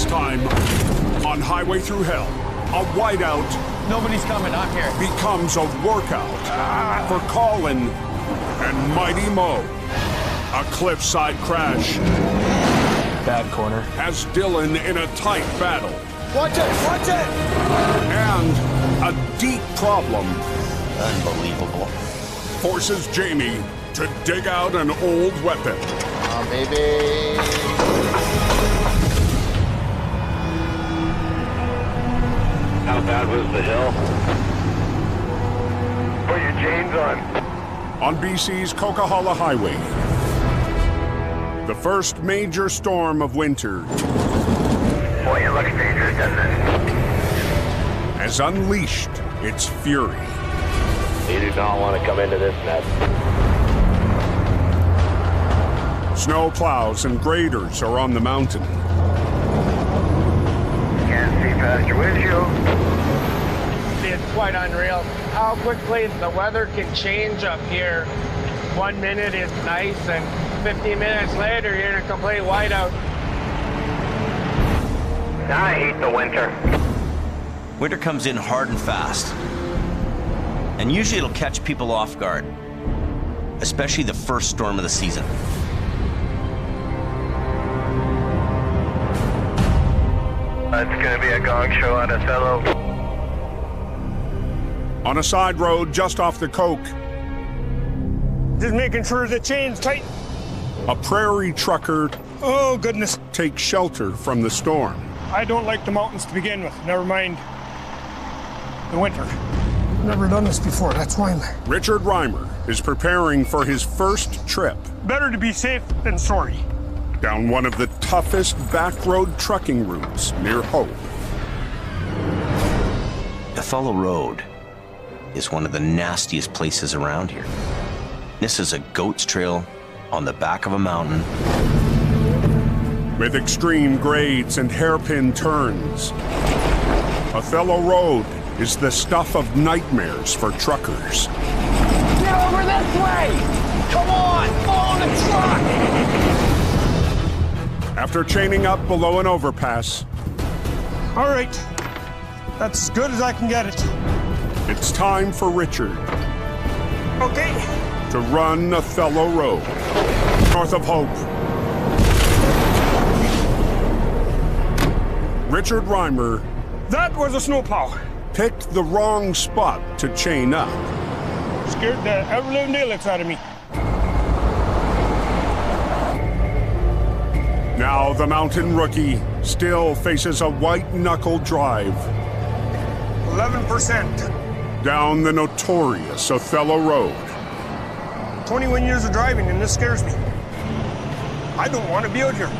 This time, on Highway Through Hell, a whiteout Nobody's coming, I'm here. becomes a workout for Colin and Mighty Mo. A cliffside crash Bad corner. has Dylan in a tight battle. Watch it! Watch it! And a deep problem Unbelievable. forces Jamie to dig out an old weapon. Oh, baby. How bad was the hill? Put your chains on. On BC's Coquihalla Highway, the first major storm of winter Boy, it looks dangerous, doesn't it? has unleashed its fury. You do not want to come into this net. Snow plows and graders are on the mountain. Can't see past your windshield. It's quite unreal how quickly the weather can change up here. 1 minute it's nice, and 15 minutes later you're in a complete whiteout. I hate the winter. Winter comes in hard and fast. And usually it'll catch people off guard, especially the first storm of the season. It's gonna be a gong show on Othello. On a side road just off the Coke, Just making sure the chain's tight. a prairie trucker Oh, goodness. takes shelter from the storm. I don't like the mountains to begin with. Never mind the winter. Never done this before. That's why I'm Richard Reimer is preparing for his first trip better to be safe than sorry. down one of the toughest back-road trucking routes near Hope. Othello Road is one of the nastiest places around here. This is a goat's trail on the back of a mountain. With extreme grades and hairpin turns, Othello Road is the stuff of nightmares for truckers. Get over this way! Come on! On the truck! After chaining up below an overpass, All right. That's as good as I can get it. it's time for Richard Okay. to run Othello Road, north of Hope. Richard Reimer That was a snowplow. picked the wrong spot to chain up. Scared the ever-living daylights out of me. Now the mountain rookie still faces a white-knuckle drive 11%. down the notorious Othello Road. 21 years of driving, and this scares me. I don't want to be out here.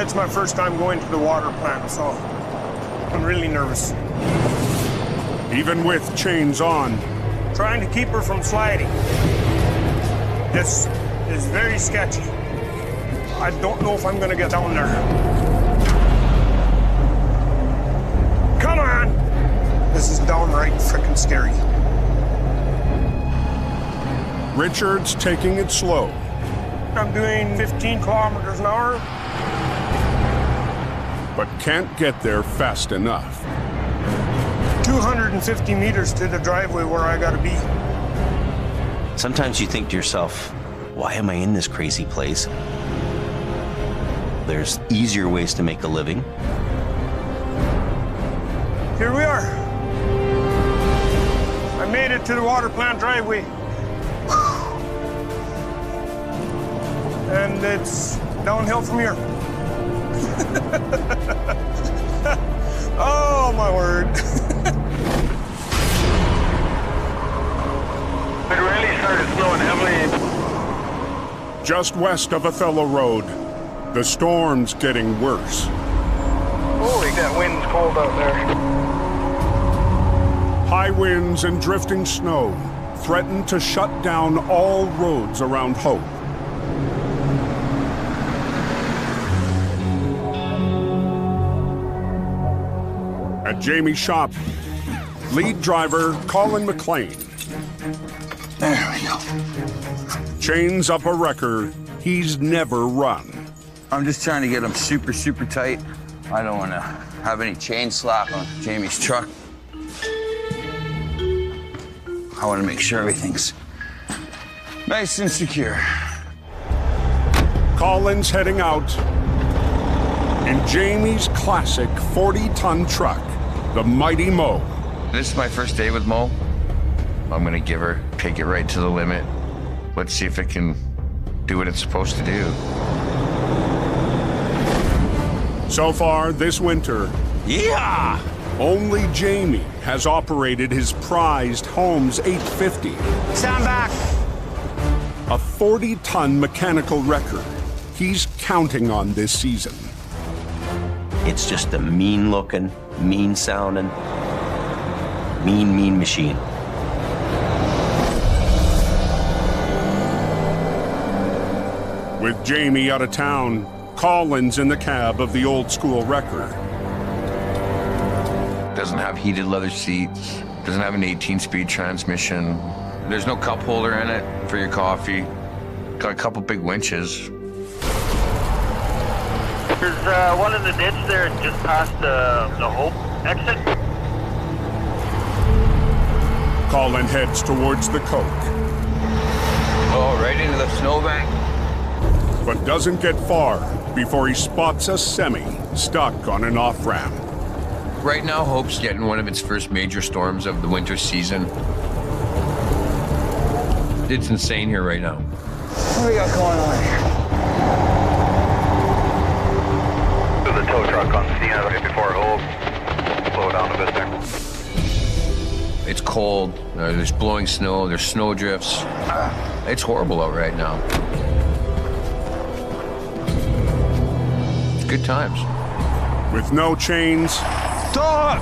It's my first time going to the water plant, so I'm really nervous. Even with chains on, Trying to keep her from sliding. This is very sketchy. I don't know if I'm gonna get down there. Come on! This is downright frickin' scary. Richard's taking it slow. I'm doing 15 kilometers an hour. But can't get there fast enough. 250 meters to the driveway where I gotta be. Sometimes you think to yourself, why am I in this crazy place? There's easier ways to make a living. Here we are. I made it to the water plant driveway. And it's downhill from here. Oh, my word. It really started snowing heavily. Just west of Othello Road, the storm's getting worse. Holy, that wind's cold out there. High winds and drifting snow threaten to shut down all roads around Hope. At Jamie's shop, lead driver Colin McLean There we go. chains up a wrecker he's never run. I'm just trying to get them super, super tight. I don't want to have any chain slack on Jamie's truck. I want to make sure everything's nice and secure. Colin's heading out in Jamie's classic 40-ton truck, the Mighty Mo. This is my first day with Mo. I'm gonna give her, take it right to the limit. Let's see if it can do what it's supposed to do. So far this winter, Yeah! only Jamie has operated his prized Holmes 850, Stand back. a 40-ton mechanical record he's counting on this season. It's just a mean-looking, mean-sounding, mean machine. With Jamie out of town, Colin's in the cab of the old-school wrecker. Doesn't have heated leather seats, doesn't have an 18-speed transmission. There's no cup holder in it for your coffee. Got a couple big winches. There's one in the ditch there just past the Hope exit. Colin heads towards the Coke, Oh, right into the snowbank. but doesn't get far before he spots a semi stuck on an off-ramp. Right now, Hope's getting one of its first major storms of the winter season. It's insane here right now. What do we got going on here? There's a tow truck on scene right before Hope. Slow down a bit there. It's cold, there's blowing snow, there's snow drifts. It's horrible out right now. It's good times. With no chains, Tow hook!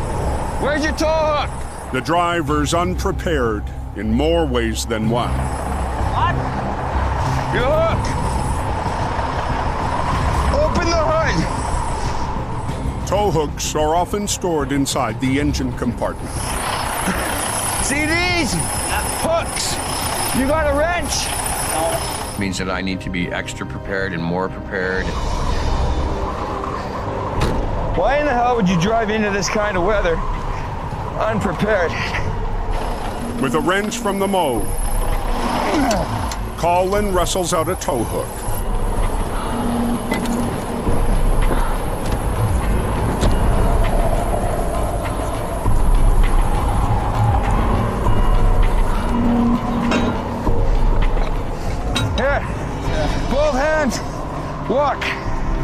Where's your tow hook? the driver's unprepared in more ways than one. Your hook! Open the hood! Tow hooks are often stored inside the engine compartment. See these? Hooks! You got a wrench? Means that I need to be extra prepared and more prepared. Why in the hell would you drive into this kind of weather unprepared? With a wrench from the Mo, Colin wrestles out a tow hook. Here, both hands, walk.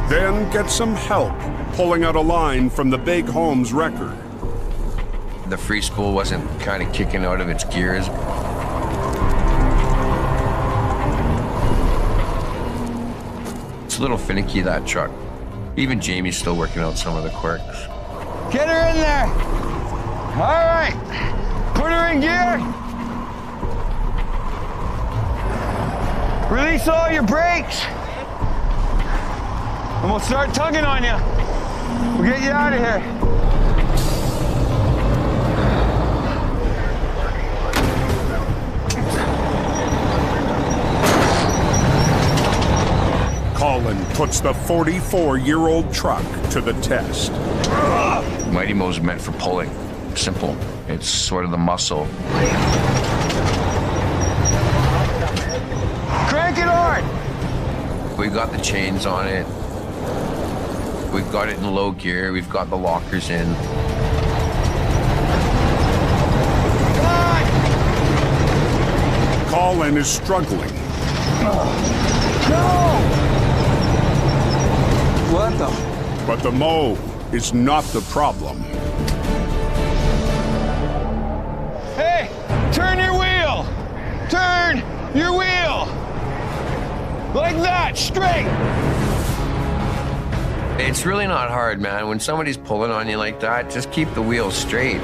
Then gets some help pulling out a line from the big Holmes wrecker. The free spool wasn't kind of kicking out of its gears. It's a little finicky, that truck. Even Jamie's still working out some of the quirks. Get her in there. All right, put her in gear. Release all your brakes. And we'll start tugging on you. We'll get you out of here. Colin puts the 44-year-old truck to the test. Mighty Mo's meant for pulling. Simple. It's sort of the muscle. Crank it hard. We've got the chains on it. We've got it in low gear. We've got the lockers in. Come on. Colin is struggling. Go. What the? But the Mo is not the problem. Hey, turn your wheel. Turn your wheel. Like that, straight. It's really not hard, man. When somebody's pulling on you like that, just keep the wheel straight.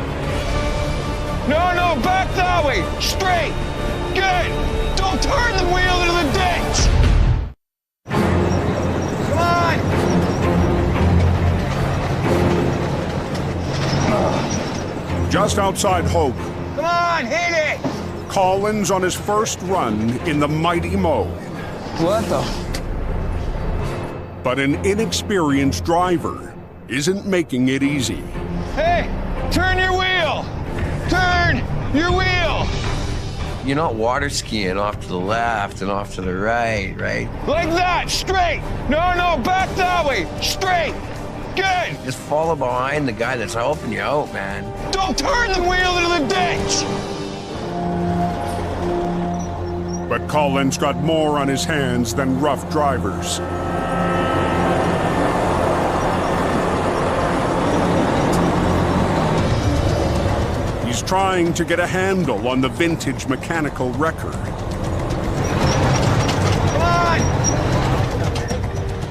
No, back that way. Straight. Good. Don't turn the wheel into the ditch. Come on. Just outside Hope, Come on, hit it. Colin's on his first run in the Mighty Mo. What the? But an inexperienced driver isn't making it easy. Hey, turn your wheel! Turn your wheel! You're not water skiing off to the left and off to the right, right? Like that, straight! No, back that way, straight! Good! Just follow behind the guy that's helping you out, man. Don't turn the wheel into the ditch! But Colin's got more on his hands than rough drivers. He's trying to get a handle on the vintage mechanical wrecker. Come on!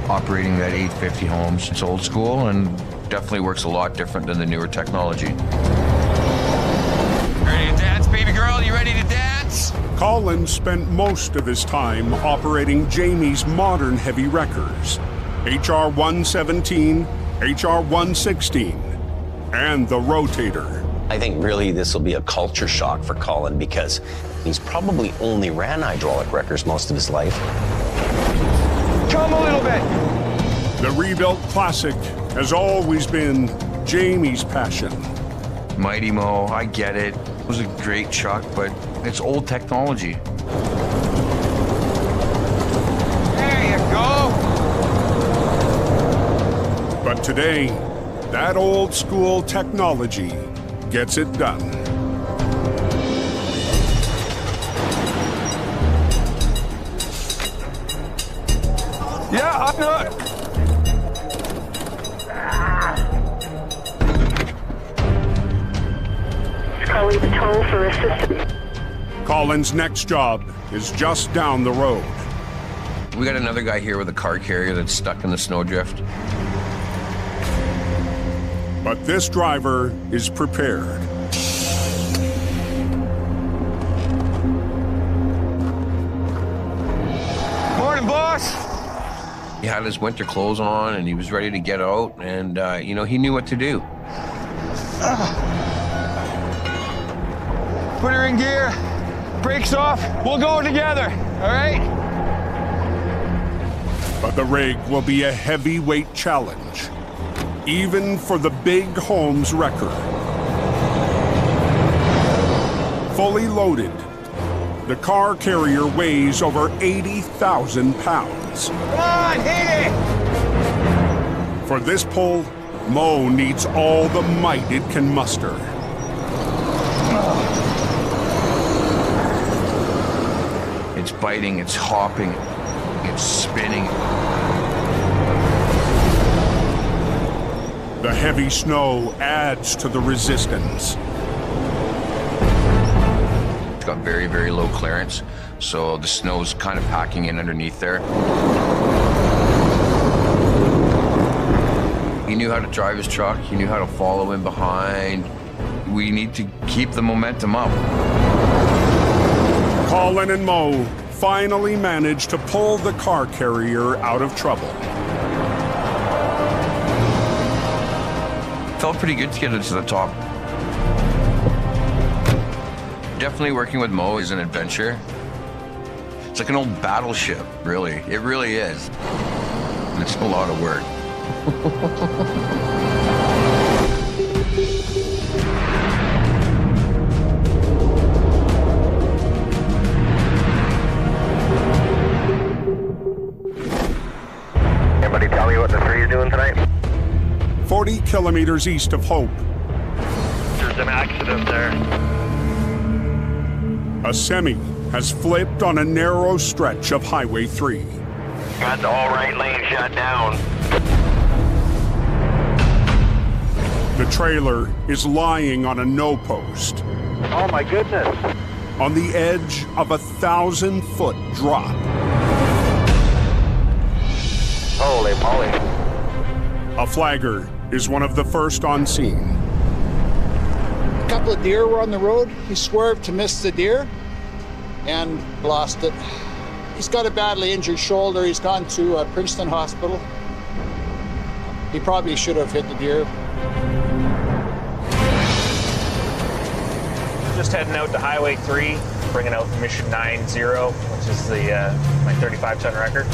Operating that 850 Holmes, it's old school and definitely works a lot different than the newer technology. Ready to dance, baby girl? You ready to dance? Colin spent most of his time operating Jamie's modern heavy wreckers, HR 117, HR 116, and the Rotator. I think really this will be a culture shock for Colin because he's probably only ran hydraulic wreckers most of his life. Come a little bit. The rebuilt classic has always been Jamie's passion. Mighty Mo, I get it. It was a great truck, but it's old technology. There you go. But today, that old school technology gets it done. Yeah, I know it. Calling the toll for assistance. Colin's next job is just down the road. We got another guy here with a car carrier that's stuck in the snowdrift. But this driver is prepared. Morning, boss. He had his winter clothes on and he was ready to get out and, you know, he knew what to do. Put her in gear. Brakes off. We'll go together, all right? But the rig will be a heavyweight challenge, even for the big Holmes wrecker. Fully loaded, the car carrier weighs over 80,000 pounds. Come on, hit it! For this pull, Mo needs all the might it can muster. It's biting, it's hopping, it's spinning. The heavy snow adds to the resistance. It's got very, very low clearance, so the snow's kind of packing in underneath there. He knew how to drive his truck, he knew how to follow in behind. We need to keep the momentum up. Colin and Mo finally managed to pull the car carrier out of trouble. Felt pretty good to get it to the top. Definitely working with Mo is an adventure. It's like an old battleship, really. It really is. And it's a lot of work. Anybody tell me what the three are doing tonight? 40 kilometers east of Hope, There's an accident there. a semi has flipped on a narrow stretch of Highway 3. Got the all right lane shut down. The trailer is lying on a no post Oh my goodness. on the edge of a 1,000-foot drop. Holy moly. A flagger is one of the first on scene. A couple of deer were on the road. He swerved to miss the deer and lost it. He's got a badly injured shoulder. He's gone to Princeton Hospital. He probably should have hit the deer. Just heading out to Highway 3, bringing out mission 90, which is the my 35-ton record.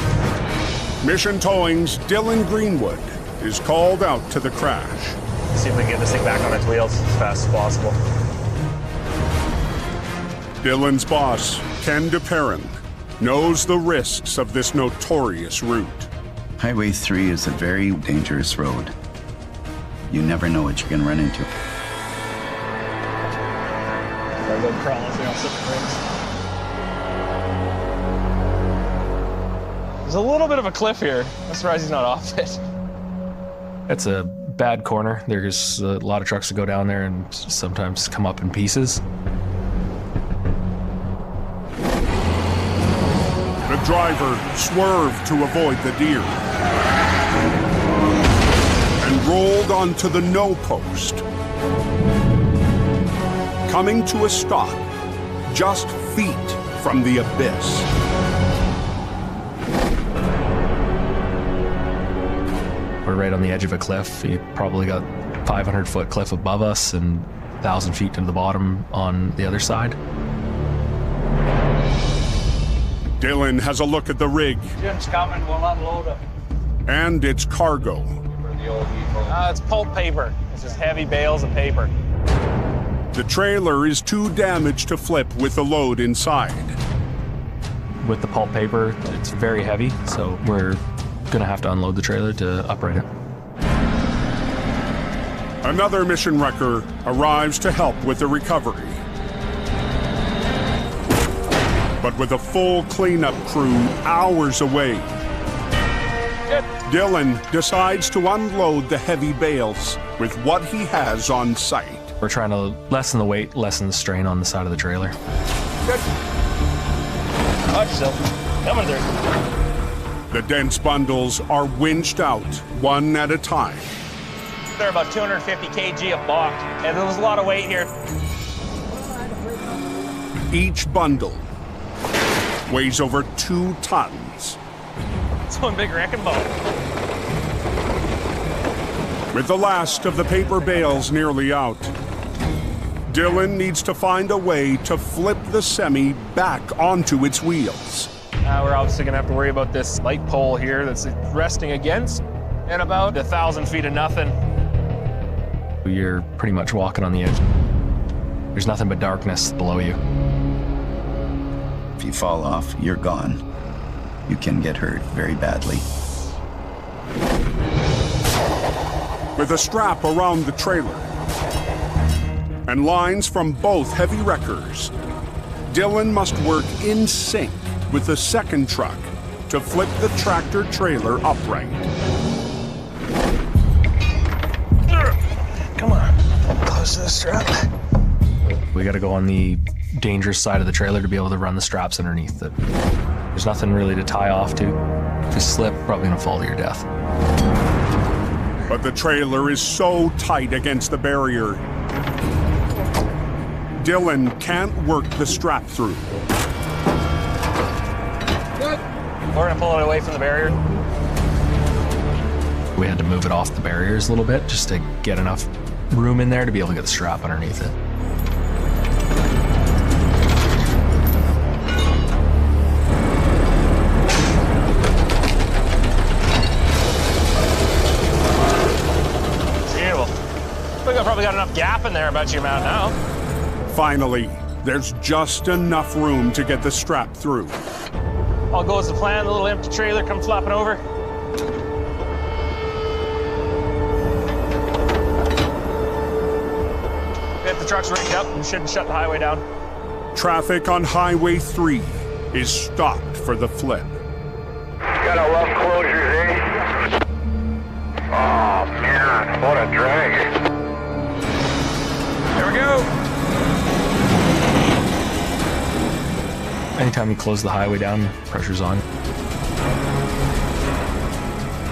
Mission Towing's Dylan Greenwood is called out to the crash. See if we can get this thing back on its wheels as fast as possible. Dylan's boss, Ken DePerrin, knows the risks of this notorious route. Highway 3 is a very dangerous road. You never know what you're going to run into. Gotta go crawling through some brakes. There's a little bit of a cliff here. I'm surprised he's not off it. It's a bad corner. There's a lot of trucks that go down there and sometimes come up in pieces. The driver swerved to avoid the deer and rolled onto the no post, coming to a stop just feet from the abyss. We're right on the edge of a cliff. You probably got 500-foot cliff above us and 1,000 feet to the bottom on the other side. Dylan has a look at the rig Jim's coming, we'll unload it. and its cargo. It's pulp paper. It's just heavy bales of paper. The trailer is too damaged to flip with the load inside. With the pulp paper, it's very heavy, so we're gonna have to unload the trailer to upright it. Another mission wrecker arrives to help with the recovery. But with a full cleanup crew hours away, Dylan decides to unload the heavy bales with what he has on site. We're trying to lessen the weight, lessen the strain on the side of the trailer. Watch yourself. Coming through. The dense bundles are winched out one at a time. They're about 250 kg a block, and there was a lot of weight here. Each bundle weighs over 2 tons. It's one big wrecking ball. With the last of the paper bales nearly out, Dylan needs to find a way to flip the semi back onto its wheels. We're obviously gonna have to worry about this light pole here that's resting against, and about 1,000 feet of nothing. You're pretty much walking on the edge. There's nothing but darkness below you. If you fall off, you're gone. You can get hurt very badly. With a strap around the trailer and lines from both heavy wreckers, Dylan must work in sync with the second truck to flip the tractor trailer upright. Come on, close to the strap. We got to go on the dangerous side of the trailer to be able to run the straps underneath it. There's nothing really to tie off to. If you slip, probably gonna fall to your death. But the trailer is so tight against the barrier, Dylan can't work the strap through. We're gonna pull it away from the barrier. We had to move it off the barriers a little bit just to get enough room in there to be able to get the strap underneath it. I've probably got enough gap in there about your amount now. Finally, there's just enough room to get the strap through. All goes to plan, the little empty trailer comes flopping over. Get the trucks rigged up and shouldn't shut the highway down. Traffic on Highway 3 is stopped for the flip. Got a love closures, eh? Oh man, what a drag. There we go. Anytime you close the highway down, pressure's on.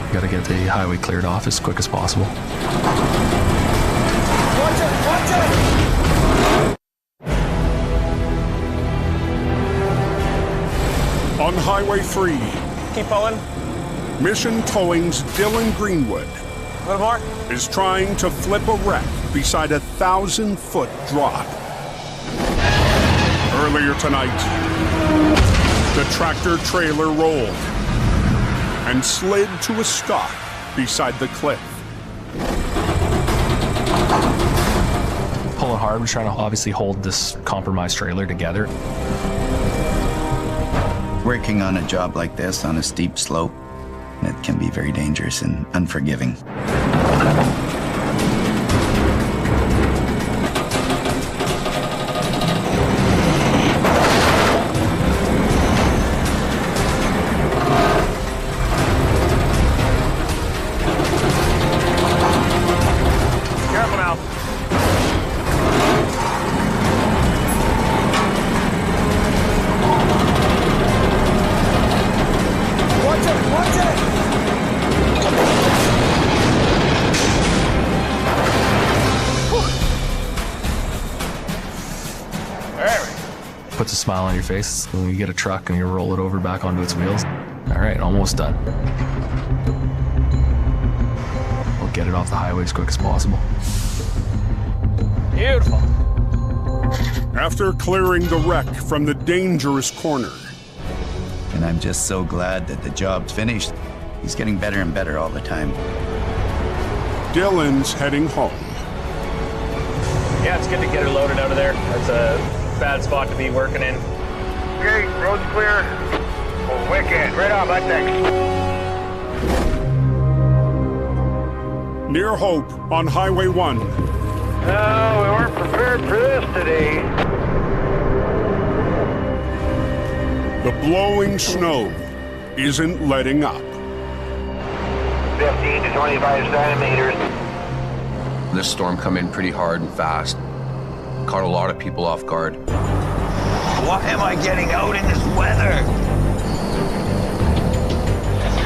You gotta get the highway cleared off as quick as possible. Watch it! Watch it! On Highway 3, Keep pulling. Mission Towing's Dylan Greenwood A little more. is trying to flip a wreck beside a 1,000-foot drop. Earlier tonight, the tractor trailer rolled, and slid to a stop beside the cliff. Pulling hard, we're trying to obviously hold this compromised trailer together. Working on a job like this on a steep slope, it can be very dangerous and unforgiving. Careful now. Watch it! Watch it! Puts a smile on your face when you get a truck and you roll it over back onto its wheels. All right, almost done. We'll get it off the highway as quick as possible. Beautiful. After clearing the wreck from the dangerous corner, And I'm just so glad that the job's finished. He's getting better and better all the time. Dylan's heading home. Yeah, it's good to get her loaded out of there. That's a bad spot to be working in. Okay, road's clear. Oh, wicked. Right on, bud, thanks. Near Hope on Highway 1. No, we weren't prepared for this today. The blowing snow isn't letting up. 15 to 25 centimeters. This storm come in pretty hard and fast. Caught a lot of people off guard. Why am I getting out in this weather?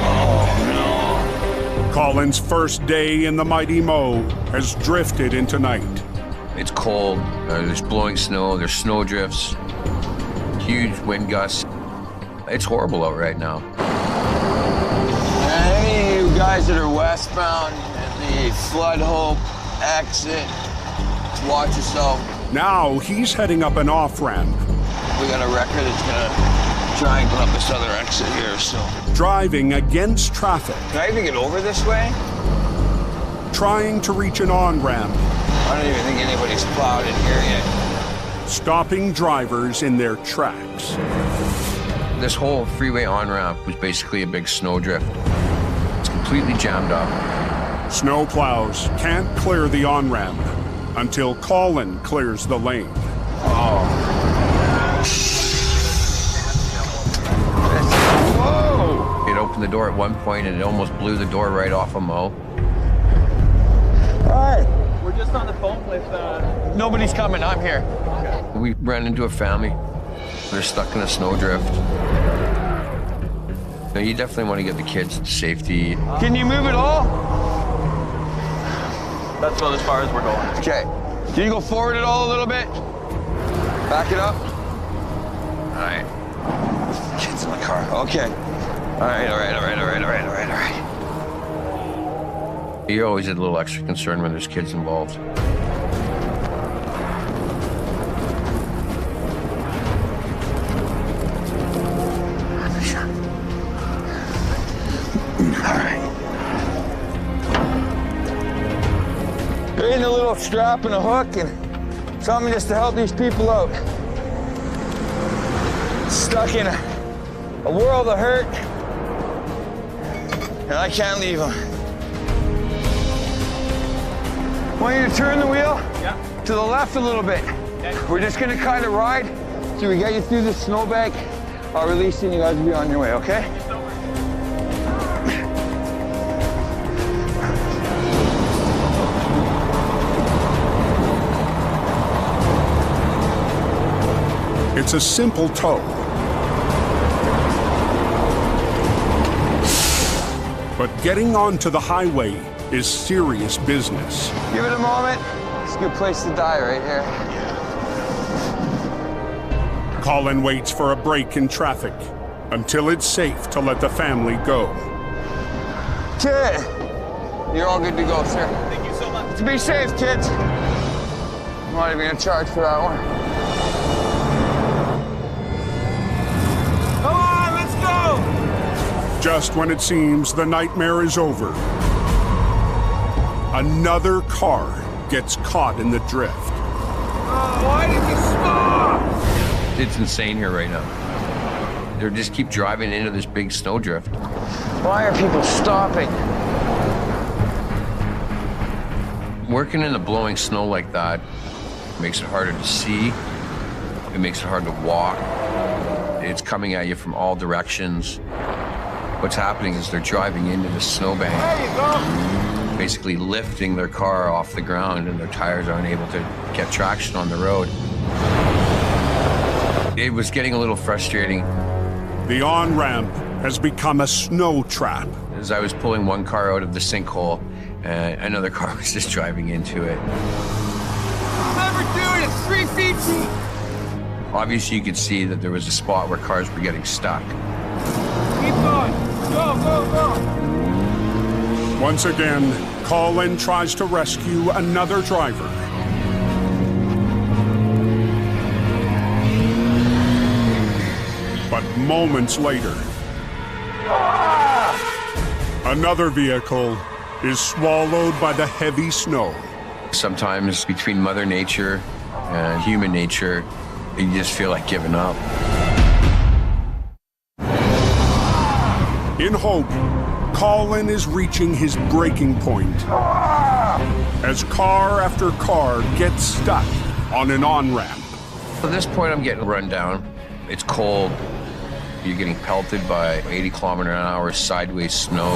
Oh, Colin's first day in the mighty Mo has drifted into night. It's cold, there's blowing snow, there's snow drifts, huge wind gusts. It's horrible out right now. Any of you guys that are westbound at the Flood Hope exit, just watch yourself. Now he's heading up an off-ramp. We got a wrecker that's gonna try and go up this other exit here, so. Driving against traffic. Can I even get over this way? Trying to reach an on-ramp. I don't even think anybody's plowed in here yet. Stopping drivers in their tracks. This whole freeway on-ramp was basically a big snowdrift. It's completely jammed up. Snow plows can't clear the on-ramp until Colin clears the lane. Oh. Whoa! It opened the door at one point and it almost blew the door right off of Mo. Hi. We're just on the phone with, Nobody's coming, I'm here. Okay. We ran into a family. They're stuck in a snowdrift. Now, you definitely want to get the kids to safety. Can you move it all? That's about as far as we're going. Okay. Can you go forward it all a little bit? Back it up. All right. Kids in the car. Okay. All right. You're always a little extra concerned when there's kids involved. Getting a little strap and a hook and something just to help these people out. Stuck in a world of hurt, and I can't leave them. Want you to turn the wheel to the left a little bit. We're just gonna kind of ride till we get you through the snowbank. I'll release you and you guys will be on your way, okay? It's a simple tow. But getting onto the highway is serious business. Give it a moment. It's a good place to die right here. Colin waits for a break in traffic until it's safe to let the family go. Kid, you're all good to go, sir. Thank you so much. Be safe, kids. I'm not even gonna charge for that one. Come on, let's go! Just when it seems the nightmare is over, another car gets caught in the drift. Oh, why did you stop? It's insane here right now. They just keep driving into this big snowdrift. Why are people stopping? Working in the blowing snow like that makes it harder to see. It makes it hard to walk. It's coming at you from all directions. What's happening is they're driving into the snowbank, There you go. basically lifting their car off the ground, and their tires aren't able to get traction on the road. It was getting a little frustrating. The on-ramp has become a snow trap. As I was pulling one car out of the sinkhole, another car was just driving into it. Never do it. It's 3 feet deep. Obviously, you could see that there was a spot where cars were getting stuck. Keep going. Go, go, go. Once again, Colin tries to rescue another driver. But moments later, another vehicle is swallowed by the heavy snow. Sometimes between Mother Nature and human nature, you just feel like giving up. In hope, Colin is reaching his breaking point as car after car gets stuck on an on-ramp. At this point, I'm getting run down. It's cold. You're getting pelted by 80-kilometer-an-hour sideways snow.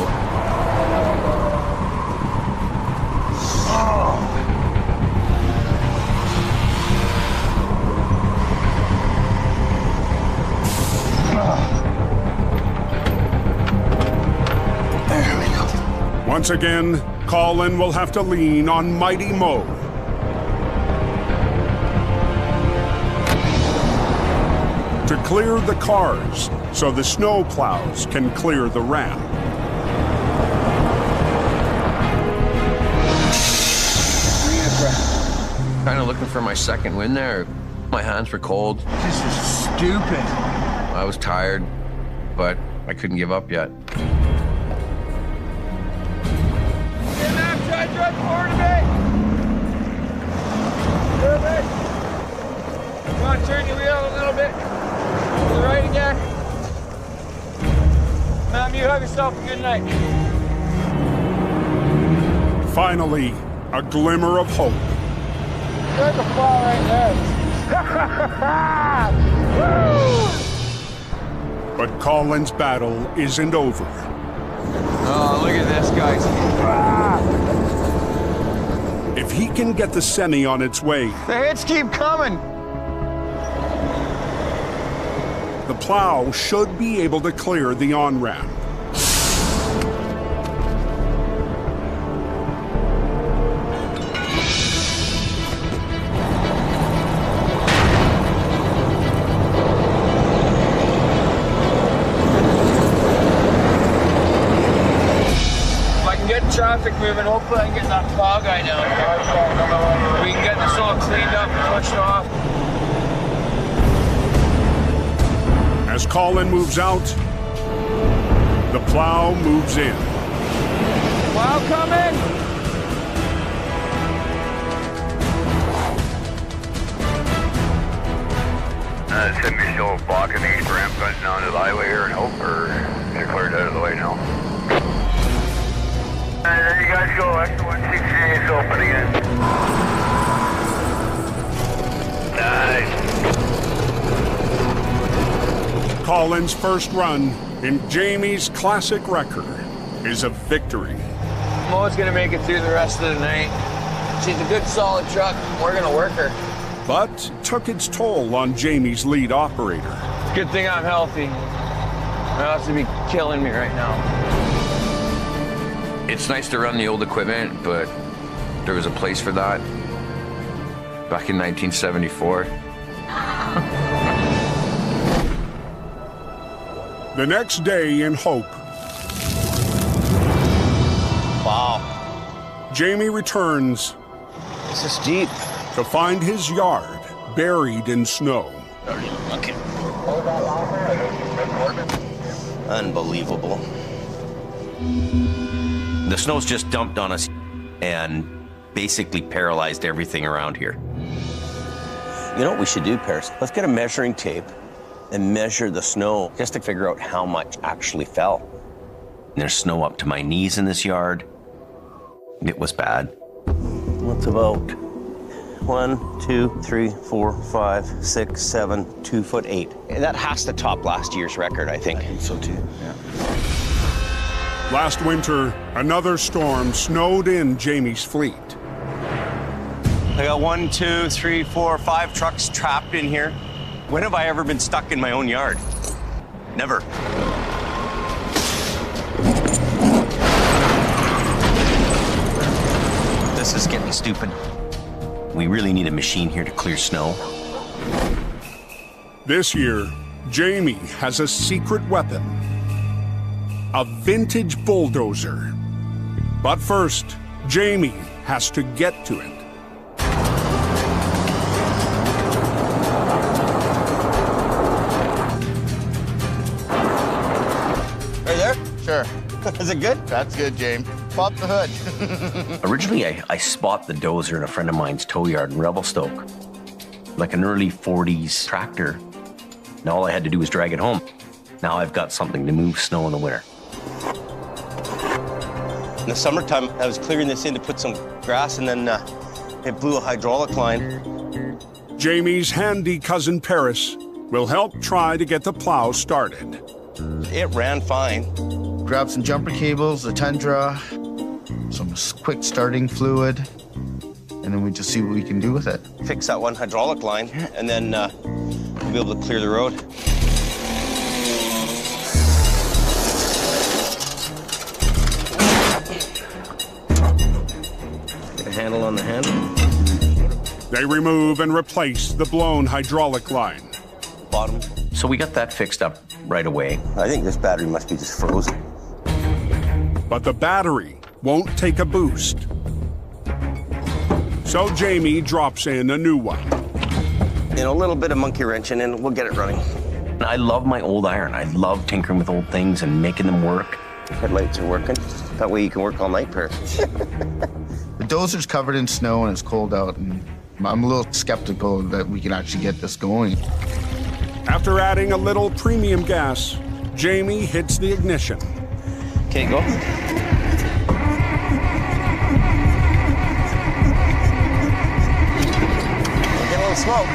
Once again, Colin will have to lean on Mighty Mo. To clear the cars so the snow plows can clear the ramp. Kind of looking for my second win there. My hands were cold. This is stupid. I was tired, but I couldn't give up yet. Drive forward a bit. Perfect. Come on, turn your wheel a little bit. To the right again. You have yourself a good night. Finally, a glimmer of hope. There's a fall right there. Woo! But Colin's battle isn't over. Oh, look at this, guys. If he can get the semi on its way, The hits keep coming. the plow should be able to clear the on-ramp. Traffic moving, hopefully I can get that plow guy down. We can get this all cleaned up and pushed off. As Colin moves out, the plow moves in. Plow coming! Send me still blocking the east ramp going down to the highway here and hope, or is it cleared out of the way now? There you guys go, X168 is open again. Nice. Colin's first run in Jamie's classic record is a victory. Mo's gonna make it through the rest of the night. She's a good solid truck. We're gonna work her. But took its toll on Jamie's lead operator. Good thing I'm healthy. My house would be killing me right now. It's nice to run the old equipment, but there was a place for that back in 1974. The next day in Hope, Wow. Jamie returns This is deep. to find his yard buried in snow. Unbelievable. The snow's just dumped on us and basically paralyzed everything around here. You know what we should do, Paris? Let's get a measuring tape and measure the snow just to figure out how much actually fell. There's snow up to my knees in this yard. It was bad. What's about 1, 2, 3, 4, 5, 6, 7, 2 foot 8. And that has to top last year's record, I think. I think so too, yeah. Last winter, another storm snowed in Jamie's fleet. I got 1, 2, 3, 4, 5 trucks trapped in here. When have I ever been stuck in my own yard? Never. This is getting stupid. We really need a machine here to clear snow. This year, Jamie has a secret weapon. A vintage bulldozer. But first, Jamie has to get to it. Are you there? Sure. Is it good? That's good, James. Pop the hood. Originally, I spot the dozer in a friend of mine's tow yard in Revelstoke. Like an early 40s tractor. And all I had to do was drag it home. Now I've got something to move snow in the winter. In the summertime, I was clearing this in to put some grass, and then it blew a hydraulic line. Jamie's handy cousin Paris will help try to get the plow started. It ran fine. Grab some jumper cables, a tundra, some quick starting fluid, and then we just see what we can do with it. Fix that one hydraulic line, and then we'll be able to clear the road. Get a handle on the handle. They remove and replace the blown hydraulic line. Bottom. So we got that fixed up right away. I think this battery must be just frozen. But the battery won't take a boost. So Jamie drops in a new one. You know, a little bit of monkey wrenching and we'll get it running. I love my old iron. I love tinkering with old things and making them work. Headlights are working. That way you can work all night, Paris. The dozer's covered in snow and it's cold out, and I'm a little skeptical that we can actually get this going. After adding a little premium gas, Jamie hits the ignition. Okay, go. Get a little smoke.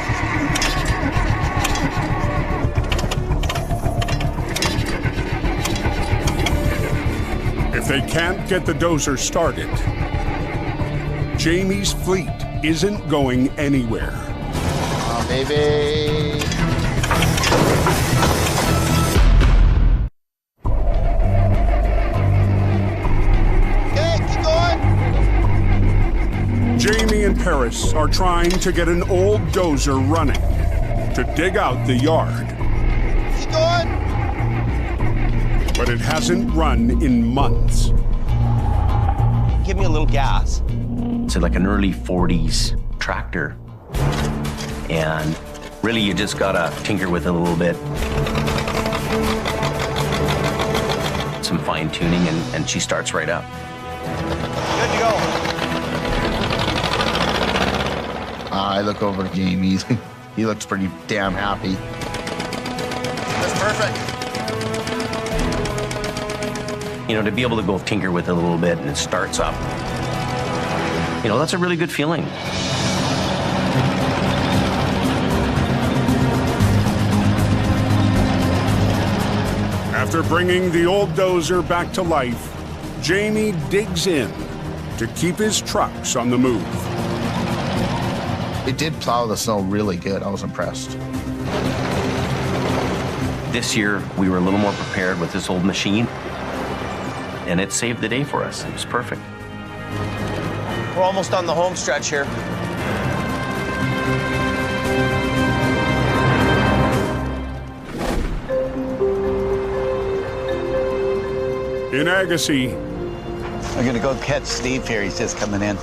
If they can't get the dozer started, Jamie's fleet isn't going anywhere. Oh, baby. Jamie and Paris are trying to get an old dozer running to dig out the yard. Keep going. But it hasn't run in months. Give me a little gas. It's like an early 40s tractor. And really, you just gotta tinker with it a little bit. Some fine tuning, and she starts right up. Good to go. I look over to Jamie. He looks pretty damn happy. That's perfect. You know, to be able to go tinker with it a little bit and it starts up, you know, that's a really good feeling. After bringing the old dozer back to life, Jamie digs in to keep his trucks on the move. It did plow the snow really good. I was impressed. This year, we were a little more prepared with this old machine, and it saved the day for us. It was perfect. We're almost on the home stretch here. In Agassiz, I'm gonna go catch Steve here. He's just coming in.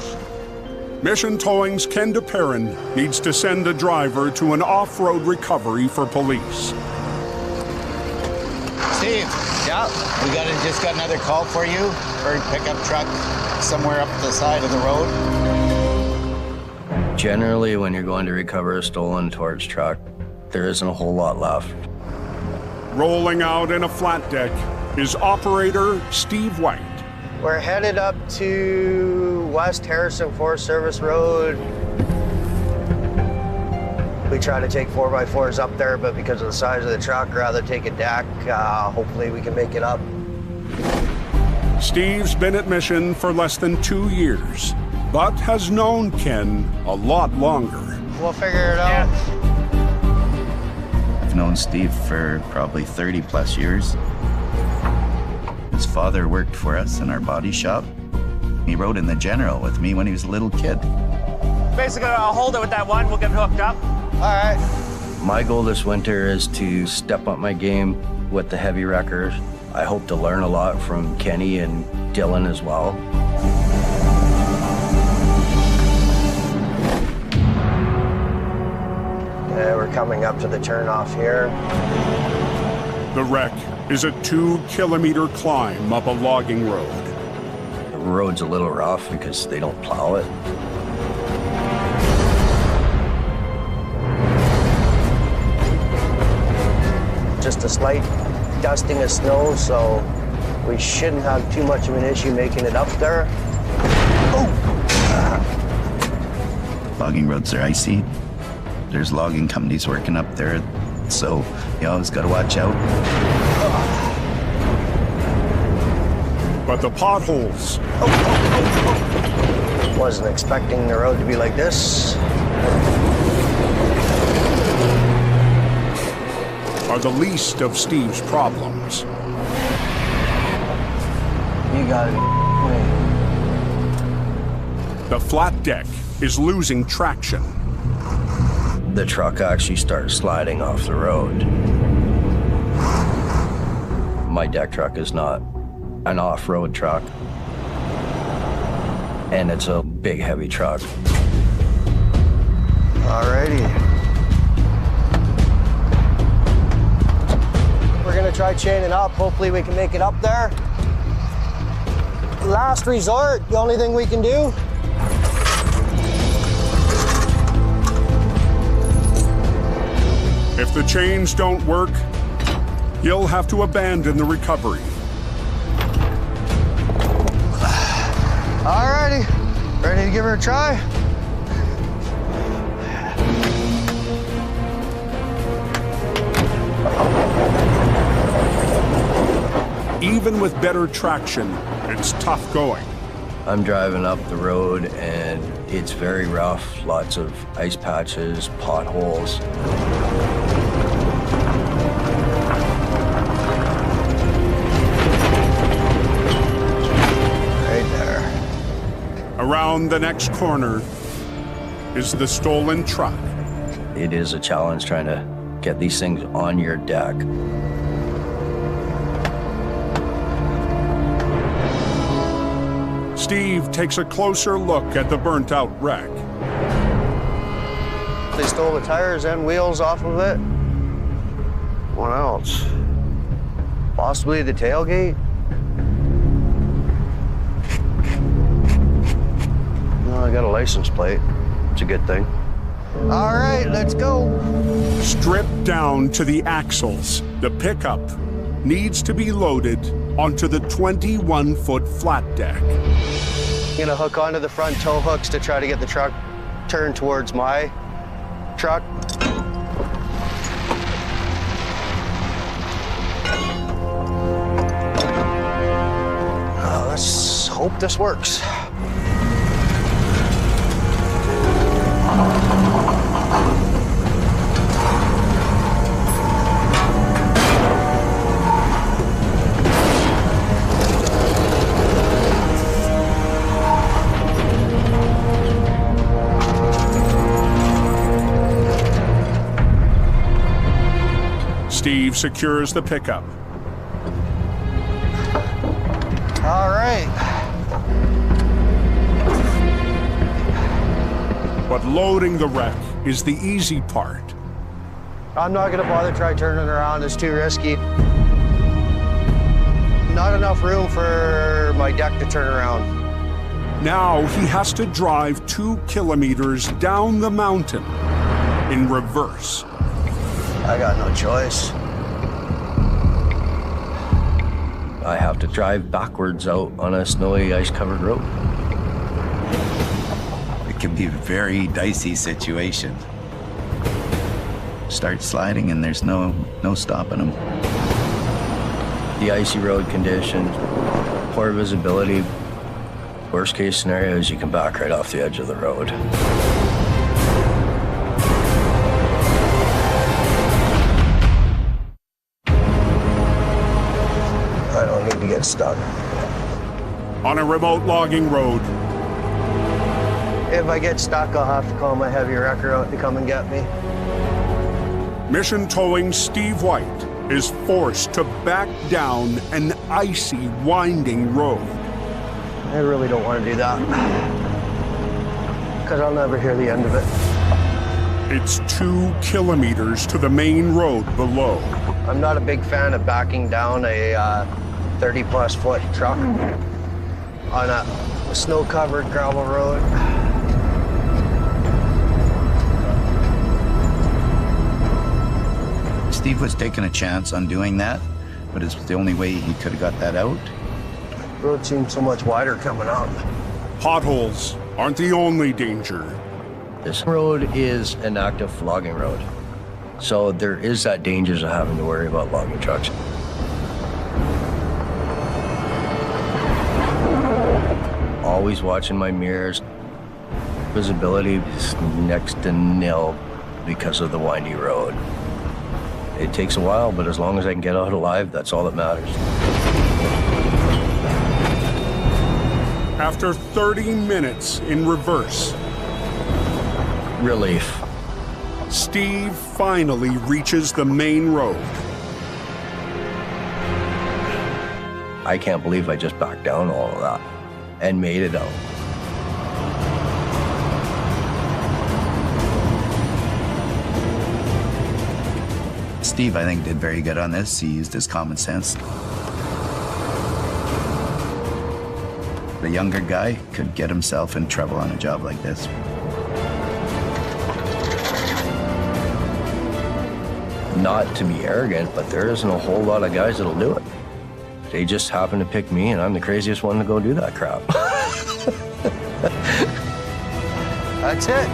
Mission Towing's Ken DePerrin needs to send a driver to an off-road recovery for police. Steve. Yeah, just got another call for you for a pickup truck somewhere up the side of the road. Generally, when you're going to recover a stolen torch truck, there isn't a whole lot left. Rolling out in a flat deck is operator Steve White. We're headed up to West Harrison Forest Service Road. We try to take 4x4s up there, but because of the size of the truck, rather take a deck. Hopefully we can make it up. Steve's been at mission for less than 2 years, but has known Ken a lot longer. We'll figure it out. I've known Steve for probably 30 plus years. His father worked for us in our body shop. He rode in the General with me when he was a little kid. Basically, I'll hold it with that one. We'll get hooked up. All right. My goal this winter is to step up my game with the heavy wreckers. I hope to learn a lot from Kenny and Dylan as well. We're coming up to the turnoff here. The wreck is a 2-kilometer climb up a logging road. The road's a little rough because they don't plow it. Just a slight dusting of snow, so we shouldn't have too much of an issue making it up there. Logging roads are icy. There's logging companies working up there, so you always got to watch out. But the potholes. Wasn't expecting the road to be like this. Are the least of Steve's problems. You gotta be. The flat deck is losing traction. The truck actually starts sliding off the road. My deck truck is not an off-road truck, and it's a big, heavy truck. Alrighty. We're gonna try chaining up. Hopefully we can make it up there. Last resort, the only thing we can do. If the chains don't work, you'll have to abandon the recovery. Alrighty, ready to give her a try? Even with better traction, it's tough going. I'm driving up the road and it's very rough, lots of ice patches, potholes. Right there. Around the next corner is the stolen truck. It is a challenge trying to get these things on your deck. Steve takes a closer look at the burnt-out wreck. They stole the tires and wheels off of it. What else? Possibly the tailgate. No, I got a license plate. It's a good thing. All right, let's go. Stripped down to the axles, the pickup needs to be loaded onto the 21-foot flat deck. I'm gonna hook onto the front tow hooks to try to get the truck turned towards my truck. Let's hope this works. Steve secures the pickup. All right. But loading the wreck is the easy part. I'm not gonna bother try turning around, it's too risky. Not enough room for my deck to turn around. Now he has to drive 2 kilometers down the mountain in reverse. I got no choice. I have to drive backwards out on a snowy, ice-covered road. It can be a very dicey situation. Start sliding and there's no stopping them. The icy road conditions, poor visibility. Worst case scenario is you can back right off the edge of the road. I don't need to get stuck. On a remote logging road, If I get stuck, I'll have to call my heavy wrecker out to come and get me. mission towing Steve White is forced to back down an icy, winding road. I really don't want to do that, because I'll never hear the end of it. It's 2 kilometers to the main road below. I'm not a big fan of backing down a 30-plus foot truck on a snow-covered gravel road. Steve was taking a chance on doing that, but it's the only way he could have got that out. The road seems so much wider coming up. Potholes aren't the only danger. This road is an active logging road. So there is that dangers of having to worry about logging trucks. Always watching my mirrors. Visibility is next to nil because of the windy road. It takes a while, but as long as I can get out alive, that's all that matters. After 30 minutes in reverse, relief. Steve finally reaches the main road. I can't believe I just backed down all of that and made it out. Steve, I think, did very good on this. He used his common sense. The younger guy could get himself in trouble on a job like this. Not to be arrogant, but there isn't a whole lot of guys that'll do it. They just happen to pick me, and I'm the craziest one to go do that crap. That's it.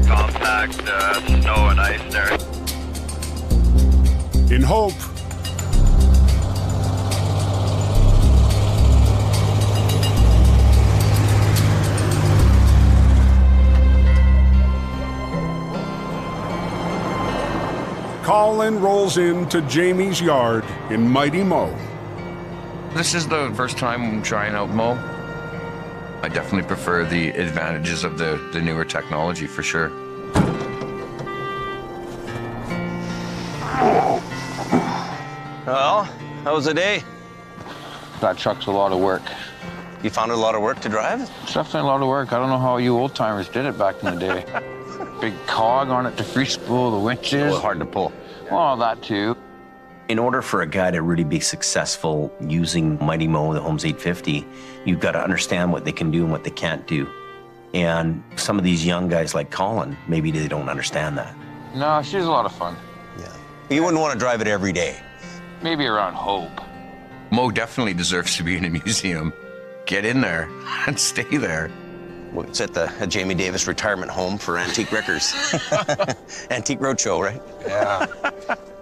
Compact snow and ice there. In hope, Colin rolls into Jamie's yard in Mighty Mo. This is the first time I'm trying out mow. I definitely prefer the advantages of the newer technology for sure. Well, how was the day? That truck's a lot of work. You found it a lot of work to drive? It's definitely a lot of work. I don't know how you old-timers did it back in the day. Big cog on it to free spool the winches. Hard to pull. Well, that too. In order for a guy to really be successful using Mighty Mo, the Holmes 850, you've got to understand what they can do and what they can't do. And some of these young guys like Colin, maybe they don't understand that. No, she's a lot of fun. Yeah. You wouldn't want to drive it every day. Maybe around Hope. Mo definitely deserves to be in a museum. Get in there and stay there. Well, it's at the Jamie Davis retirement home for antique wreckers. Antique Roadshow, right? Yeah.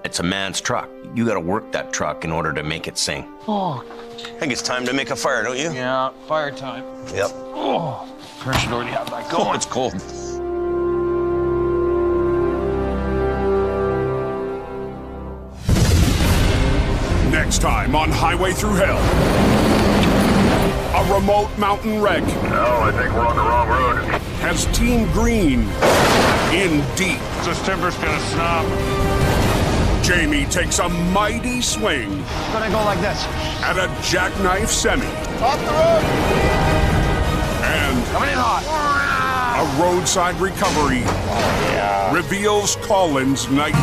It's a man's truck. You got to work that truck in order to make it sing. Oh. I think it's time to make a fire, don't you? Yeah, fire time. Yep. Oh, I should already have that going. Oh, it's cold. Next time on Highway Through Hell, a remote mountain wreck. No, I think we're on the wrong road. Has Team Green in deep. This timber's gonna snap. Jamie takes a mighty swing. It's gonna go like this. At a jackknife semi. Off the road! And coming in hot. A roadside recovery reveals Colin's night.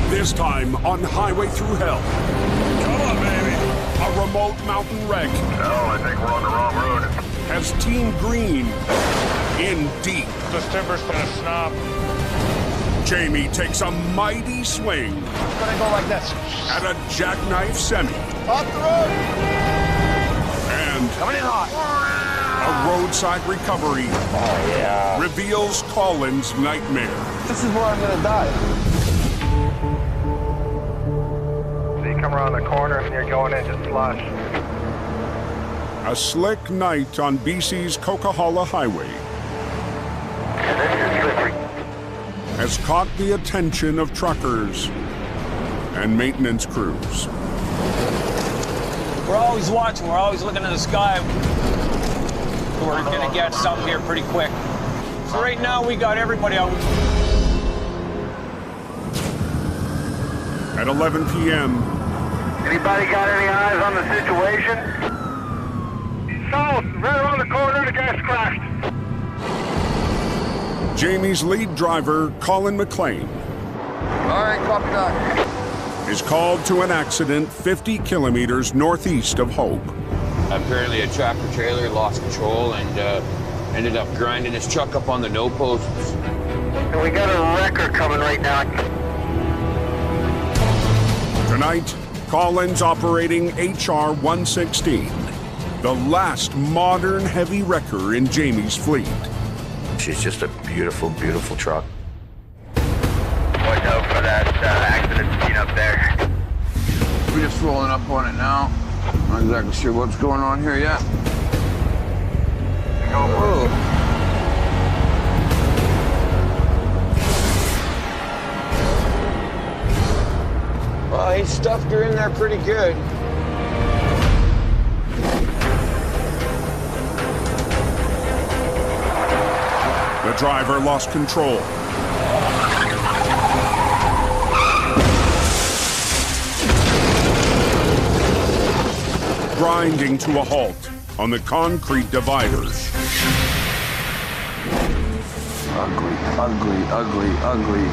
This time on Highway Through Hell. Come on, baby. A remote mountain wreck. No, I think we're on the wrong road. Has Team Green in deep. This timber's gonna snap. Jamie takes a mighty swing. It's gonna go like this. At a jackknife semi. Off the road. And coming in hot. A roadside recovery reveals Colin's nightmare. This is where I'm gonna die. Come around the corner and you're going into slush. A slick night on BC's Coquihalla Highway has caught the attention of truckers and maintenance crews. We're always watching, we're always looking at the sky. We're gonna get something here pretty quick. So right now we got everybody out. At 11 p.m., Anybody got any eyes on the situation? South, right around the corner, the gas crashed. Jamie's lead driver, Colin McLean, All right, copy that. is called to an accident 50 kilometers northeast of Hope. Apparently a tractor trailer lost control and ended up grinding his truck up on the no posts. And we got a wrecker coming right now. Tonight, Colin's operating HR 116, the last modern heavy wrecker in Jamie's fleet. She's just a beautiful, beautiful truck. Watch out for that accident scene up there. We're just rolling up on it now. Not exactly sure what's going on here yet. Whoa. Well, he stuffed her in there pretty good. The driver lost control. Grinding to a halt on the concrete dividers. Ugly, ugly, ugly, ugly.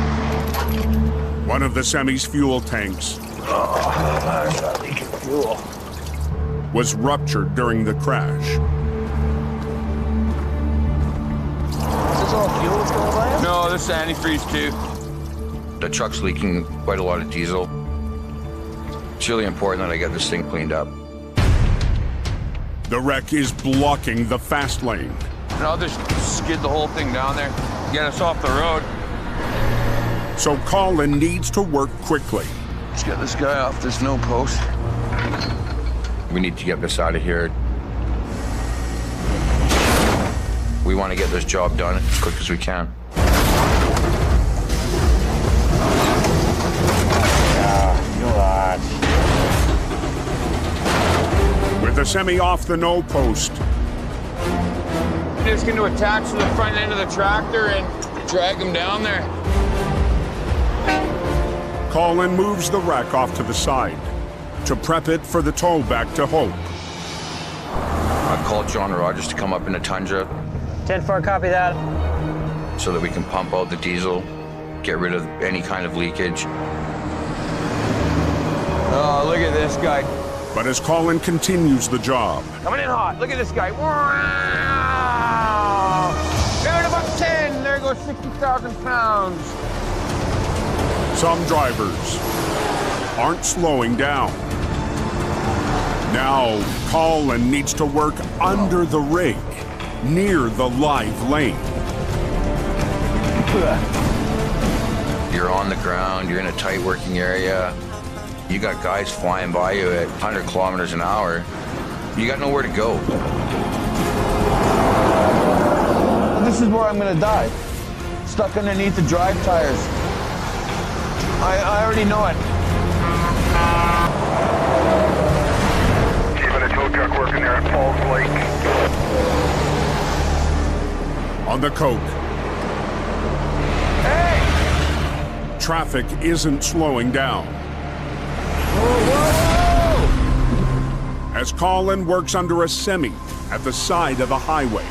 One of the semi's fuel tanks was ruptured during the crash. Is this all fuel that's going by? No, this is antifreeze too. The truck's leaking quite a lot of diesel. It's really important that I get this thing cleaned up. The wreck is blocking the fast lane. And I'll just skid the whole thing down there, get us off the road. So Colin needs to work quickly. Let's get this guy off this no post. We need to get this out of here. We want to get this job done as quick as we can. With the semi off the no post, Just going to attach to the front end of the tractor and drag him down there. Colin moves the wreck off to the side to prep it for the tow back to Hope. I called John Rogers to come up in a Tundra 10-4, copy that. so that we can pump out the diesel, get rid of any kind of leakage. Oh, look at this guy. But as Colin continues the job, Coming in hot. Look at this guy. Wow! Down about 10. There goes 60,000 pounds. some drivers aren't slowing down. Now, Colin needs to work under the rig, near the live lane. You're on the ground, you're in a tight working area. You got guys flying by you at 100 kilometers an hour. You got nowhere to go. This is where I'm gonna die. Stuck underneath the drive tires. I already know it. Keeping a tow truck working there at Falls Lake. On the Coke. Hey! Traffic isn't slowing down. As Colin works under a semi at the side of the highway.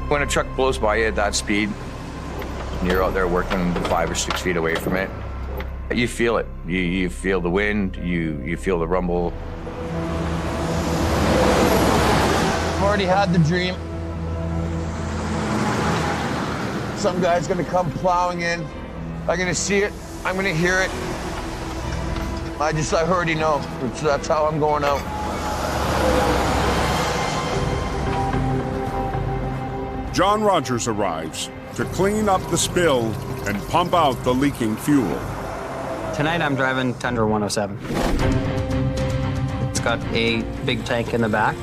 When a truck blows by you at that speed, and you're out there working 5 or 6 feet away from it, you feel it. You feel the wind, you feel the rumble. I've already had the dream. Some guy's gonna come plowing in. I'm gonna see it, I'm gonna hear it. I already know. That's how I'm going out. John Rogers arrives to clean up the spill and pump out the leaking fuel. Tonight I'm driving Tundra 107. It's got a big tank in the back,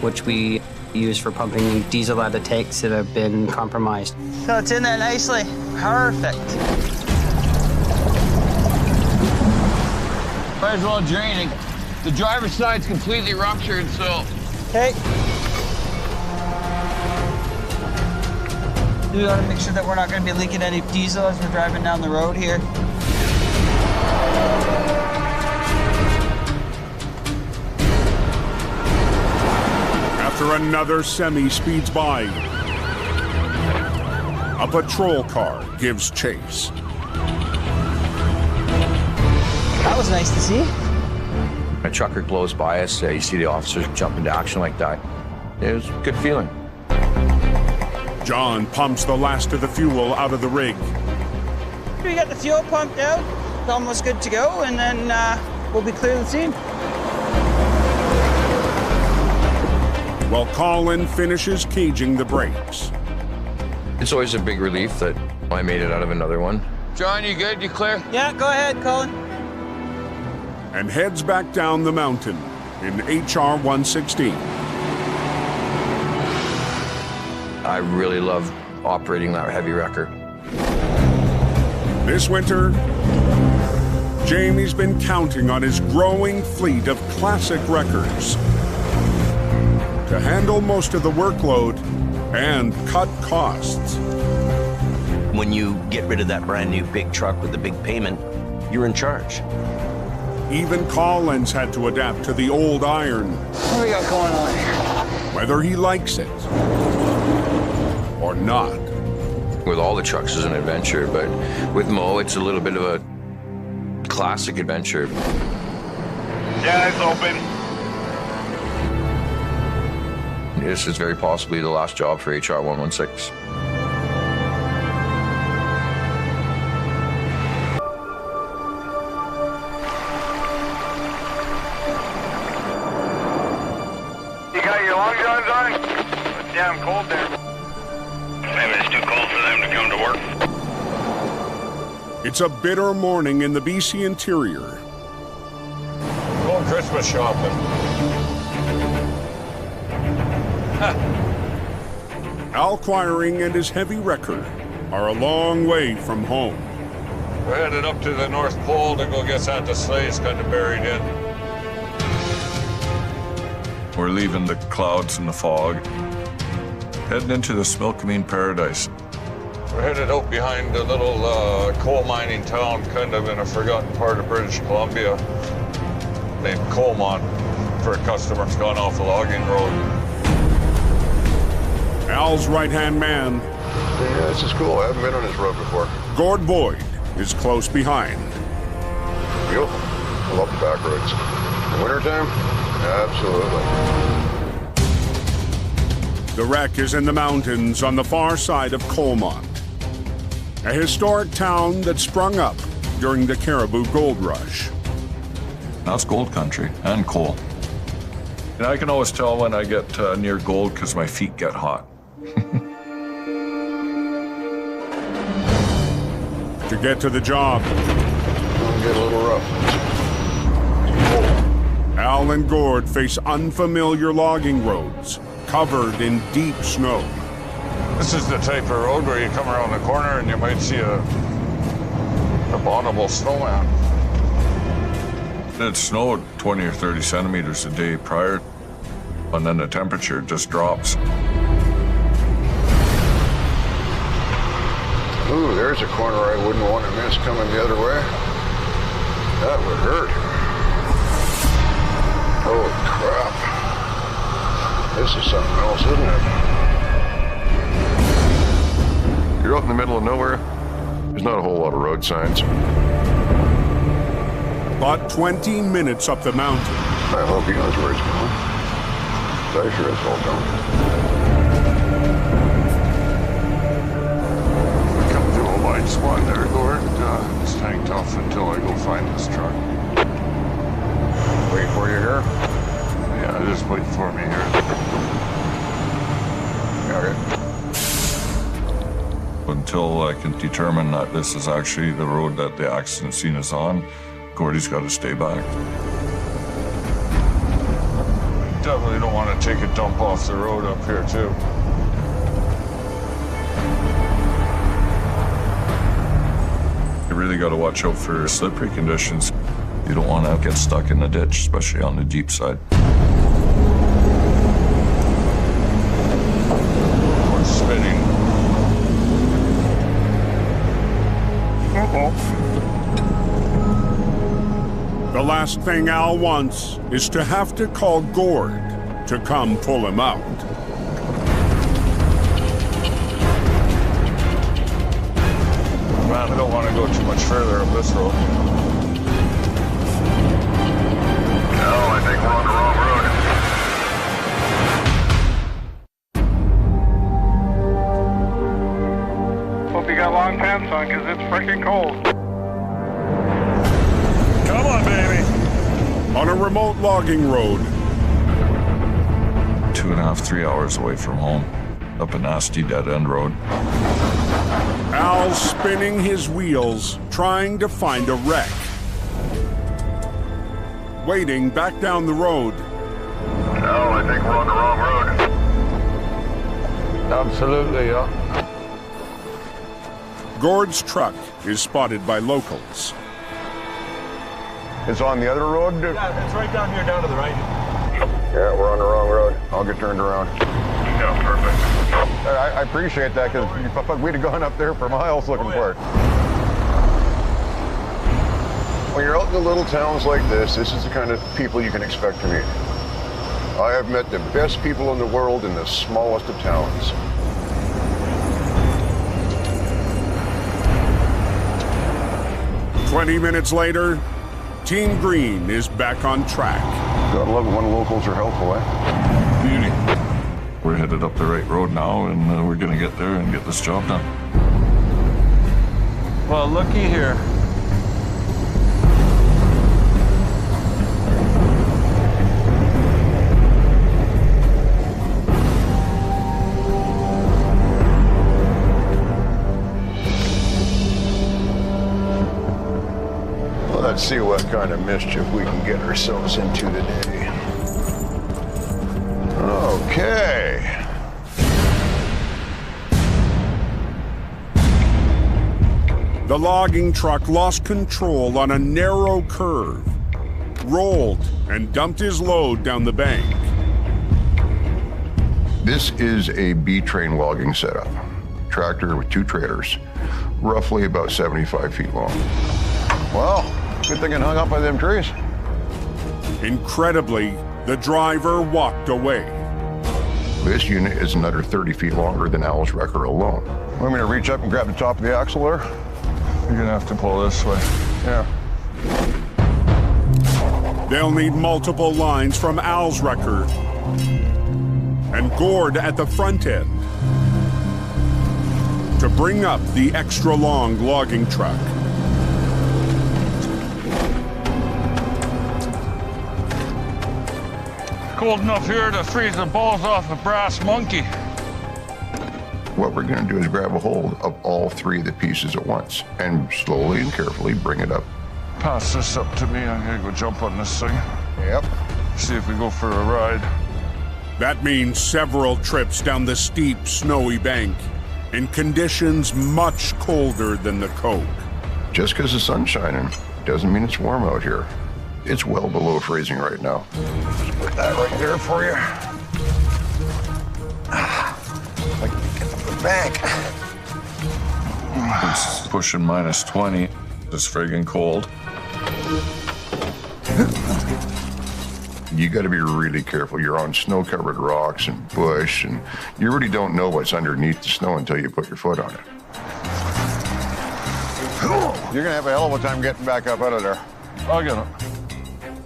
which we use for pumping diesel out of tanks that have been compromised. So it's in there nicely. Perfect. Might as well draining. The driver's side's completely ruptured, so. Okay. We gotta make sure that we're not gonna be leaking any diesel as we're driving down the road here. After another semi speeds by, a patrol car gives chase. That was nice to see. A trucker blows by us, you see the officers jump into action like that. It was a good feeling. John pumps the last of the fuel out of the rig. We got the fuel pumped out. It's almost good to go, and then we'll be clear of the scene. While Colin finishes caging the brakes. It's always a big relief that I made it out of another one. John, you good? You clear? Yeah, go ahead, Colin. And heads back down the mountain in HR 116. I really love operating that heavy wrecker. This winter, Jamie's been counting on his growing fleet of classic wreckers to handle most of the workload and cut costs. When you get rid of that brand new big truck with the big payment, you're in charge. Even Collins had to adapt to the old iron. What do we got going on here? Whether he likes it or not. With all the trucks is an adventure, but with Mo, it's a little bit of a classic adventure. Yeah, it's open. This is very possibly the last job for HR 116. You got your long johns on? It's damn cold there. Maybe it's too cold for them to come to work. It's a bitter morning in the BC interior. Going Christmas shopping. Al Quiring and his heavy wrecker are a long way from home. We're headed up to the North Pole to go get Santa Sleigh's kind of buried in. We're leaving the clouds and the fog, heading into the Smilkameen paradise. We're headed out behind a little coal mining town, kind of in a forgotten part of British Columbia, named Coalmont, for a customer that's gone off a logging road. Al's right-hand man. Yeah, this is cool. I haven't been on this road before. Gord Boyd is close behind. Beautiful. I love the back roads. In the wintertime? Absolutely. The wreck is in the mountains on the far side of Coalmont, a historic town that sprung up during the Caribou Gold Rush. That's gold country and coal. And I can always tell when I get near gold because my feet get hot. To get to the job, It'll get a little rough. Al and Gord face unfamiliar logging roads covered in deep snow. This is the type of road where you come around the corner and you might see a abominable snowman. It snowed 20 or 30 centimeters a day prior, and then the temperature just drops. Ooh, there's a corner I wouldn't want to miss coming the other way. That would hurt. Oh, crap. This is something else, isn't it? You're out in the middle of nowhere. There's not a whole lot of road signs. About 20 minutes up the mountain. I hope he knows where he's going. I sure as hell don't. Come to a wide spot there, Gord. It's tanked off until I go find this truck. Wait for you here? Yeah, just wait for me here. Okay. Until I can determine that this is actually the road that the accident scene is on, Gordy's got to stay back. Definitely don't want to take a dump off the road up here, too. You really got to watch out for slippery conditions. You don't want to get stuck in the ditch, especially on the deep side. We're spinning. The last thing Al wants is to have to call Gord to come pull him out. Man, I don't want to go too much further up this road. No, I think we're on the wrong road. Hope you got long pants on, because it's freaking cold. Come on, baby. On a remote logging road. 2.5, 3 hours away from home, up a nasty dead-end road. Al's spinning his wheels, trying to find a wreck. Waiting back down the road. No, I think we're on the wrong road. Absolutely, yeah. Gord's truck is spotted by locals. It's on the other road? Yeah, it's right down here, down to the right. Yeah, we're on the wrong road. I'll get turned around. Yeah, perfect. I appreciate that, because we'd have gone up there for miles looking for it. When you're out in the little towns like this is the kind of people you can expect to meet. I have met the best people in the world in the smallest of towns. "20 minutes later, Team Green is back on track. Gotta love it when locals are helpful, eh? Beauty. We're headed up the right road now, and we're gonna get there and get this job done. Well, looky here. Let's see what kind of mischief we can get ourselves into today. Okay. The logging truck lost control on a narrow curve, rolled, and dumped his load down the bank. This is a B-train logging setup. Tractor with 2 trailers, roughly about 75 feet long. Well, good thing it hung up by them trees. Incredibly, the driver walked away. This unit is another 30 feet longer than Al's wrecker alone. Want me to reach up and grab the top of the axle there? You're gonna have to pull this way. Yeah. They'll need multiple lines from Al's wrecker and Gord at the front end to bring up the extra long logging truck. Cold enough here to freeze the balls off a brass monkey. What we're going to do is grab a hold of all 3 of the pieces at once and slowly and carefully bring it up. Pass this up to me. I'm gonna go jump on this thing. Yep. See if we go for a ride. That means several trips down the steep, snowy bank in conditions much colder than the Coke. Just because the sun's shining doesn't mean it's warm out here. It's well below freezing right now. Put that right there for you. If I can get to the bank. It's pushing -20. It's friggin' cold. You got to be really careful. You're on snow-covered rocks and bush, and you really don't know what's underneath the snow until you put your foot on it. You're gonna have a hell of a time getting back up out of there. I'll get it.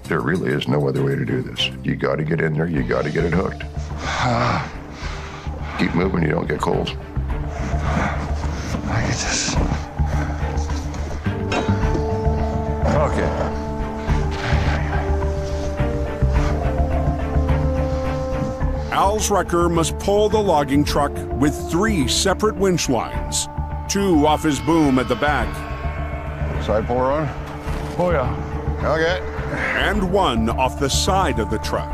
There really is no other way to do this. You got to get in there. You got to get it hooked. Keep moving. You don't get cold. I get this. Okay. Al's wrecker must pull the logging truck with 3 separate winch lines, 2 off his boom at the back. Side puller on? Oh, yeah. Okay. And 1 off the side of the truck.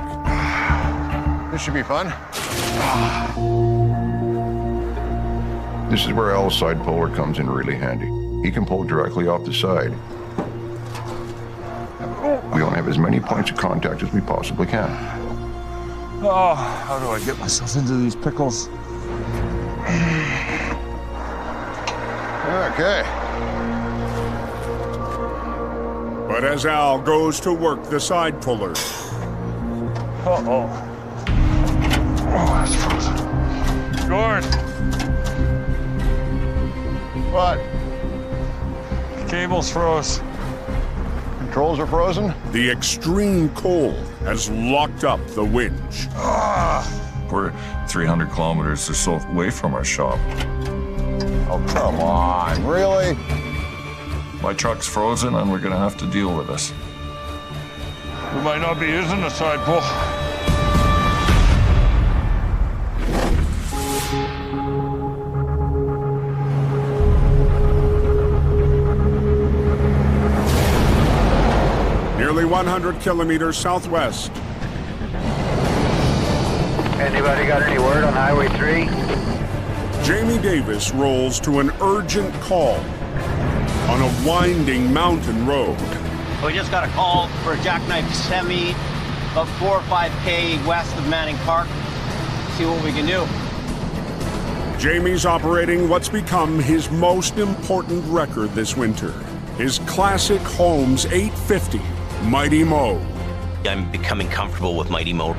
This should be fun. This is where Al's side puller comes in really handy. He can pull directly off the side. We want to have as many points of contact as we possibly can. Oh, how do I get myself into these pickles? Okay. But as Al goes to work the side puller, Uh-oh. Oh, that's frozen. Gord! What? The cable's froze. Controls are frozen? the extreme cold has locked up the winch. We're 300 kilometers or so away from our shop. Oh, come on, really? My truck's frozen and we're gonna have to deal with this. We might not be using the side pull. Nearly 100 kilometers southwest. Anybody got any word on Highway 3? Jamie Davis rolls to an urgent call on a winding mountain road. We just got a call for a jackknife semi about 4 or 5K west of Manning Park. See what we can do. Jamie's operating what's become his most important record this winter, his classic Holmes 850 Mighty Mo. I'm becoming comfortable with Mighty Mo.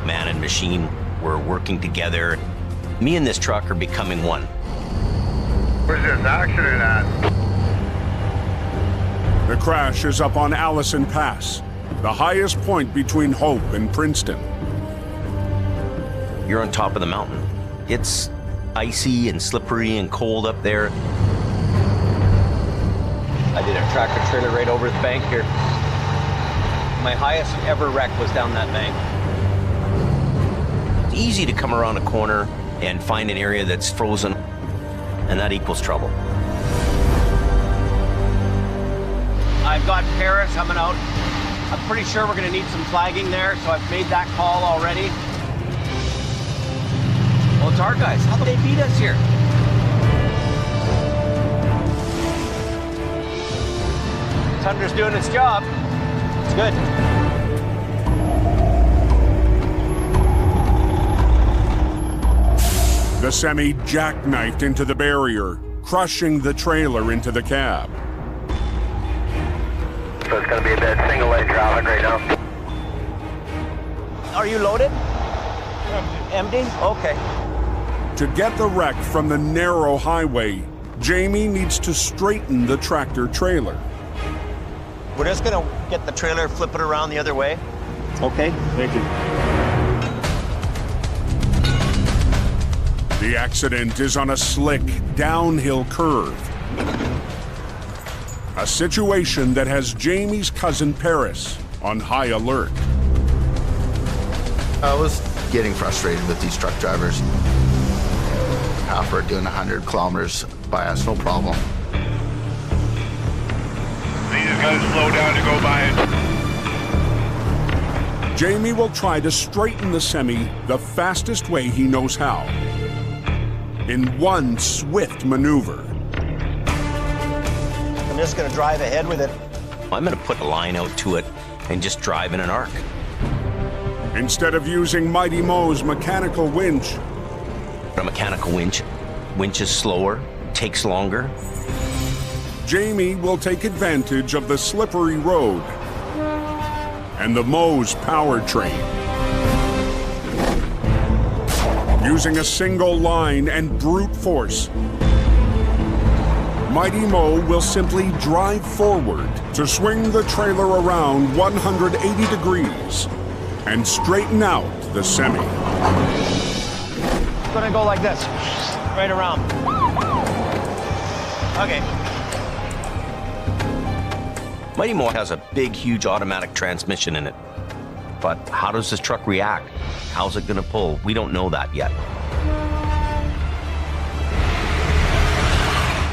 Man and machine, we're working together. Me and this truck are becoming one. Where's this accident at? The crash is up on Allison Pass, the highest point between Hope and Princeton. You're on top of the mountain. It's icy and slippery and cold up there. I did a tractor trailer right over the bank here. My highest ever wreck was down that bank. It's easy to come around a corner and find an area that's frozen, and that equals trouble. I've got Paris coming out. I'm pretty sure we're gonna need some flagging there, so I've made that call already. Well, it's our guys. How they beat us here? Tundra's doing its job. It's good. The semi jackknifed into the barrier, crushing the trailer into the cab. So it's going to be a bit single lane traffic right now. Are you loaded? Empty? Okay. To get the wreck from the narrow highway, Jamie needs to straighten the tractor trailer. We're just gonna get the trailer, flip it around the other way. Okay, thank you. The accident is on a slick, downhill curve. A situation that has Jamie's cousin Paris on high alert. I was getting frustrated with these truck drivers. Half are doing 100 kilometers by us, no problem. They just got to slow down to go by it. Jamie will try to straighten the semi the fastest way he knows how. In one swift maneuver. I'm just gonna drive ahead with it. I'm gonna put a line out to it and just drive in an arc. Instead of using Mighty Mo's mechanical winch. A mechanical winch is slower, takes longer. Jamie will take advantage of the slippery road and the Mo's powertrain. Using a single line and brute force, Mighty Mo will simply drive forward to swing the trailer around 180 degrees and straighten out the semi. It's gonna go like this, right around. Okay. Mighty Mo has a big, huge automatic transmission in it. But how does this truck react? How's it gonna pull? We don't know that yet.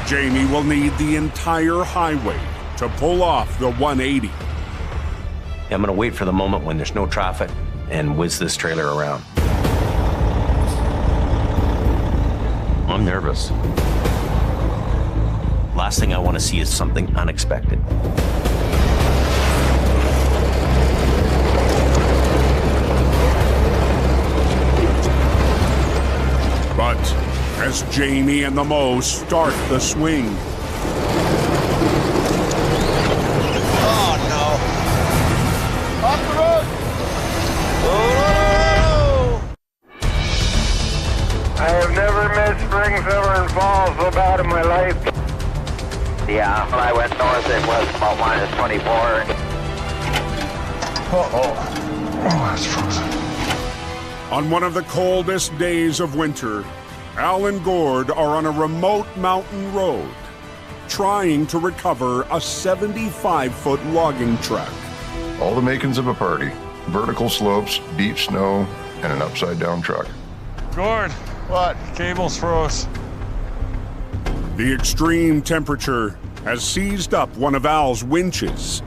Jamie will need the entire highway to pull off the 180. I'm gonna wait for the moment when there's no traffic and whiz this trailer around. I'm nervous. Last thing I want to see is something unexpected. But as Jamie and the Mo start the swing, Oh, no. Off the road! I have never missed spring, summer, and fall so bad in my life. Yeah, when I went north, it was about -24. oh, that's frozen. On one of the coldest days of winter, Al and Gord are on a remote mountain road, trying to recover a 75-foot logging truck. All the makings of a party. Vertical slopes, deep snow, and an upside-down truck. Gord. What? Cables froze. The extreme temperature has seized up one of Al's winches.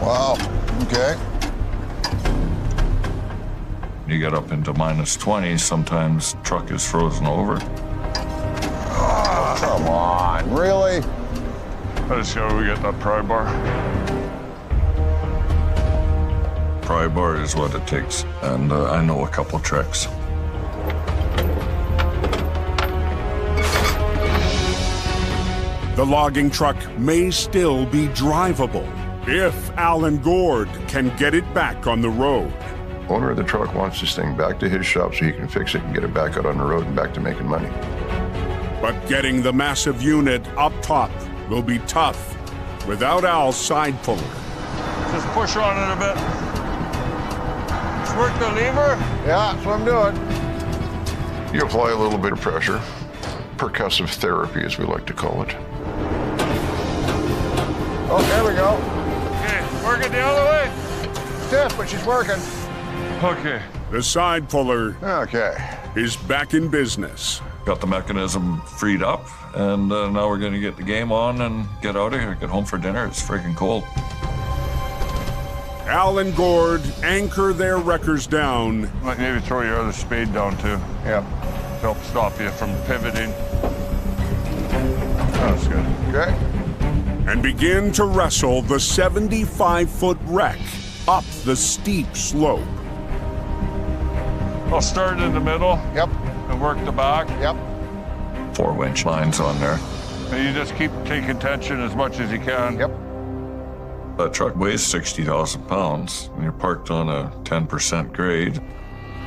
Wow, okay. You get up into -20, sometimes truck is frozen over. Oh, come on, really? I just gotta get that pry bar. Pry bar is what it takes, and I know a couple tricks. The logging truck may still be drivable if Al and Gord can get it back on the road. Owner of the truck wants this thing back to his shop so he can fix it and get it back out on the road and back to making money. But getting the massive unit up top will be tough without Al's side puller. Just push on it a bit. Just work the lever. Yeah, that's what I'm doing. You apply a little bit of pressure. Percussive therapy, as we like to call it. Oh, there we go. Okay, work it the other way. Stiff, but she's working. Okay. The side puller okay. is back in business. Got the mechanism freed up, and now we're going to get the game on and get out of here, get home for dinner. It's freaking cold. Al and Gord anchor their wreckers down. Might maybe throw your other spade down too. Yeah. Help stop you from pivoting. That's good. Okay. And begin to wrestle the 75-foot wreck up the steep slope. I'll start in the middle. Yep. And work the back. Yep. 4 winch lines on there. And you just keep taking tension as much as you can. Yep. That truck weighs 60,000 pounds, and you're parked on a 10% grade.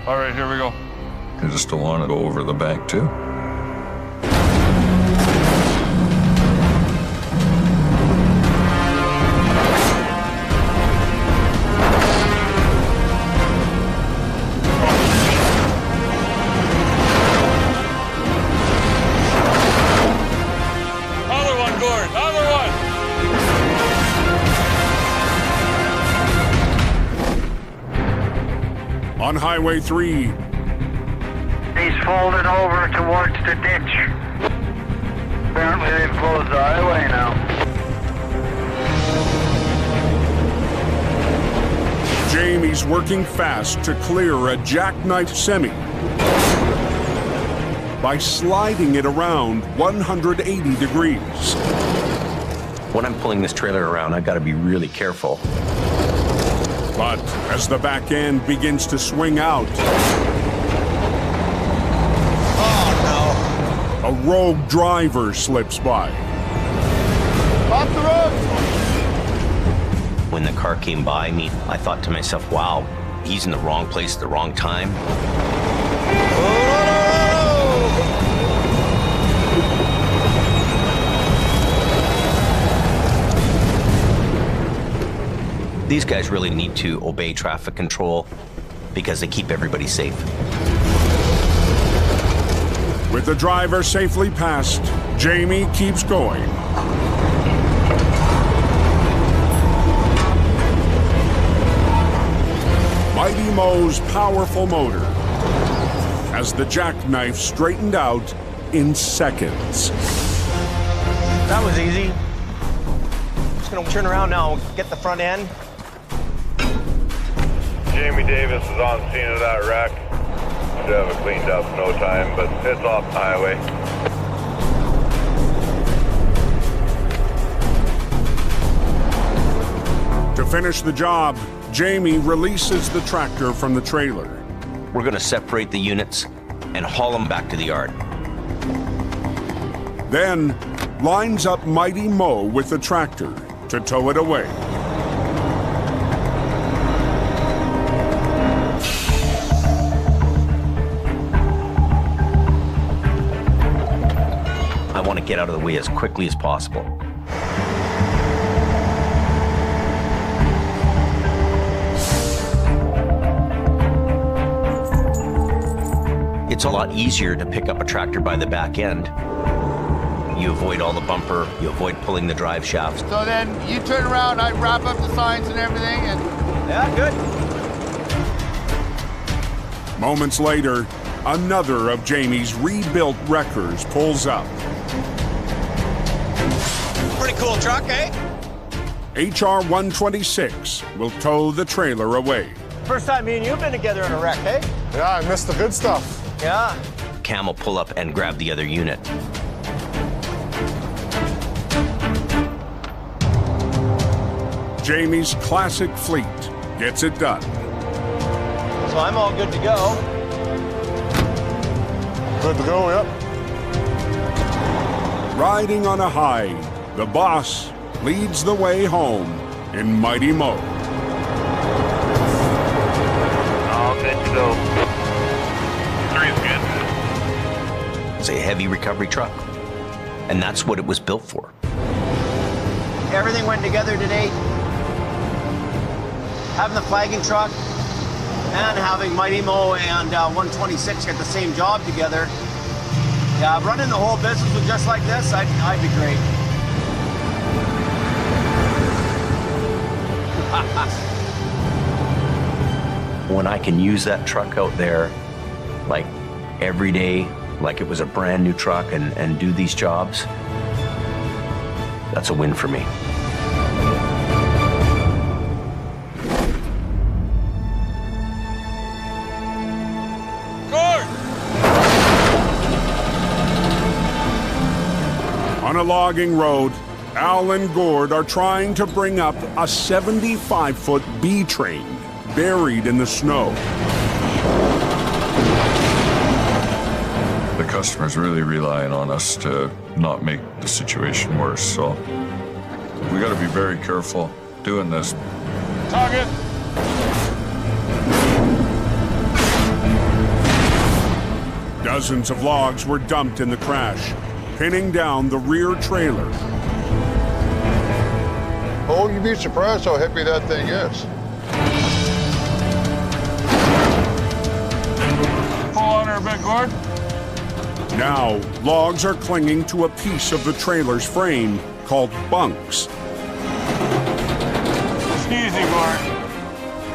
All right, here we go. You just don't want to go over the bank, too. Other one, Gord. Other one. On Highway 3, He's folded over towards the ditch. Apparently they've closed the highway now. Jamie's working fast to clear a jackknife semi by sliding it around 180 degrees. When I'm pulling this trailer around, I've got to be really careful. But as the back end begins to swing out, a rogue driver slips by. Off the road! When the car came by me, I thought to myself, wow, he's in the wrong place at the wrong time. These guys really need to obey traffic control because they keep everybody safe. With the driver safely past, Jamie keeps going. Mighty Mo's powerful motor as the jackknife straightened out in seconds. That was easy. Just gonna turn around now and get the front end. Jamie Davis is on scene of that wreck. Should have it cleaned up in no time, but it's off the highway. To finish the job, Jamie releases the tractor from the trailer. We're going to separate the units and haul them back to the yard. Then lines up Mighty Mo with the tractor to tow it away. I want to get out of the way as quickly as possible. It's a lot easier to pick up a tractor by the back end. You avoid all the bumper, you avoid pulling the drive shafts. So then you turn around, I wrap up the signs and everything, and Yeah, good. Moments later, another of Jamie's rebuilt wreckers pulls up. Pretty cool truck, eh? HR 126 will tow the trailer away. First time me and you've been together in a wreck, eh? Yeah, I missed the good stuff. Yeah. Cam will pull up and grab the other unit. Jamie's classic fleet gets it done. So I'm all good to go. Good to go, yep. Riding on a high, the boss leads the way home in Mighty Mo. All good to go. 3's good. It's a heavy recovery truck, and that's what it was built for. Everything went together today. Having the flagging truck and having Mighty Mo and 126 get the same job together. Yeah, running the whole business with just like this, I'd be great. When I can use that truck out there, like every day, like it was a brand new truck and do these jobs, that's a win for me. On a logging road, Al and Gord are trying to bring up a 75-foot B train buried in the snow. The customer's really relying on us to not make the situation worse, so we got to be very careful doing this. Target! Dozens of logs were dumped in the crash, pinning down the rear trailer. Oh, you'd be surprised how heavy that thing is. Pull on her a bit, Gord. Now, logs are clinging to a piece of the trailer's frame called bunks. Easy, Gord.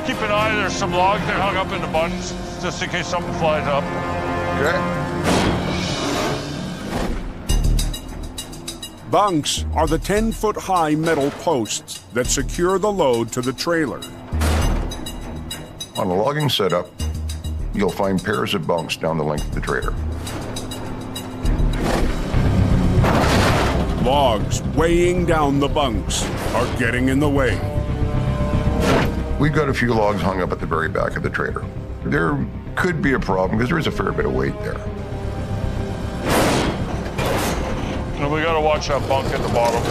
Keep an eye, there's some logs that hung up in the buttons, just in case something flies up. Okay. Bunks are the 10-foot-high metal posts that secure the load to the trailer. On a logging setup, you'll find pairs of bunks down the length of the trailer. Logs weighing down the bunks are getting in the way. We've got a few logs hung up at the very back of the trailer. There could be a problem because there is a fair bit of weight there. And we gotta watch that bunk at the bottom.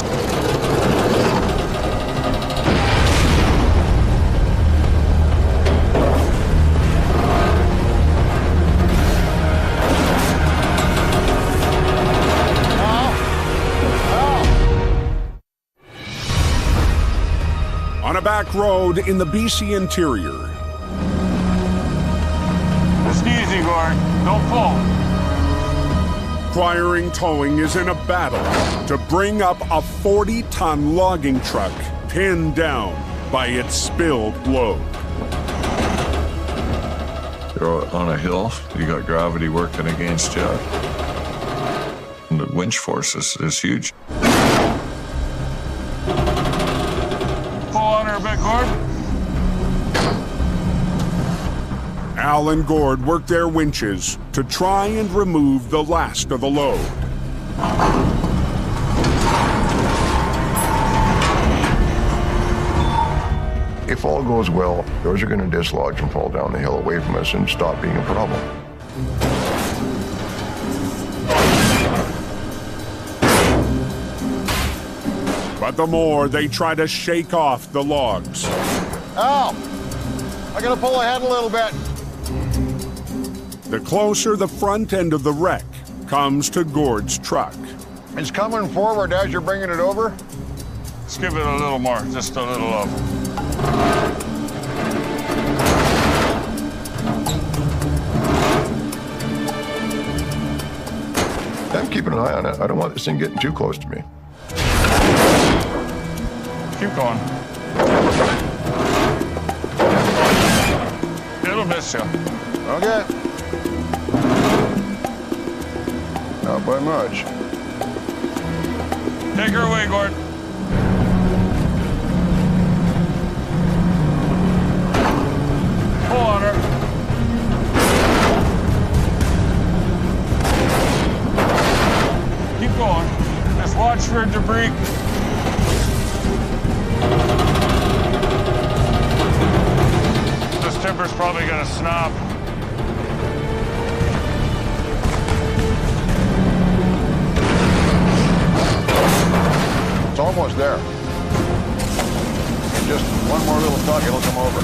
On a back road in the BC interior. Just easy, Gord. Don't pull. Acquiring Towing is in a battle to bring up a 40-ton logging truck pinned down by its spilled load. You're on a hill, you got gravity working against you. And the winch force is huge. Pull on her a bit, Gord. Al and Gord work their winches to try and remove the last of the load. If all goes well, those are going to dislodge and fall down the hill away from us and stop being a problem. But the more they try to shake off the logs. Al, I gotta pull ahead a little bit. The closer the front end of the wreck comes to Gord's truck. It's coming forward as you're bringing it over. Let's give it a little more, just a little love. I'm keeping an eye on it. I don't want this thing getting too close to me. Keep going. It'll miss you. Okay. Not by much. Take her away, Gord. Pull on her. Keep going. Just watch for debris. This timber's probably gonna snap. It's almost there. Just one more little tug, it'll come over.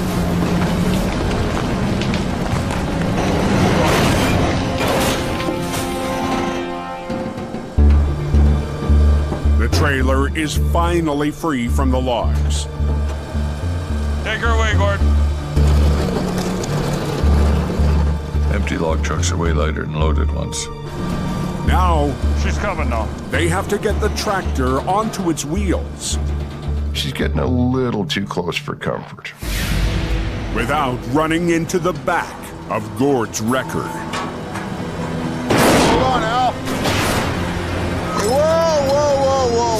The trailer is finally free from the logs. Take her away, Gord. Empty log trucks are way lighter than loaded ones. Now, she's coming now. They have to get the tractor onto its wheels. She's getting a little too close for comfort. Without running into the back of Gord's wrecker. Hold on, Al. Whoa, whoa, whoa, whoa,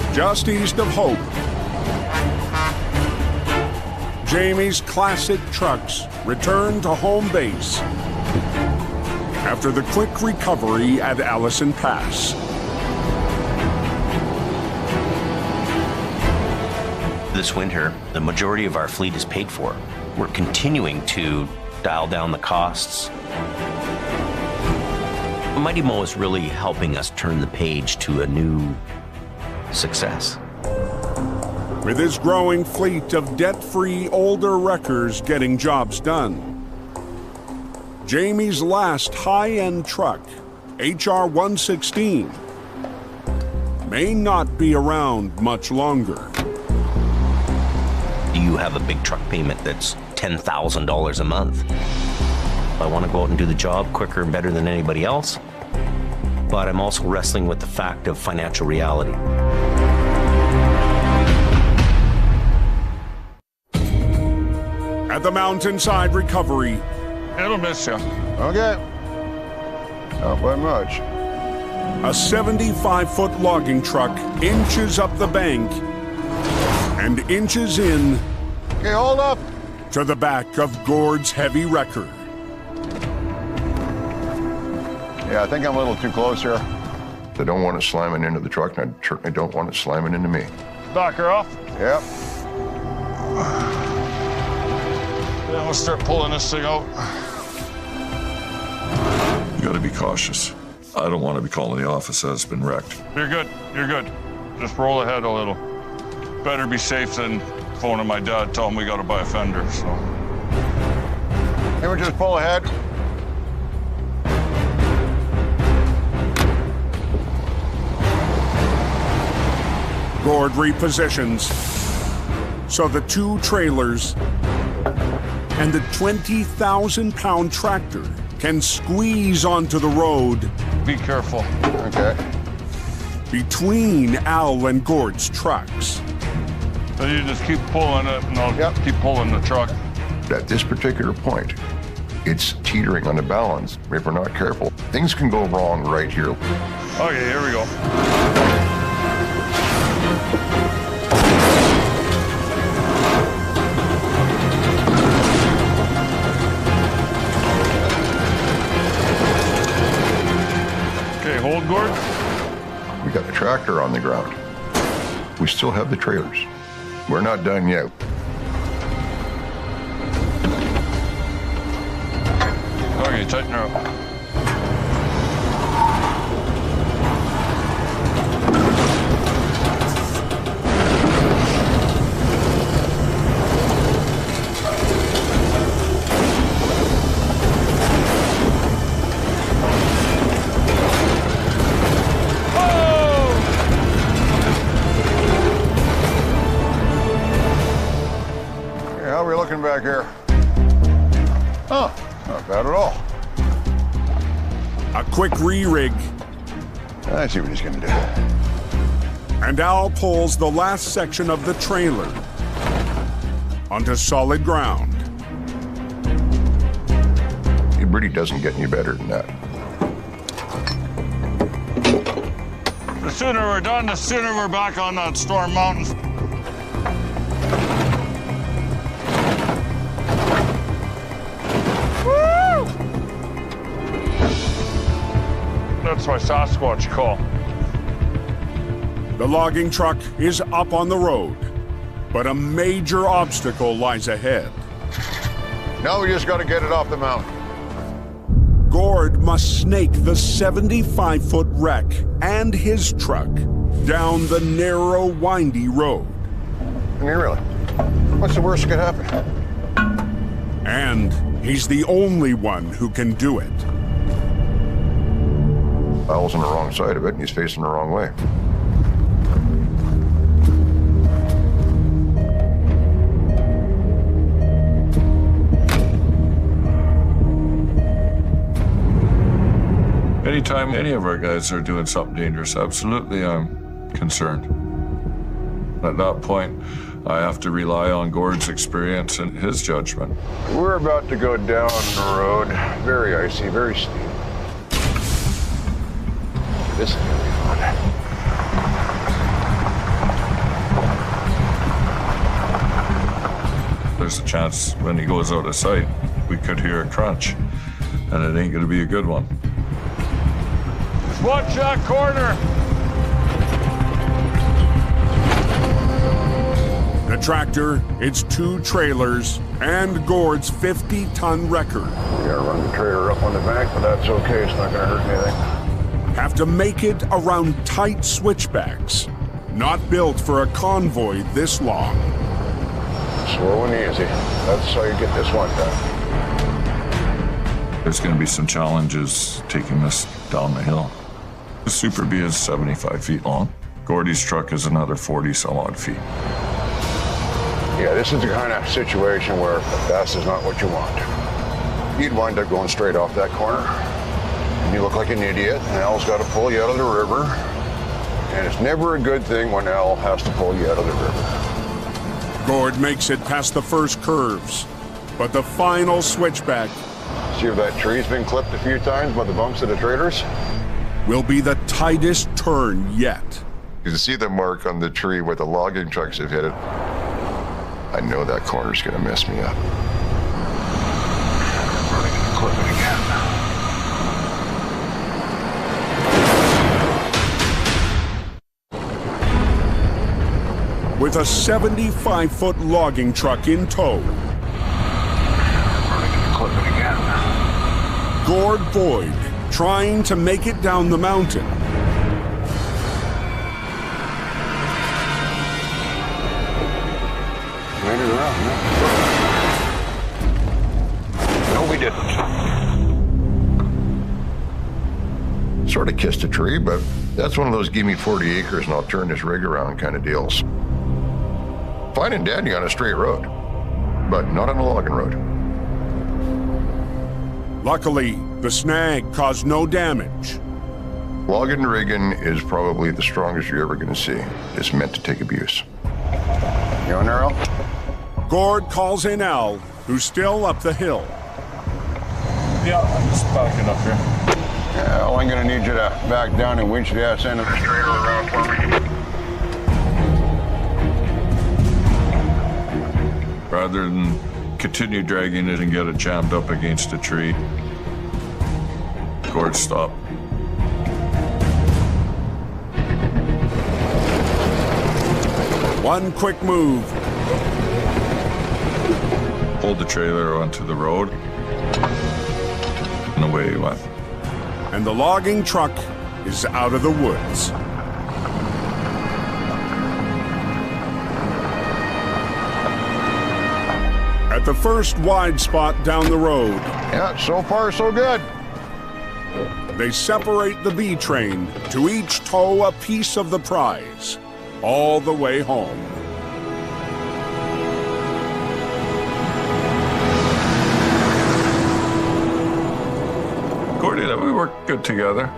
whoa. Just east of Hope, Jamie's classic trucks return to home base after the quick recovery at Allison Pass. This winter, the majority of our fleet is paid for. We're continuing to dial down the costs. Mighty Mo is really helping us turn the page to a new success. With his growing fleet of debt-free older wreckers getting jobs done, Jamie's last high-end truck, HR 116, may not be around much longer. You have a big truck payment that's $10,000 a month. I want to go out and do the job quicker and better than anybody else, but I'm also wrestling with the fact of financial reality. At the Mountainside Recovery, it'll miss you. Okay. Not by much. A 75-foot logging truck inches up the bank and inches in. Okay, hold up. To the back of Gord's heavy wrecker. Yeah, I think I'm a little too close here. I don't want it slamming into the truck, and I certainly don't want it slamming into me. Back her off? Yep. Then we'll start pulling this thing out. You gotta be cautious. I don't want to be calling the office that it's been wrecked. You're good. You're good. Just roll ahead a little. Better be safe than phoning my dad, tell him we gotta buy a fender, so. Can we just pull ahead? Gord repositions so the two trailers and the 20,000-pound tractor can squeeze onto the road. Be careful. Okay. Between Al and Gord's trucks. So you just keep pulling it, and I'll keep pulling the truck. At this particular point, it's teetering on the balance. If we're not careful, things can go wrong right here. Okay, here we go. Okay, hold, Gord. We got the tractor on the ground. We still have the trailers. We're not done yet. Okay, tighten her up. How are we looking back here? Oh, not bad at all. A quick re-rig. I see what he's gonna do. And Al pulls the last section of the trailer onto solid ground. It really doesn't get any better than that. The sooner we're done, the sooner we're back on that Storm Mountain. Woo! That's my Sasquatch call. The logging truck is up on the road, but a major obstacle lies ahead. Now we just got to get it off the mountain. Gord must snake the 75-foot wreck and his truck down the narrow, windy road. I mean, really, what's the worst that could happen? And he's the only one who can do it. Al's on the wrong side of it, and he's facing the wrong way. Anytime any of our guys are doing something dangerous, absolutely I'm concerned. At that point, I have to rely on Gord's experience and his judgment. We're about to go down the road. Very icy, very steep. This is gonna be fun. There's a chance when he goes out of sight, we could hear a crunch, and it ain't gonna be a good one. Watch that corner! The tractor, its two trailers, and Gord's 50-ton wrecker. We gotta run the trailer up on the bank, but that's okay. It's not gonna hurt anything. Have to make it around tight switchbacks, not built for a convoy this long. Slow and easy. That's how you get this one done. There's going to be some challenges taking this down the hill. The Super B is 75 feet long. Gordy's truck is another 40 some odd feet. Yeah, this is the kind of situation where fast is not what you want. You'd wind up going straight off that corner. And you look like an idiot, and Al's got to pull you out of the river. And it's never a good thing when Al has to pull you out of the river. Gord makes it past the first curves, but the final switchback. See if that tree's been clipped a few times by the bumps of the trailers? Will be the tightest turn yet. You can see the mark on the tree where the logging trucks have hit it. I know that corner's gonna mess me up. I'm probably gonna clip it again. with a 75-foot logging truck in tow. Clip it again. Gord Boyd trying to make it down the mountain. Ran it around, no, we didn't. Sort of kissed a tree, but that's one of those give me 40 acres and I'll turn this rig around kind of deals. Fine and dandy on a straight road, but not on a logging road. Luckily, the snag caused no damage. Logging and rigging is probably the strongest you're ever going to see. It's meant to take abuse. You on, Earl? Gord calls in Al, who's still up the hill. Yeah, I'm just backing up here. Yeah, well, I'm going to need you to back down and winch the ass end of the trailer around for me. Rather than continue dragging it and get it jammed up against a tree, Gord stopped. One quick move. Pulled the trailer onto the road, and away he went. And the logging truck is out of the woods. At the first wide spot down the road. Yeah, so far so good. They separate the B train to each tow a piece of the prize, all the way home. Gordy and I, we worked good together.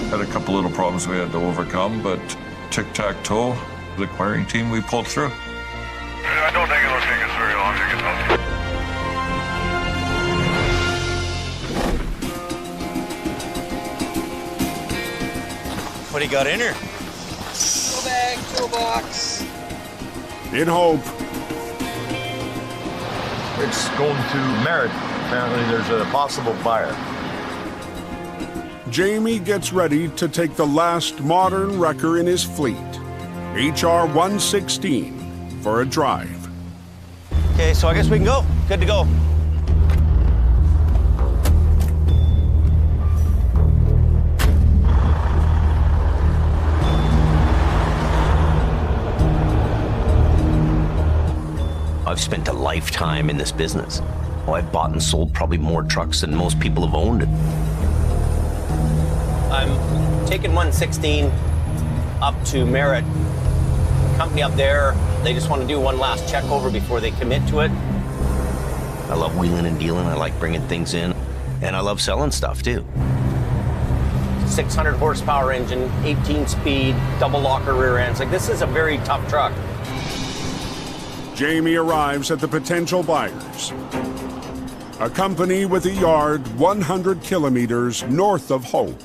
Had a couple little problems we had to overcome, but tic-tac-toe, the acquiring team, we pulled through. I don't think it'll take us very long to get done. What do you got in here? Tool bag, toolbox. In hope. It's going to Merritt. Apparently there's a possible fire. Jamie gets ready to take the last modern wrecker in his fleet, HR 116, for a drive. Okay, so I guess we can go. Good to go. I've spent a lifetime in this business. Oh, I've bought and sold probably more trucks than most people have owned it. I'm taking 116 up to Merritt. Company up there, they just want to do one last check over before they commit to it. I love wheeling and dealing. I like bringing things in. And I love selling stuff, too. 600 horsepower engine, 18 speed, double locker rear ends. Like, this is a very tough truck. Jamie arrives at the potential buyers. A company with a yard 100 kilometers north of Hope.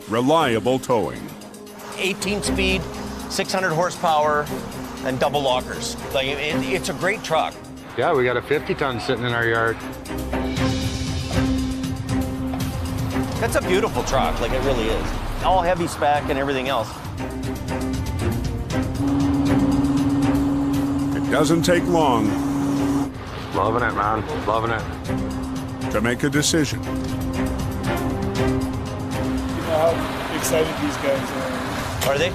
Reliable towing. 18 speed, 600 horsepower, and double lockers. Like, it's a great truck. Yeah, we got a 50-ton sitting in our yard. That's a beautiful truck, like it really is. All heavy spec and everything else. It doesn't take long. Loving it, man. Loving it. To make a decision. You know how excited these guys are. Are they?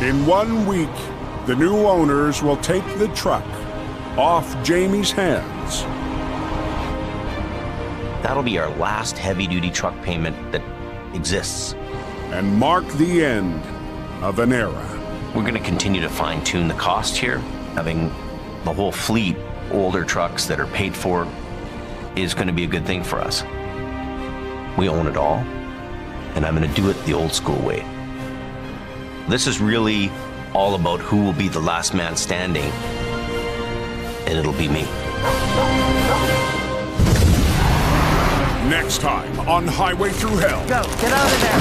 In 1 week, the new owners will take the truck off Jamie's hands. That'll be our last heavy-duty truck payment that exists. And mark the end of an era. We're going to continue to fine-tune the cost here. Having the whole fleet, older trucks that are paid for, is going to be a good thing for us. We own it all, and I'm going to do it the old school way. This is really all about who will be the last man standing, and it'll be me. Next time on Highway Through Hell. Go, get out of there.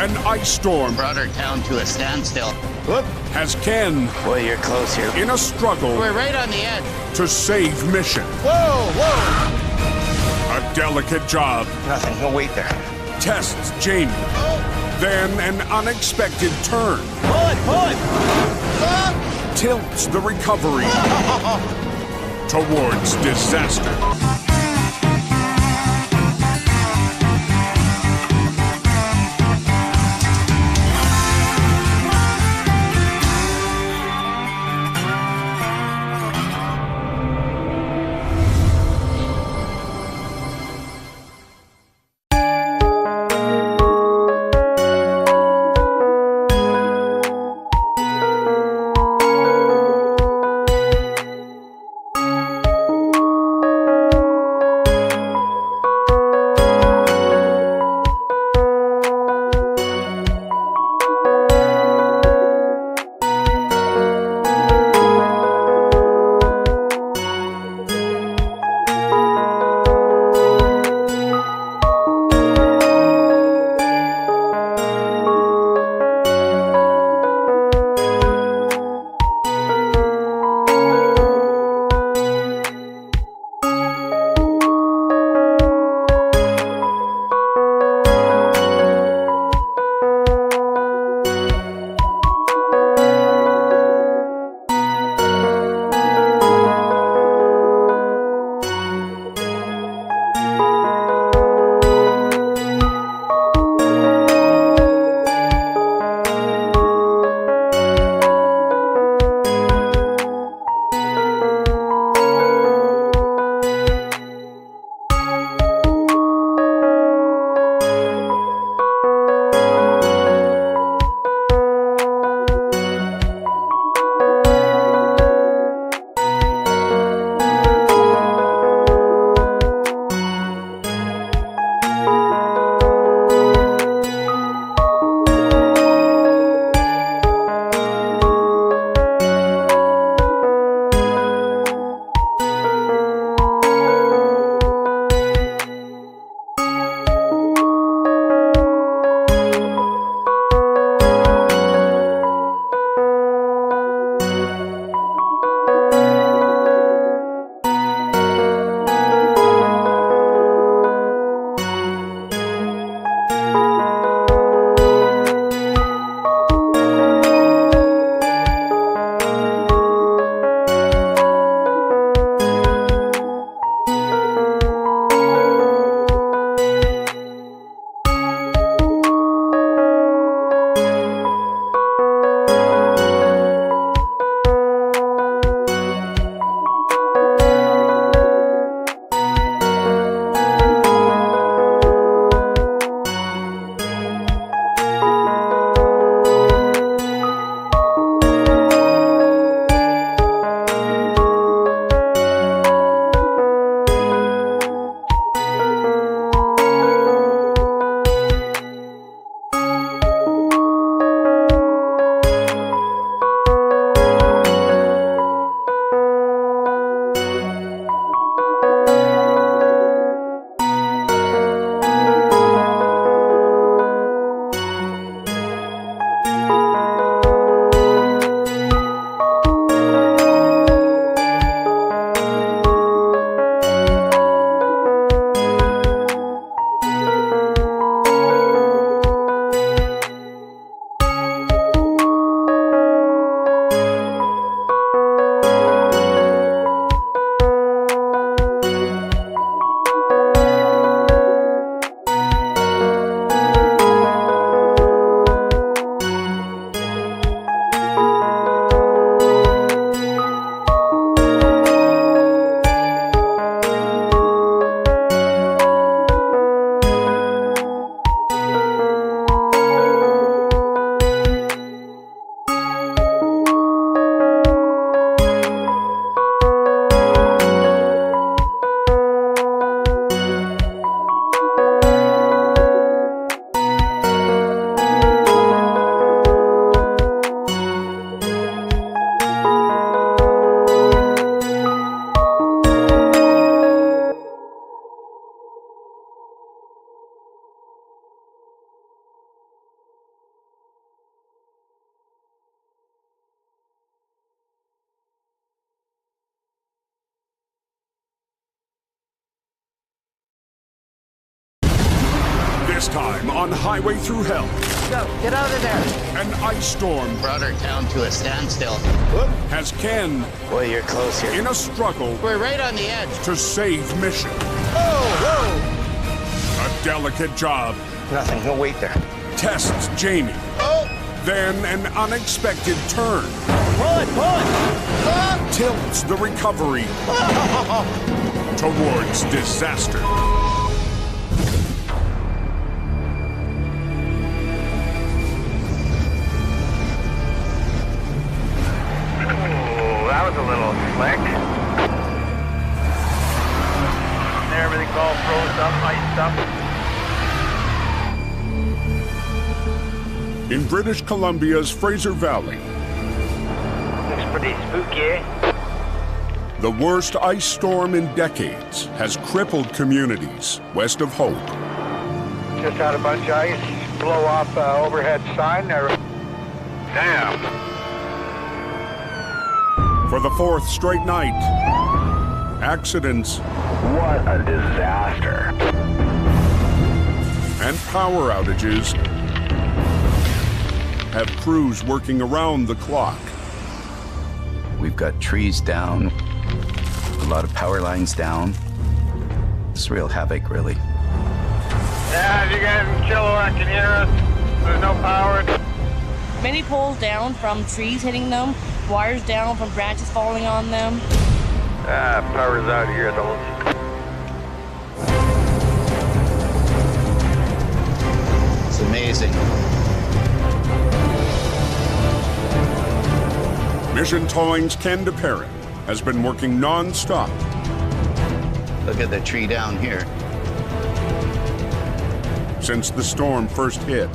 An ice storm brought our town to a standstill. Whoop. Has Ken Boy, you're close here. in a struggle We're right on the edge. to save mission. Whoa, whoa. A delicate job. Nothing, no wait there. tests Jamie. Then an unexpected turn. Pull it! Tilts the recovery towards disaster. This time on Highway Through Hell. Go, get out of there. An ice storm Brought our town to a standstill. has Ken Boy, you're close here. in a struggle We're right on the edge. to save mission. Whoa, A delicate job Nothing, he'll wait there. tests Jamie. Then an unexpected turn Pull it. tilts the recovery towards disaster. That was a little slick. Everything's all froze up, iced up. In British Columbia's Fraser Valley, Looks pretty spooky, eh? the worst ice storm in decades has crippled communities west of Hope. Just had a bunch of ice blow off overhead sign there. Damn. For the fourth straight night, accidents What a disaster. and power outages have crews working around the clock. We've got trees down, a lot of power lines down. It's real havoc, really. Yeah, if you guys in Chilliwack can hear us, there's no power. Many poles down from trees hitting them, wires down from branches falling on them. Power's out here though. It's amazing. Mission Towing's Ken DePerrin has been working non-stop Look at the tree down here. since the storm first hit.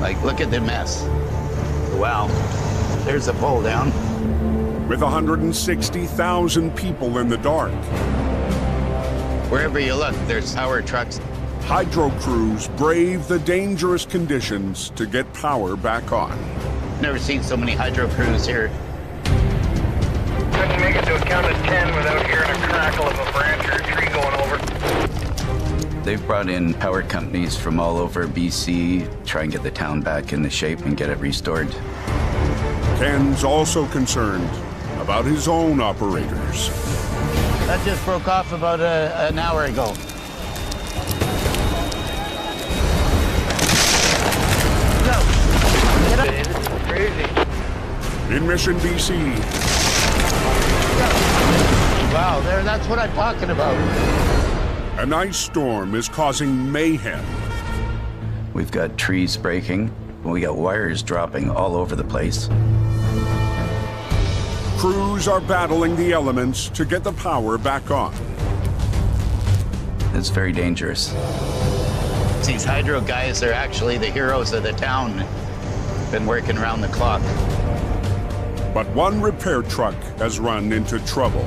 Like, look at the mess. Wow. There's a pole down. With 160,000 people in the dark, Wherever you look, there's power trucks. hydro crews brave the dangerous conditions to get power back on. Never seen so many hydro crews here. Couldn't make it to a count of 10 without hearing a crackle of a branch or a tree going over. They've brought in power companies from all over BC, try and get the town back into shape and get it restored. Ken's also concerned about his own operators. That just broke off about an hour ago. Crazy. In Mission, BC, Wow, that's what I'm talking about. an ice storm is causing mayhem. We've got trees breaking, we got wires dropping all over the place. Crews are battling the elements to get the power back on. It's very dangerous. These hydro guys are actually the heroes of the town. Been working around the clock. But one repair truck has run into trouble.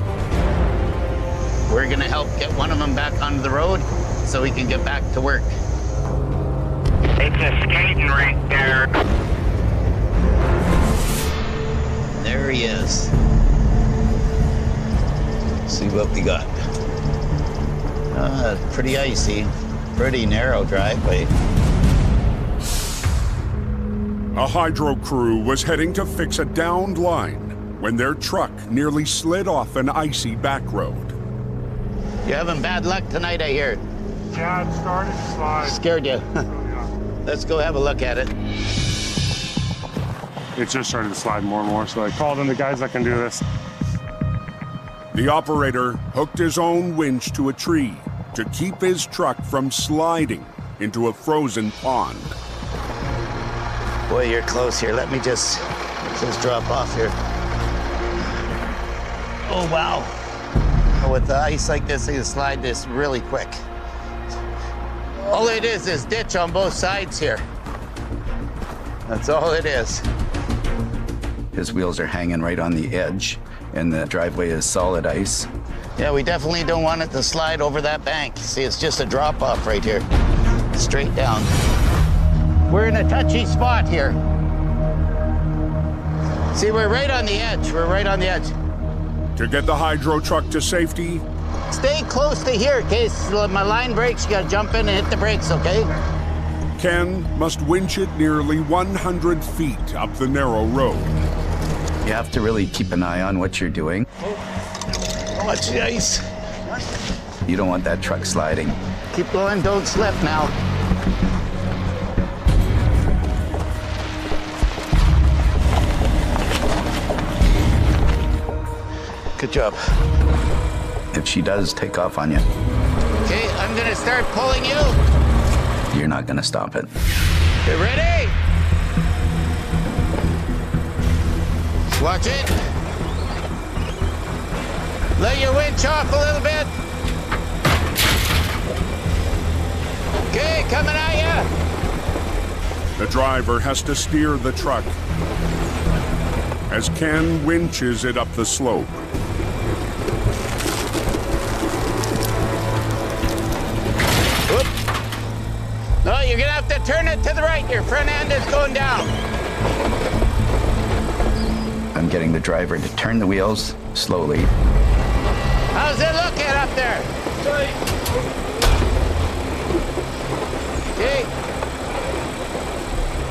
We're gonna help get one of them back onto the road so we can get back to work. It's a skating rink there. There he is. See what we got. Pretty icy, pretty narrow driveway. A hydro crew was heading to fix a downed line when their truck nearly slid off an icy back road. You're having bad luck tonight, I hear. Yeah, it started to slide. Scared you. Let's go have a look at it. It just started to slide more and more, so I called in the guys that can do this. The operator hooked his own winch to a tree to keep his truck from sliding into a frozen pond. Boy, you're close here. Let me just drop off here. Oh, wow. With the ice like this, you can slide this really quick. All it is ditch on both sides here. That's all it is. His wheels are hanging right on the edge, and the driveway is solid ice. Yeah, we definitely don't want it to slide over that bank. See, it's just a drop off right here. Straight down. We're in a touchy spot here. See, we're right on the edge. We're right on the edge. To get the hydro truck to safety, stay close to here in case my line breaks. You gotta jump in and hit the brakes, okay? Ken must winch it nearly 100 feet up the narrow road. You have to really keep an eye on what you're doing. Watch the ice. You don't want that truck sliding. Keep going, don't slip now. Good job. If she does take off on you, Okay, I'm gonna start pulling you. you're not gonna stop it. Get ready? Watch it. Let your winch off a little bit. Okay, coming at ya. The driver has to steer the truck as Ken winches it up the slope. Whoop. No, you're gonna have to turn it to the right. Your front end is going down. I'm getting the driver to turn the wheels slowly. How's it looking up there? Okay.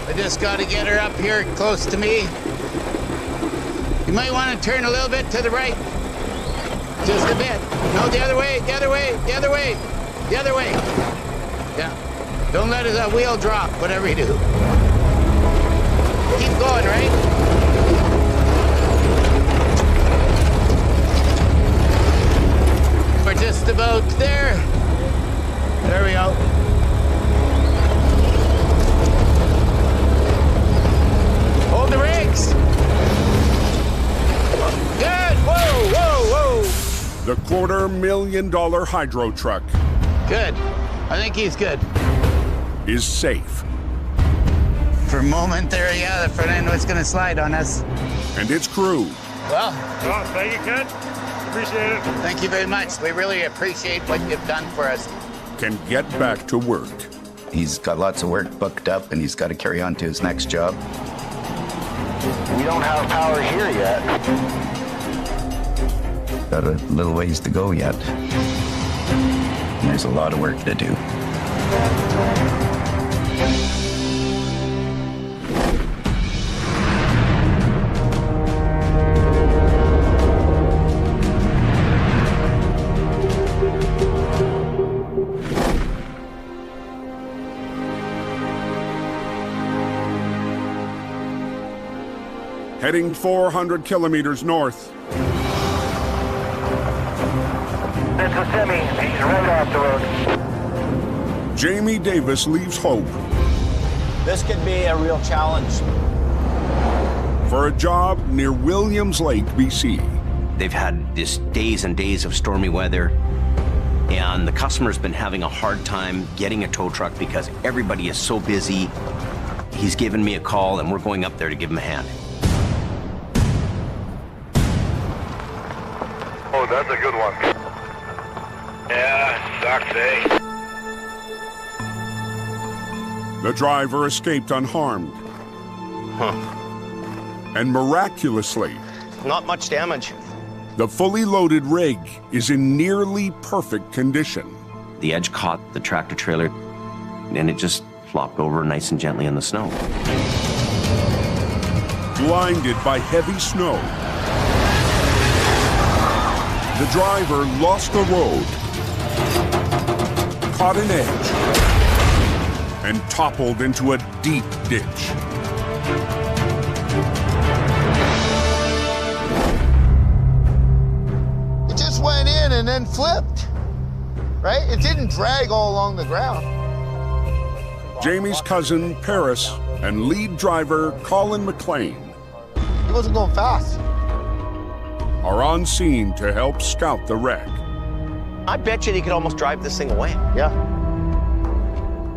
I just got to get her up here close to me. You might want to turn a little bit to the right. Just a bit. No, the other way, the other way, the other way, the other way. Yeah. Don't let the wheel drop, whatever you do. Keep going, right? We're just about there. There we go. Hold the brakes. Good. Whoa, whoa, whoa. The $250,000 hydro truck Good. I think he's good. is safe. For a moment there, yeah, the front end was going to slide on us. And its crew Well, Thank you, Ken. Appreciate it. thank you very much. We really appreciate what you've done for us. can get back to work. He's got lots of work booked up and he's got to carry on to his next job. We don't have power here yet. Got a little ways to go yet. And there's a lot of work to do. Heading 400 kilometers north, This is Timmy. He's right off the road. Jamie Davis leaves hope This could be a real challenge. for a job near Williams Lake, BC. They've had this days and days of stormy weather, and the customer's been having a hard time getting a tow truck because everybody is so busy. He's given me a call, and we're going up there to give him a hand. Oh, that's a good one. Yeah, sucks, eh? The driver escaped unharmed. And miraculously, Not much damage. the fully loaded rig is in nearly perfect condition. The edge caught the tractor trailer, and it just flopped over nice and gently in the snow. Blinded by heavy snow, the driver lost the road, caught an edge, and toppled into a deep ditch. It just went in and then flipped, right? It didn't drag all along the ground. Jamie's cousin, Paris, and lead driver, Colin McLean, He wasn't going fast. are on scene to help scout the wreck. I bet you he could almost drive this thing away. Yeah.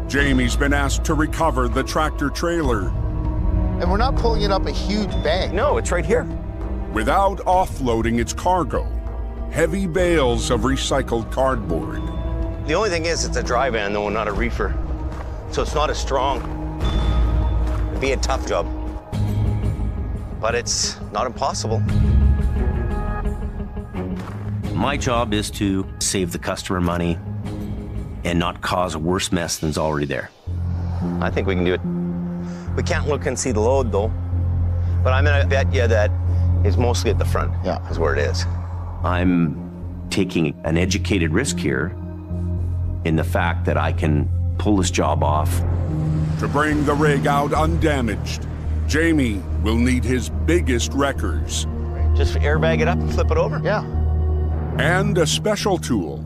Jamie's been asked to recover the tractor trailer And we're not pulling it up a huge bank. No, it's right here. without offloading its cargo, heavy bales of recycled cardboard. The only thing is, it's a dry van, though, not a reefer. So it's not as strong. It'd be a tough job. But it's not impossible. My job is to save the customer money and not cause a worse mess than's already there. I think we can do it. We can't look and see the load though, but I'm gonna bet you that it's mostly at the front. Yeah, is where it is. I'm taking an educated risk here in the fact that I can pull this job off. To bring the rig out undamaged, Jamie will need his biggest wreckers. Just airbag it up and flip it over? Yeah. And a special tool.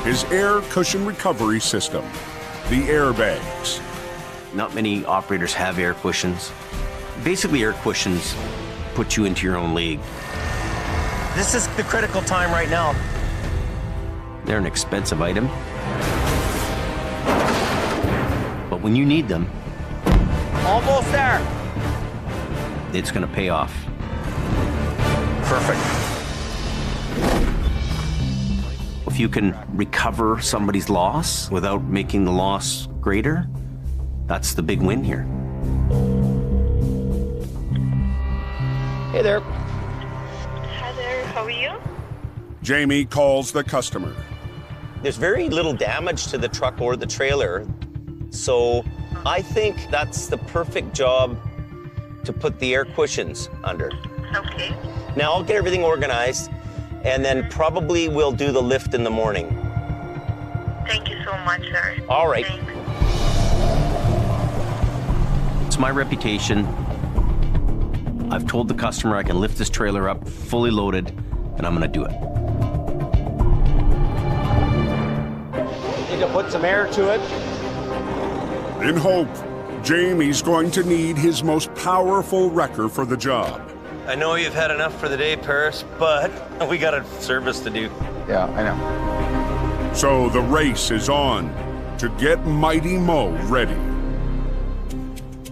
His air cushion recovery system, the airbags. Not many operators have air cushions. Basically, air cushions put you into your own league. This is the critical time right now. They're an expensive item. But when you need them, almost there. It's gonna pay off. Perfect. If you can recover somebody's loss without making the loss greater, that's the big win here. Hey there. Hi there, how are you? Jamie calls the customer. There's very little damage to the truck or the trailer, so I think that's the perfect job to put the air cushions under. Okay. Now I'll get everything organized, and then probably we'll do the lift in the morning. Thank you so much, sir. All right. Thanks. It's my reputation. I've told the customer I can lift this trailer up fully loaded, and I'm gonna do it. Need to put some air to it. In hope, Jamie's going to need his most powerful wrecker for the job. I know you've had enough for the day, Paris, but we got a service to do. Yeah, I know. So the race is on to get Mighty Mo ready.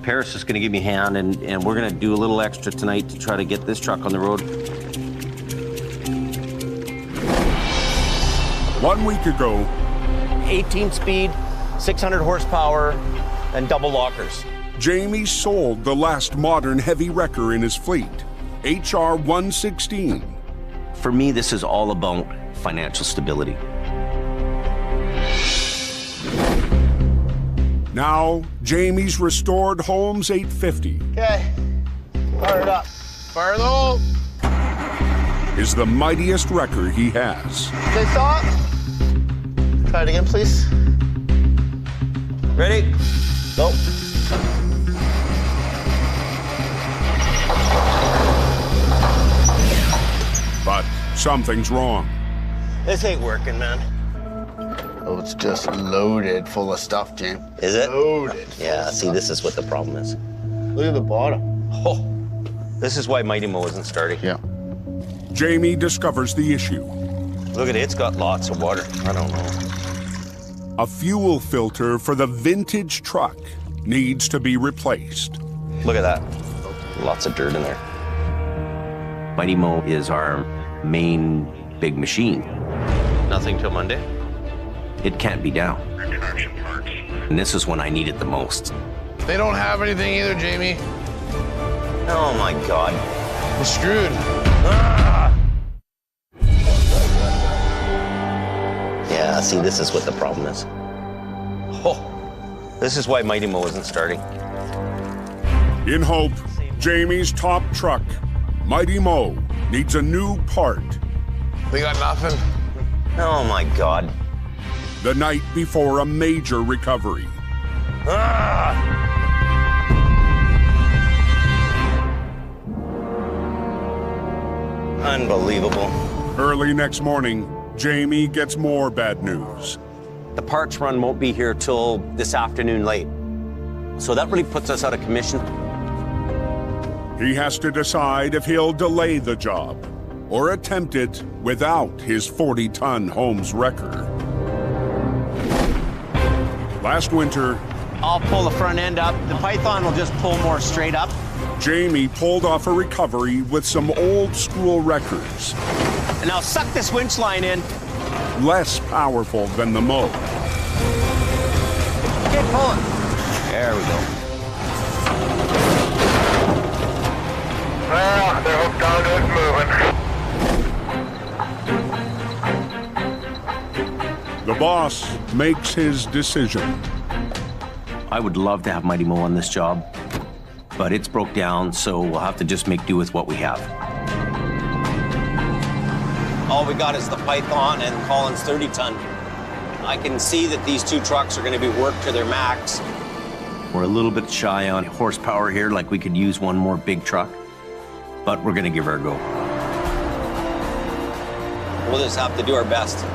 Paris is gonna give me a hand, and we're gonna do a little extra tonight to try to get this truck on the road. 1 week ago, 18 speed, 600 horsepower, and double lockers. Jamie sold the last modern heavy wrecker in his fleet, HR 116. For me, this is all about financial stability. Now, Jamie's restored Holmes 850 Okay, fire it up. Fire the hole. is the mightiest wrecker he has. Okay, stop. Try it again, please. Ready? Go. But something's wrong. This ain't working, man. Oh, it's just loaded full of stuff, James. Is it? Loaded. Yeah, see, this is what the problem is. Look at the bottom. Oh, this is why Mighty Mo isn't starting. Yeah. Jamie discovers the issue. Look at it, it's got lots of water. I don't know. A fuel filter for the vintage truck needs to be replaced. Look at that. Lots of dirt in there. Mighty Mo is our main big machine. Nothing till Monday? It can't be down. And this is when I need it the most. They don't have anything either, Jamie. Oh my God. We're screwed. Yeah, see, this is what the problem is. Oh, this is why Mighty Mo isn't starting. In hope, Jamie's top truck, Mighty Mo, needs a new part. They got nothing. Oh my God. The night before a major recovery. Unbelievable. Early next morning, Jamie gets more bad news. The parts run won't be here till this afternoon late. So that really puts us out of commission. He has to decide if he'll delay the job or attempt it without his 40-ton Holmes wrecker. Last winter, I'll pull the front end up. The Python will just pull more straight up. Jamie pulled off a recovery with some old-school wreckers. And now suck this winch line in. Less powerful than the Mo. Get pulling. There we go. Well, they're hooked on, it's moving. boss makes his decision. I would love to have Mighty Mo on this job, but it's broke down, so we'll have to just make do with what we have. All we got is the Python and Collins 30-ton. I can see that these two trucks are going to be worked to their max. We're a little bit shy on horsepower here, like we could use one more big truck, but we're going to give her a go. We'll just have to do our best.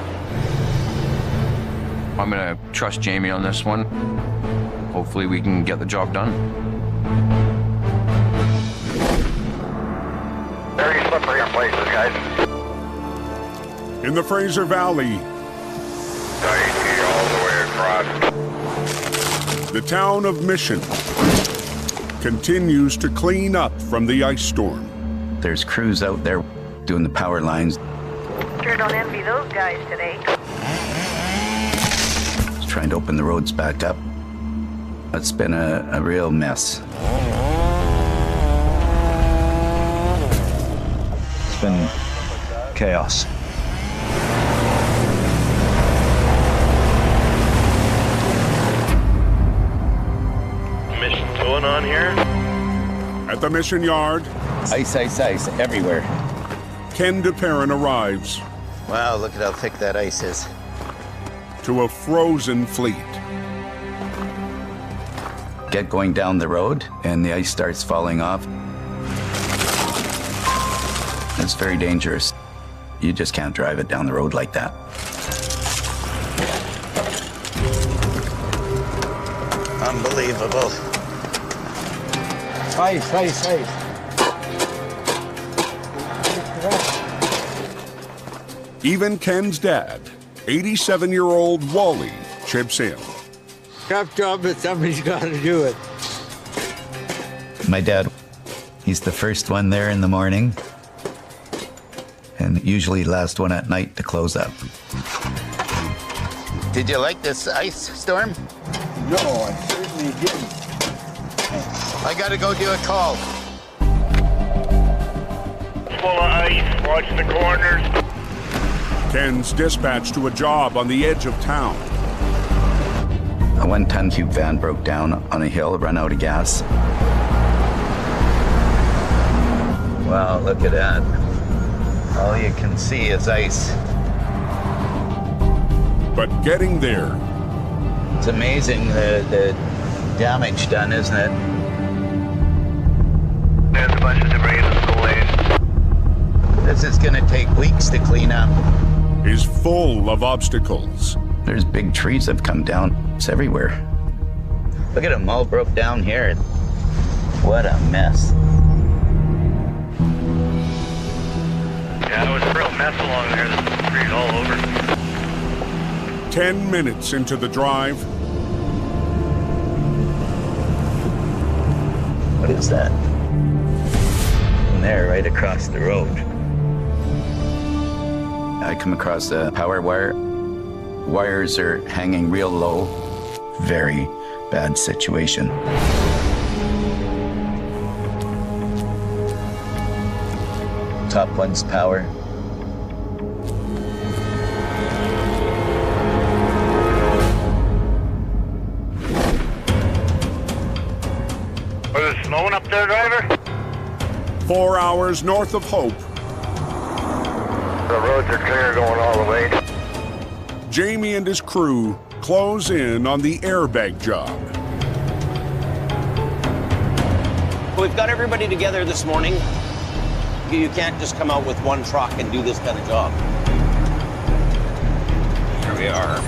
I'm going to trust Jamie on this one. Hopefully we can get the job done. Very slippery in places, guys. In the Fraser Valley, all the way across. the town of Mission continues to clean up from the ice storm. There's crews out there doing the power lines. Sure don't envy those guys today. Trying to open the roads back up. It's been a real mess. It's been chaos. Mission towing on here. At the Mission Yard, Ice, ice, ice everywhere. Ken DeParent arrives Wow, look at how thick that ice is. to a frozen fleet. Get going down the road and the ice starts falling off. It's very dangerous. You just can't drive it down the road like that. Unbelievable. Ice, ice, ice. Even Ken's dad, 87-year-old Wally, chips in. Tough job, but somebody's got to do it. My dad, he's the first one there in the morning and usually last one at night to close up. Did you like this ice storm? No, I certainly didn't. I gotta go do a call. Full of ice. Watch the corners. Ken's dispatched to a job on the edge of town. A 1-ton cube van broke down on a hill, run out of gas. Wow, look at that. All you can see is ice. But getting there, It's amazing the damage done, isn't it? There's a bunch of debris that's delayed. This is gonna take weeks to clean up. is full of obstacles. There's big trees that have come down. It's everywhere. Look at them all broke down here. What a mess. Yeah, it was a real mess along there. There's debris all over. 10 minutes into the drive, What is that? And there, right across the road. I come across a power wire. Wires are hanging real low. Very bad situation. Top one's power. Was it snowing up there, driver? 4 hours north of Hope, The roads are clear going all the way. Jamie and his crew close in on the airbag job. We've got everybody together this morning. You can't just come out with one truck and do this kind of job. Here we are.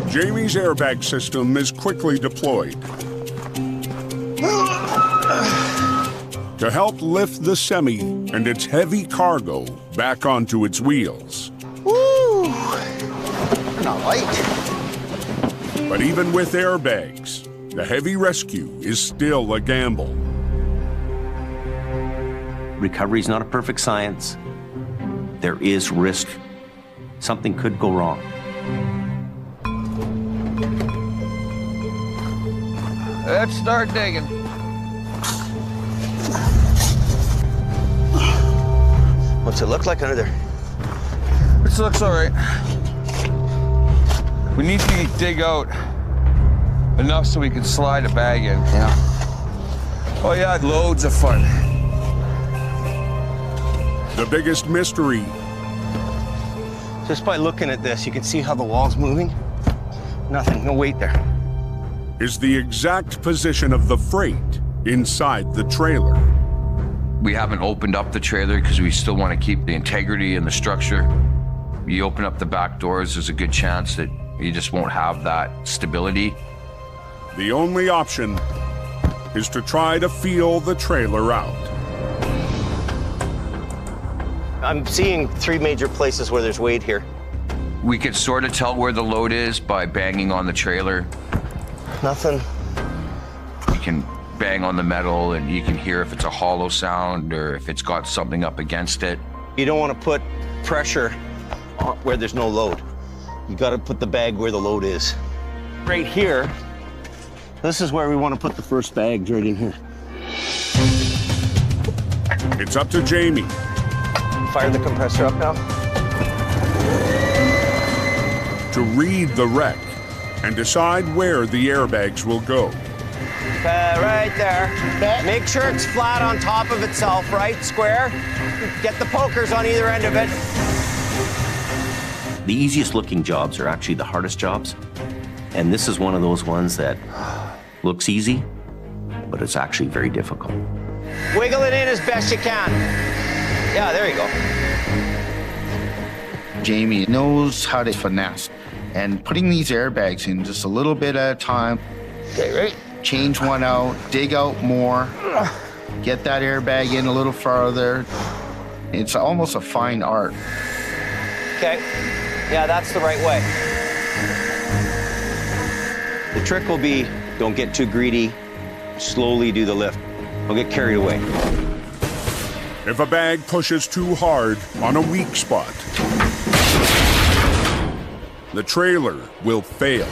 Jamie's airbag system is quickly deployed to help lift the semi and its heavy cargo back onto its wheels. Woo! Not light. But even with airbags, the heavy rescue is still a gamble. Recovery's not a perfect science. There is risk. Something could go wrong. Let's start digging. What's it look like under there? This looks all right. We need to dig out enough so we can slide a bag in. Yeah. Oh yeah, loads of fun. The biggest mystery. Just by looking at this, you can see how the wall's moving. Nothing, no weight there. Is the exact position of the freight inside the trailer. We haven't opened up the trailer because we still want to keep the integrity and the structure. You open up the back doors, there's a good chance that you just won't have that stability. The only option is to try to feel the trailer out. I'm seeing 3 major places where there's weight here. We could sort of tell where the load is by banging on the trailer. Nothing. You can bang on the metal and you can hear if it's a hollow sound or if it's got something up against it. You don't want to put pressure where there's no load. You got to put the bag where the load is. Right here, this is where we want to put the first bags, right in here. It's up to Jamie. Fire the compressor up now. To read the wreck and decide where the airbags will go. Right there. Make sure it's flat on top of itself, right? Square. Get the pokers on either end of it. The easiest looking jobs are actually the hardest jobs. And this is one of those ones that looks easy, but it's actually very difficult. Wiggle it in as best you can. Yeah, there you go. Jamie knows how to finesse. And putting these airbags in just a little bit at a time. Okay, right? Change one out, dig out more, get that airbag in a little farther. It's almost a fine art. Okay. Yeah, that's the right way. The trick will be, don't get too greedy. Slowly do the lift. Don't get carried away. If a bag pushes too hard on a weak spot, the trailer will fail.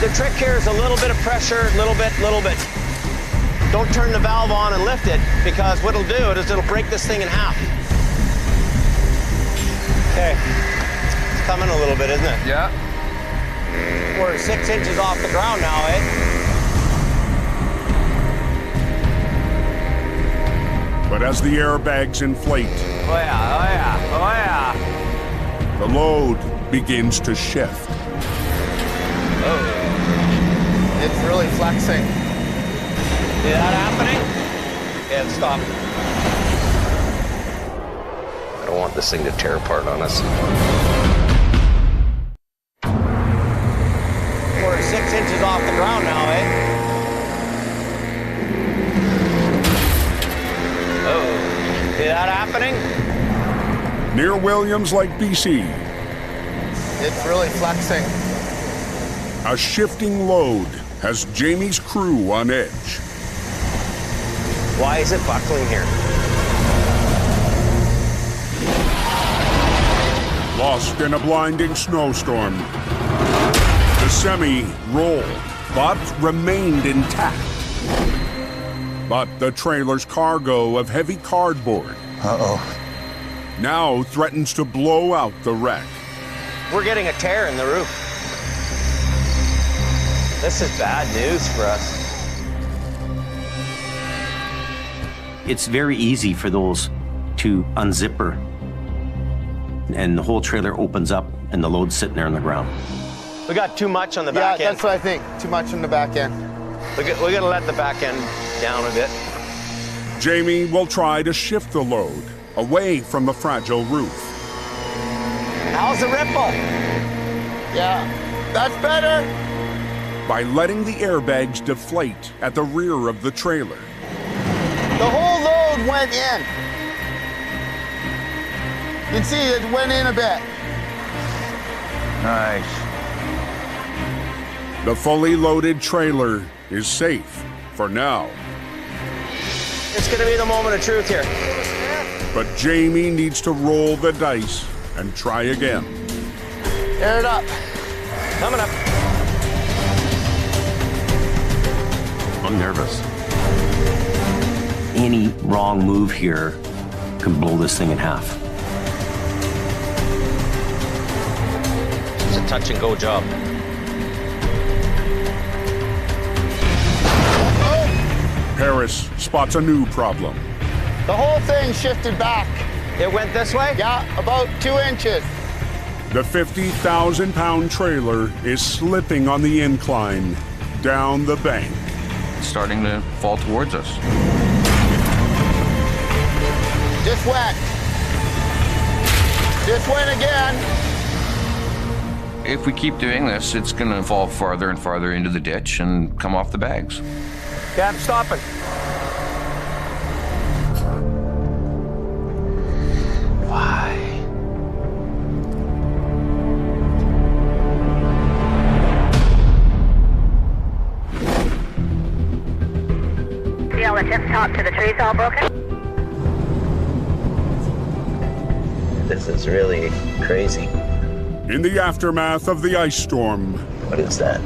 The trick here is a little bit of pressure, little bit. Don't turn the valve on and lift it, because what it'll do is it'll break this thing in half. Okay, it's coming a little bit, isn't it? Yeah. We're 6 inches off the ground now, eh? But as the airbags inflate, Oh yeah. the load begins to shift. Oh. It's really flexing. See that happening? Yeah, stop. I don't want this thing to tear apart on us. We're 6 inches off the ground now, eh? Oh, see that happening? Near Williams Lake, BC, It's really flexing. a shifting load has Jamie's crew on edge. Why is it buckling here? Lost in a blinding snowstorm, the semi rolled but remained intact. But the trailer's cargo of heavy cardboard now threatens to blow out the wreck. We're getting a tear in the roof. This is bad news for us. It's very easy for those to unzipper and the whole trailer opens up and the load's sitting there on the ground. We got too much on the back end. Yeah, that's what I think. Too much on the back end. We gotta let the back end down a bit. Jamie will try to shift the load away from the fragile roof. How's the ripple? Yeah, that's better. By letting the airbags deflate at the rear of the trailer. The whole load went in. You can see it went in a bit. Nice. The fully loaded trailer is safe for now. It's gonna be the moment of truth here. But Jamie needs to roll the dice and try again. Air it up. Coming up. I'm nervous. Any wrong move here can blow this thing in half. It's a touch and go job. Harris spots a new problem. The whole thing shifted back. It went this way? Yeah, about 2 inches. The 50,000-pound trailer is slipping on the incline down the bank. It's starting to fall towards us. Just went. Just went again. If we keep doing this, it's going to fall farther and farther into the ditch and come off the bags. Okay, I'm stopping. See all the tip top to the trees all broken? This is really crazy. In the aftermath of the ice storm, What is that?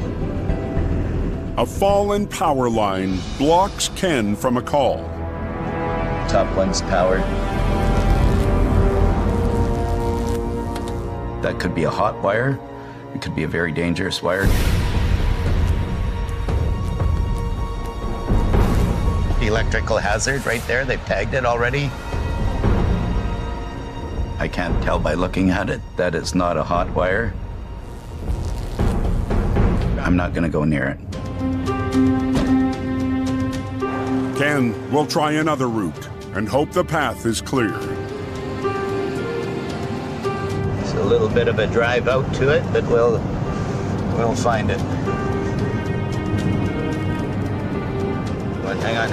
a fallen power line blocks Ken from a call. Top one's powered. That could be a hot wire. It could be a very dangerous wire. Electrical hazard right there. They've tagged it already. I can't tell by looking at it that it's not a hot wire. I'm not going to go near it. Ken will try another route and hope the path is clear. It's a little bit of a drive out to it, but we'll find it. But hang on.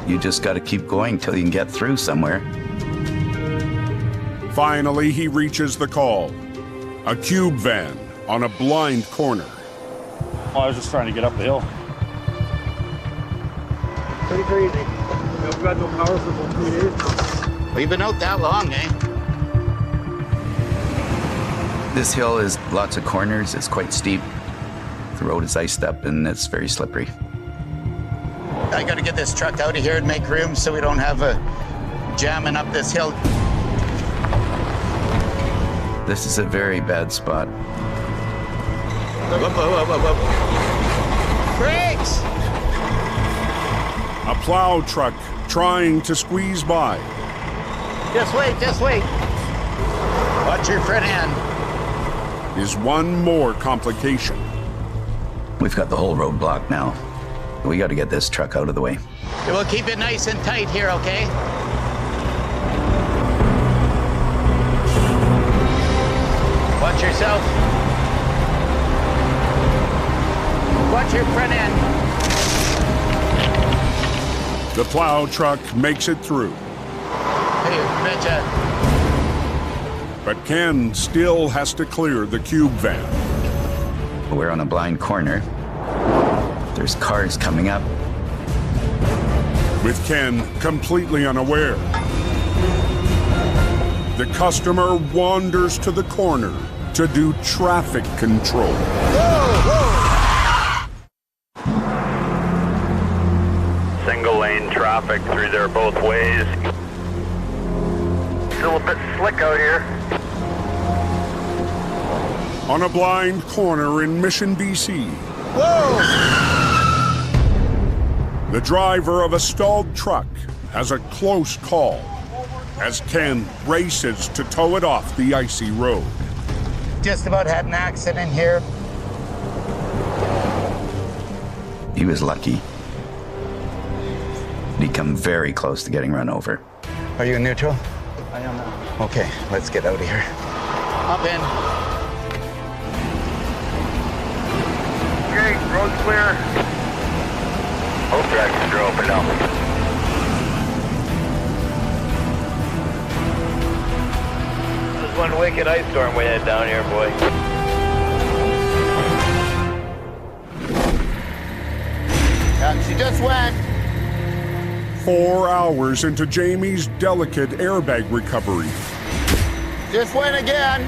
You just got to keep going till you can get through somewhere. Finally, he reaches the call. A cube van on a blind corner. I was just trying to get up the hill. Pretty crazy. We've got no power for about 3 days. We've been out that long, eh? This hill is lots of corners. It's quite steep. The road is iced up and it's very slippery. I gotta get this truck out of here and make room so we don't have a jamming up this hill. This is a very bad spot. Brakes! A plow truck trying to squeeze by. Just wait. Watch your front end. Is one more complication. We've got the whole road blocked now. We got to get this truck out of the way. We'll keep it nice and tight here, okay? Watch yourself. Watch your front end. The plow truck makes it through. Hey, betcha. But Ken still has to clear the cube van. We're on a blind corner. There's cars coming up. With Ken completely unaware. The customer wanders to the corner to do traffic control. Single lane traffic through there both ways. Still a bit slick out here. On a blind corner in Mission, BC. Whoa! The driver of a stalled truck has a close call as Ken races to tow it off the icy road. Just about had an accident here. He was lucky. He'd come very close to getting run over. Are you in neutral? I am now. Okay, let's get out of here. Up in. Okay, road's clear. Both directions are open now. There's one wicked ice storm we had down here, boy. Yeah, she just went. 4 hours into Jamie's delicate airbag recovery, Just went again.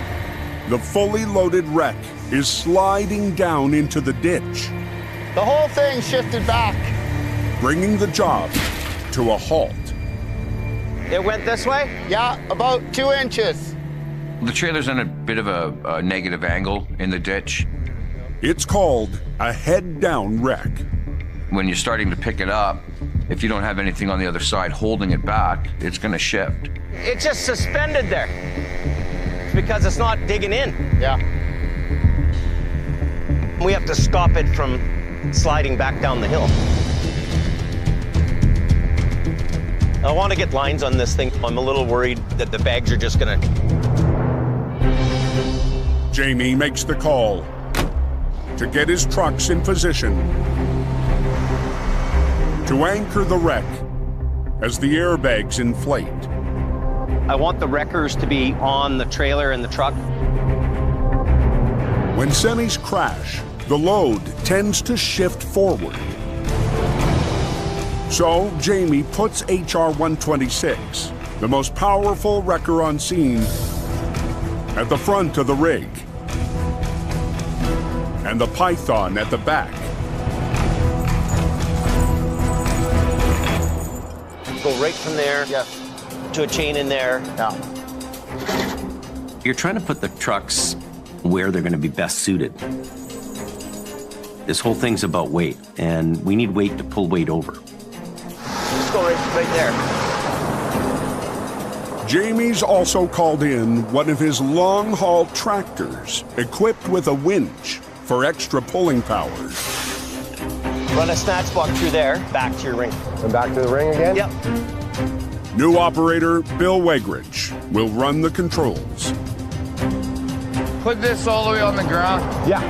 the fully loaded wreck is sliding down into the ditch, The whole thing shifted back. bringing the job to a halt. It went this way? Yeah, about 2 inches. The trailer's in a bit of a negative angle in the ditch. It's called a head-down wreck. When you're starting to pick it up, if you don't have anything on the other side holding it back, it's going to shift. It's just suspended there. It's because it's not digging in. Yeah. We have to stop it from sliding back down the hill. I want to get lines on this thing. I'm a little worried that the bags are just gonna... Jamie makes the call to get his trucks in position to anchor the wreck as the airbags inflate. I want the wreckers to be on the trailer and the truck. When semis crash, the load tends to shift forward. So Jamie puts HR 126, the most powerful wrecker on scene, at the front of the rig, and the Python at the back. Go right from there to a chain in there. Yeah. You're trying to put the trucks where they're going to be best suited. This whole thing's about weight, and we need weight to pull weight over. Just go right there. Jamie's also called in one of his long-haul tractors equipped with a winch for extra pulling power. Run a snatch block through there, back to your ring. And back to the ring again? Yep. New operator Bill Wegridge will run the controls. Put this all the way on the ground. Yeah.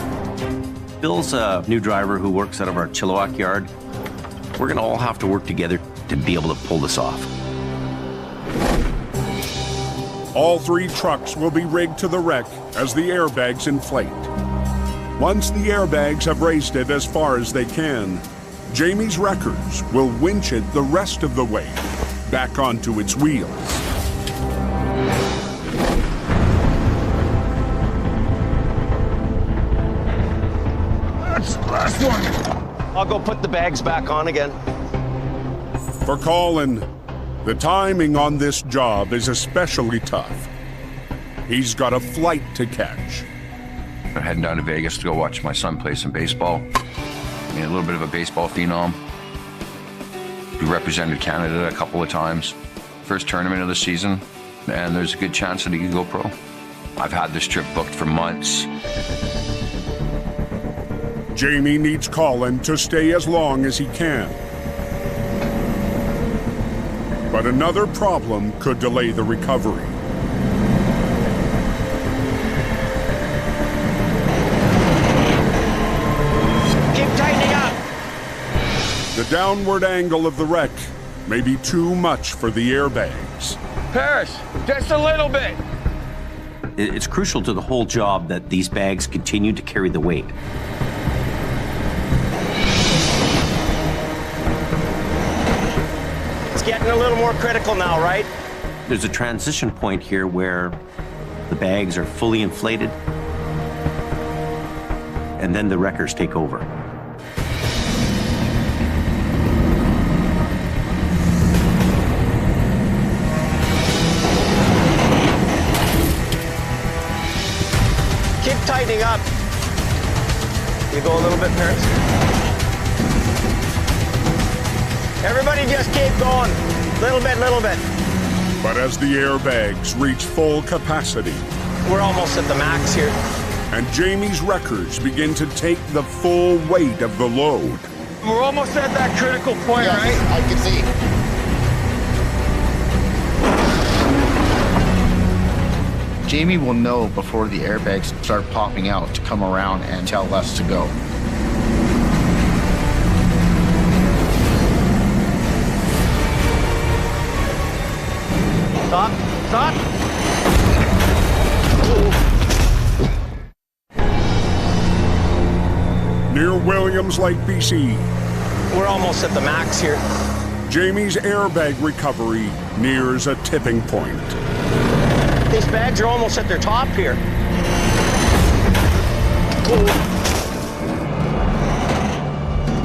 Bill's a new driver who works out of our Chilliwack yard. We're going to all have to work together to be able to pull this off. All 3 trucks will be rigged to the wreck as the airbags inflate. Once the airbags have raised it as far as they can, Jamie's wreckers will winch it the rest of the way back onto its wheels. That's the last one. I'll go put the bags back on again. For Colin, the timing on this job is especially tough. He's got a flight to catch. I'm heading down to Vegas to go watch my son play some baseball. I mean, a little bit of a baseball phenom. He represented Canada a couple of times. First tournament of the season, and there's a good chance that he could go pro. I've had this trip booked for months. Jamie needs Colin to stay as long as he can. But another problem could delay the recovery. Keep tightening up. The downward angle of the wreck may be too much for the airbags. Paris, just a little bit. It's crucial to the whole job that these bags continue to carry the weight. It's getting a little more critical now, right? There's a transition point here where the bags are fully inflated, and then the wreckers take over. Keep tightening up. You go a little bit, Paris. Everybody just keep going. Little bit, little bit. But as the airbags reach full capacity, we're almost at the max here. And Jamie's wreckers begin to take the full weight of the load. We're almost at that critical point, right? I can see. Jamie will know before the airbags start popping out to come around and tell us to go. Stop, stop. Near Williams Lake, BC. We're almost at the max here. Jamie's airbag recovery nears a tipping point. These bags are almost at their top here.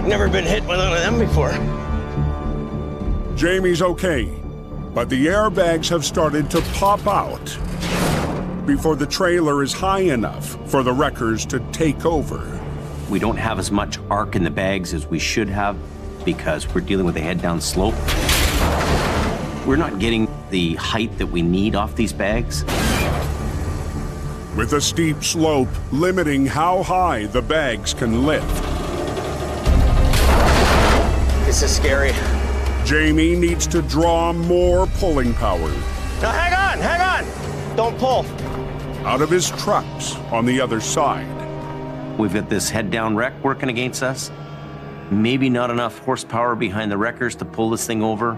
Never been hit with one of them before. Jamie's okay, but the airbags have started to pop out before the trailer is high enough for the wreckers to take over. We don't have as much arc in the bags as we should have because we're dealing with a head-down slope. We're not getting the height that we need off these bags. With a steep slope limiting how high the bags can lift. This is scary. Jamie needs to draw more pulling power. Now hang on! Don't pull. Out of his trucks on the other side. We've got this head-down wreck working against us. Maybe not enough horsepower behind the wreckers to pull this thing over.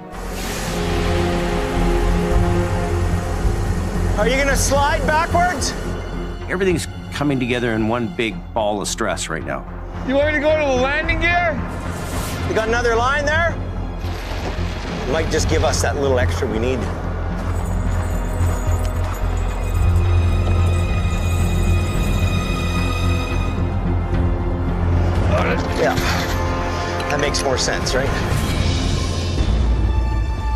Are you gonna slide backwards? Everything's coming together in one big ball of stress right now. You want me to go to the landing gear? You got another line there? Might just give us that little extra we need. Yeah, that makes more sense, right?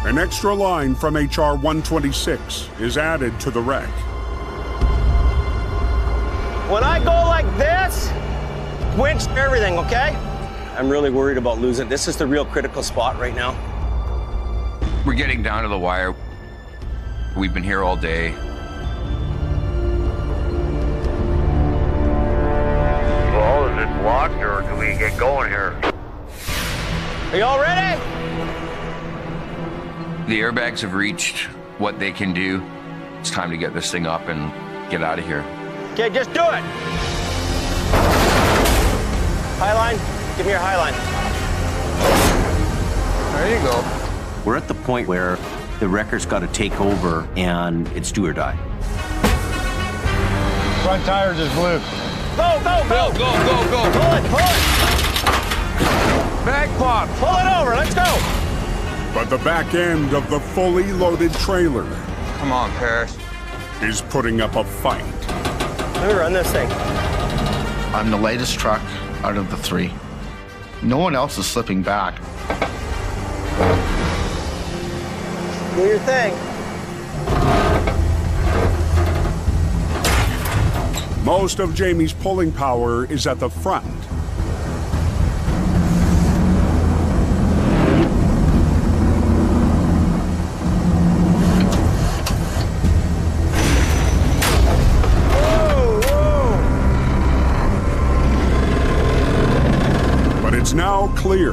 An extra line from HR 126 is added to the wreck. When I go like this, winch everything, okay? I'm really worried about losing. This is the real critical spot right now. We're getting down to the wire. We've been here all day. Well, is it blocked or do we get going here? Are y'all ready? The airbags have reached what they can do. It's time to get this thing up and get out of here. Okay, just do it. High line, give me your high line. There you go. We're at the point where the wrecker's got to take over and it's do or die. Front tire just blew. Go, go, go! Go, go, go. Pull it, pull it! Bag pop. Pull it over, let's go! But the back end of the fully loaded trailer Come on, Paris. is putting up a fight. Let me run this thing. I'm the lightest truck out of the three. No one else is slipping back. Do your thing. Most of Jamie's pulling power is at the front. But it's now clear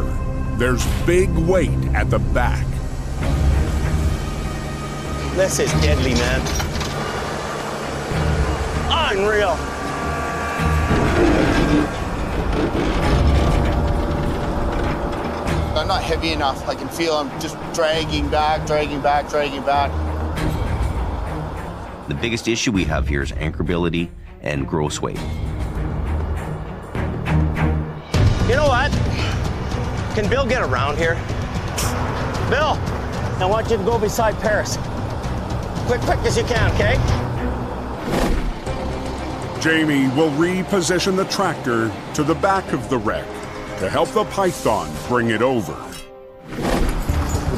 there's big weight at the back. This is deadly, man. Unreal. I'm not heavy enough. I can feel I'm just dragging back, dragging back, dragging back. The biggest issue we have here is anchorability and gross weight. You know what? Can Bill get around here? Bill, I want you to go beside Paris. Quick as you can, okay? Jamie will reposition the tractor to the back of the wreck to help the Python bring it over. We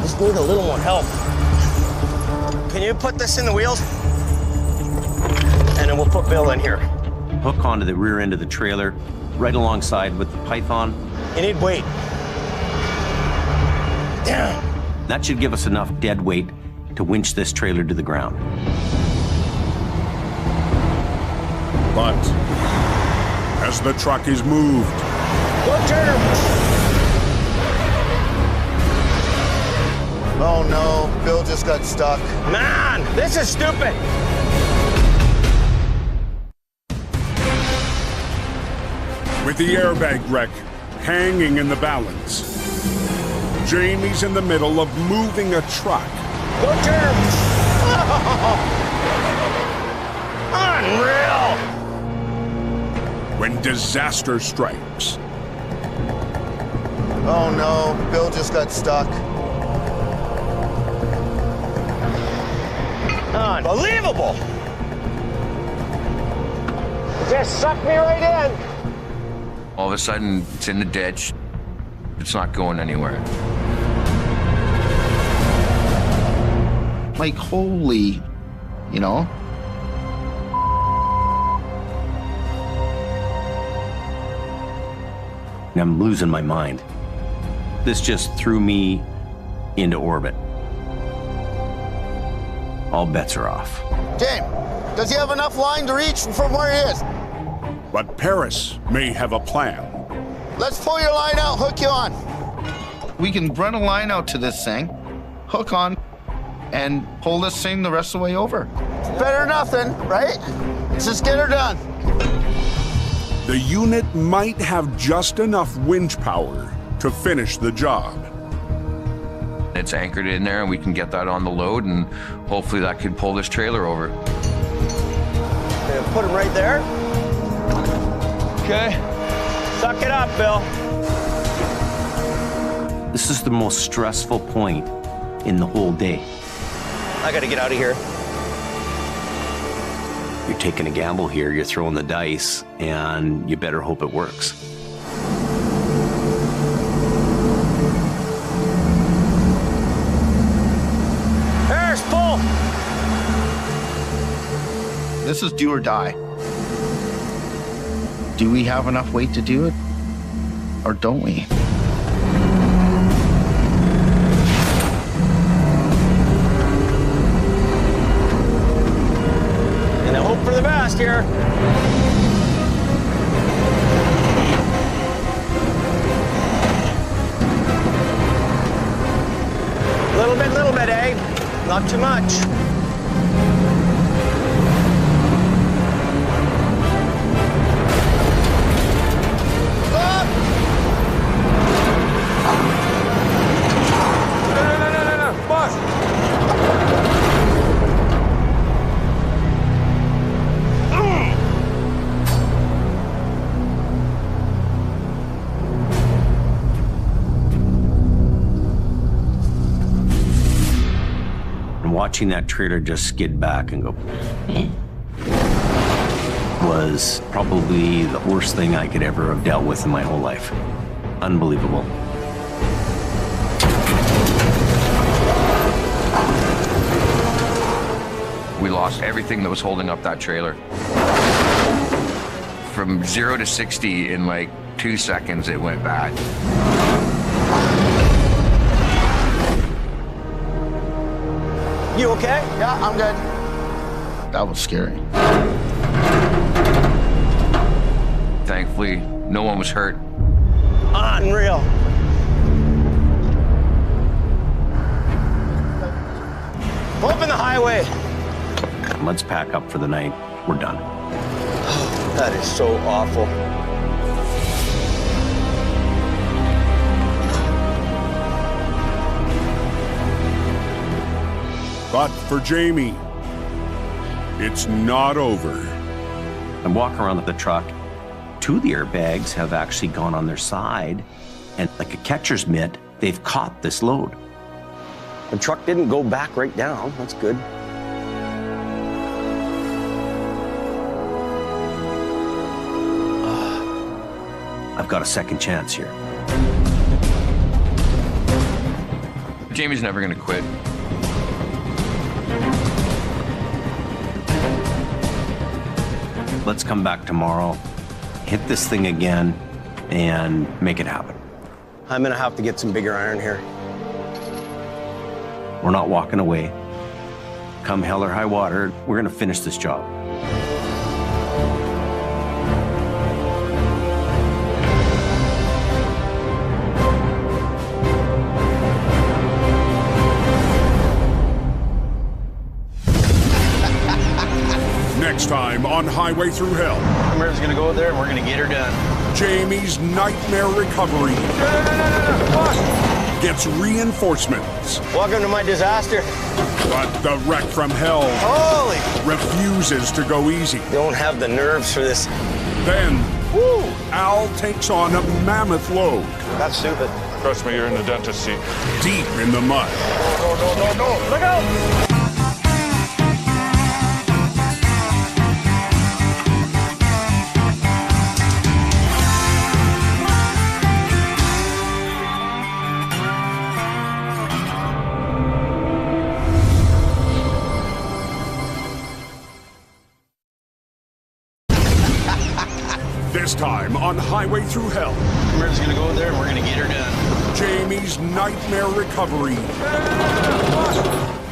just need a little more help. Can you put this in the wheels? And then we'll put Bill in here. Hook onto the rear end of the trailer, right alongside with the Python. You need weight. Damn. That should give us enough dead weight to winch this trailer to the ground. But as the truck is moved, Go, Turner! Oh no, Bill just got stuck. Man, this is stupid. with the airbag wreck hanging in the balance, Jamie's in the middle of moving a truck. Go, Jerm! Unreal! When disaster strikes. Oh no, Bill just got stuck. Unbelievable! Just sucked me right in. All of a sudden, it's in the ditch. It's not going anywhere. Like, holy, you know? I'm losing my mind. This just threw me into orbit. All bets are off. James, does he have enough line to reach from where he is? But Paris may have a plan. Let's pull your line out, hook you on. We can run a line out to this thing, hook on, and pull this thing the rest of the way over. It's better than nothing, right? Let's just get her done. The unit might have just enough winch power to finish the job. It's anchored in there, and we can get that on the load, and hopefully that could pull this trailer over. Put him right there. Okay. Suck it up, Bill. This is the most stressful point in the whole day. I gotta get out of here. You're taking a gamble here, you're throwing the dice, and you better hope it works. Harris, pull! This is do or die. Do we have enough weight to do it, or don't we? And I hope for the best here. Little bit, eh? Not too much. No, boss. And watching that trailer just skid back and go was probably the worst thing I could ever have dealt with in my whole life. Unbelievable. We lost everything that was holding up that trailer. From 0 to 60 in like 2 seconds, it went bad. You okay? Yeah, I'm good. That was scary. Thankfully, no one was hurt. Unreal. Open the highway. Let's pack up for the night. We're done. That is so awful. But for Jamie, it's not over. I walk around with the truck. 2 of the airbags have actually gone on their side, and like a catcher's mitt, they've caught this load. The truck didn't go back right down. That's good. I've got a second chance here. Jamie's never gonna quit. Let's come back tomorrow, hit this thing again, and make it happen. I'm gonna have to get some bigger iron here. We're not walking away. Come hell or high water, we're gonna finish this job. Next time on Highway Through Hell. We're gonna go there and we're gonna get her done. Jamie's nightmare recovery gets reinforcements. Welcome to my disaster. But the wreck from hell refuses to go easy. Don't have the nerves for this. Then, Al takes on a mammoth load. That's stupid. Trust me, you're in the dentist seat. Deep in the mud. No. Look out! This time on Highway Through Hell. We're just gonna go there and we're gonna get her done. Jamie's nightmare recovery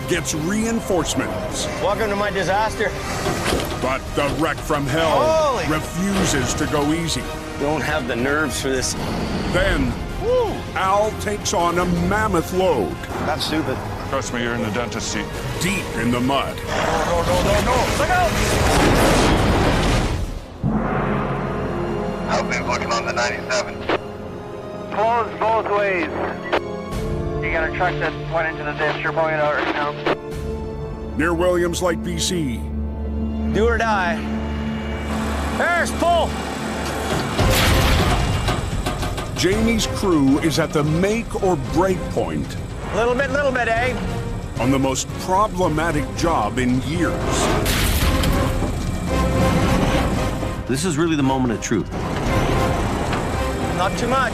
gets reinforcements. Welcome to my disaster. But the wreck from hell refuses to go easy. Don't have the nerves for this. Then, Al takes on a mammoth load. That's stupid. Trust me, you're in the dentist seat. Deep in the mud. No. Look out! Helping's looking on the 97. Closed both ways. You got a truck that went into the ditch. You're pulling it out right now. Near Williams Lake, BC. Do or die. Harris, pull! Jamie's crew is at the make or break point. Little bit, eh? On the most problematic job in years. This is really the moment of truth. Not too much.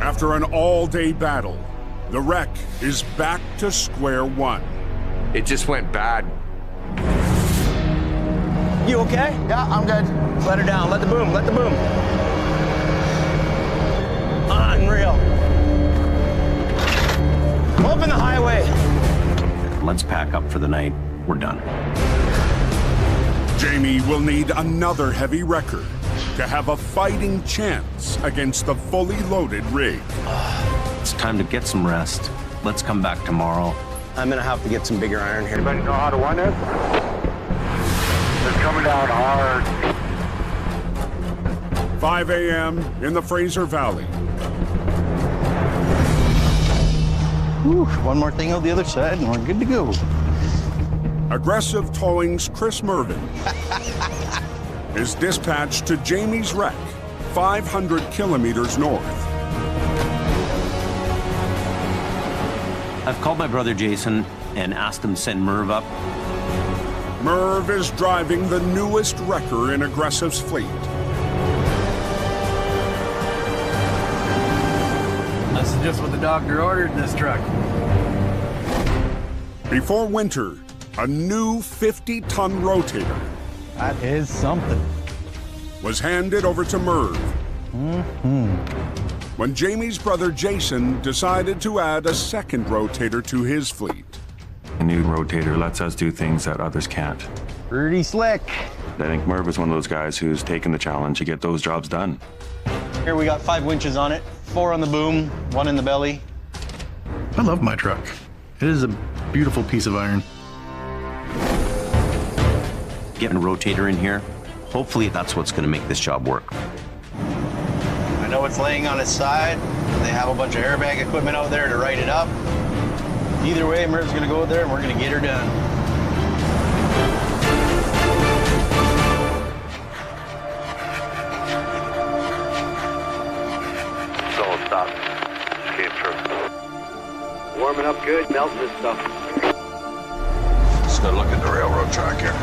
After an all-day battle, the wreck is back to square one. It just went bad. You okay? Yeah, I'm good. Let her down. Let the boom. Unreal. Open the highway. Let's pack up for the night. We're done. Jamie will need another heavy record to have a fighting chance against the fully loaded rig. It's time to get some rest. Let's come back tomorrow. I'm gonna have to get some bigger iron here. Anybody know how to run it? It's coming down hard. 5 a.m. in the Fraser Valley. Whew, one more thing on the other side and we're good to go. Aggressive Towing's Chris Mervin is dispatched to Jamie's wreck, 500 kilometers north. I've called my brother Jason and asked him to send Merv up. Merv is driving the newest wrecker in Aggressive's fleet. That's just what the doctor ordered in this truck. Before winter, a new 50-ton rotator. That is something. Was handed over to Merv. Mm-hmm. When Jamie's brother Jason decided to add a second rotator to his fleet. A new rotator lets us do things that others can't. Pretty slick. I think Merv is one of those guys who's taken the challenge to get those jobs done. Here we got 5 winches on it, 4 on the boom, 1 in the belly. I love my truck. It is a beautiful piece of iron. Getting a rotator in here, hopefully that's what's going to make this job work. I know it's laying on its side. They have a bunch of airbag equipment out there to right it up. Either way, Merv's gonna go there and we're gonna get her done. So stop. Just came through. Warming up good, melting this stuff. Just gotta look at the railroad track here.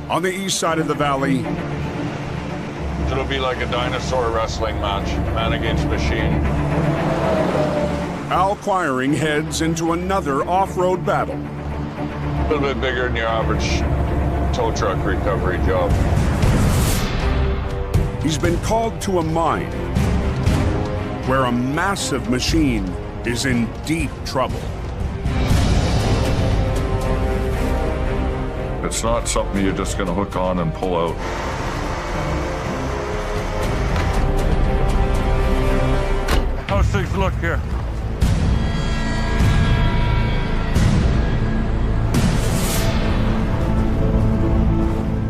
On the east side of the valley, It'll be like a dinosaur wrestling match, man against machine. Al Quiring heads into another off-road battle. A little bit bigger than your average tow truck recovery job. He's been called to a mine where a massive machine is in deep trouble. It's not something you're just gonna hook on and pull out. How's things look here?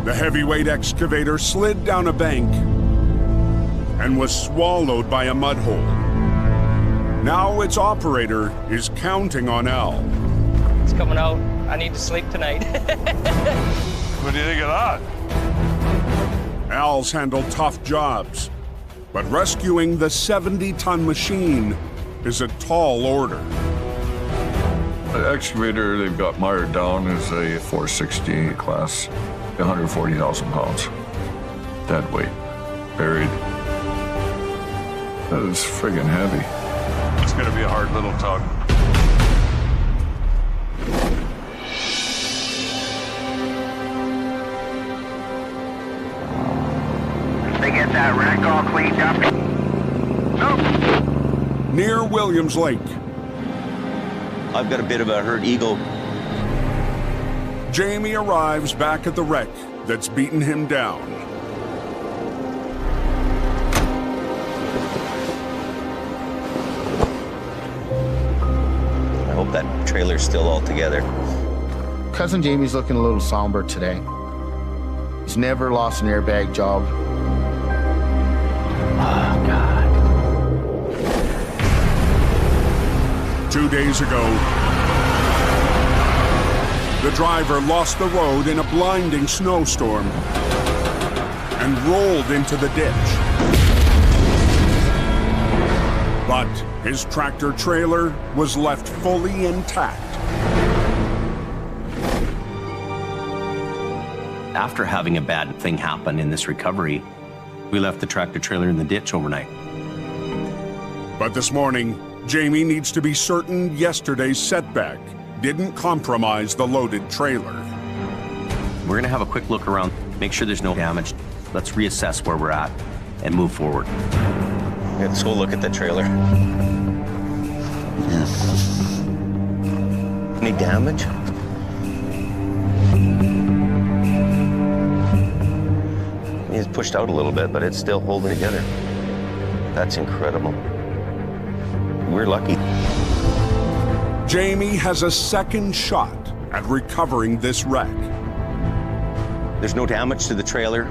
The heavyweight excavator slid down a bank and was swallowed by a mud hole. Now its operator is counting on Al. It's coming out. I need to sleep tonight. What do you think of that? Al's handled tough jobs, but rescuing the 70-ton machine is a tall order. The excavator they've got mired down is a 460 class, 140,000 pounds. Dead weight, buried. That is friggin' heavy. It's gonna be a hard little tug. They get that wreck all cleaned up. Nope. Near Williams Lake, I've got a bit of a hurt ego. Jamie arrives back at the wreck that's beaten him down. I hope that trailer's still all together. Cousin Jamie's looking a little somber today. He's never lost an airbag job. Oh, God. 2 days ago, the driver lost the road in a blinding snowstorm and rolled into the ditch. But his tractor trailer was left fully intact. After having a bad thing happen in this recovery, we left the tractor trailer in the ditch overnight. But this morning, Jamie needs to be certain yesterday's setback didn't compromise the loaded trailer. We're gonna have a quick look around, make sure there's no damage. Let's reassess where we're at and move forward. Let's go look at the trailer. Any damage? It's pushed out a little bit, but it's still holding together. That's incredible. We're lucky. Jamie has a second shot at recovering this wreck. There's no damage to the trailer.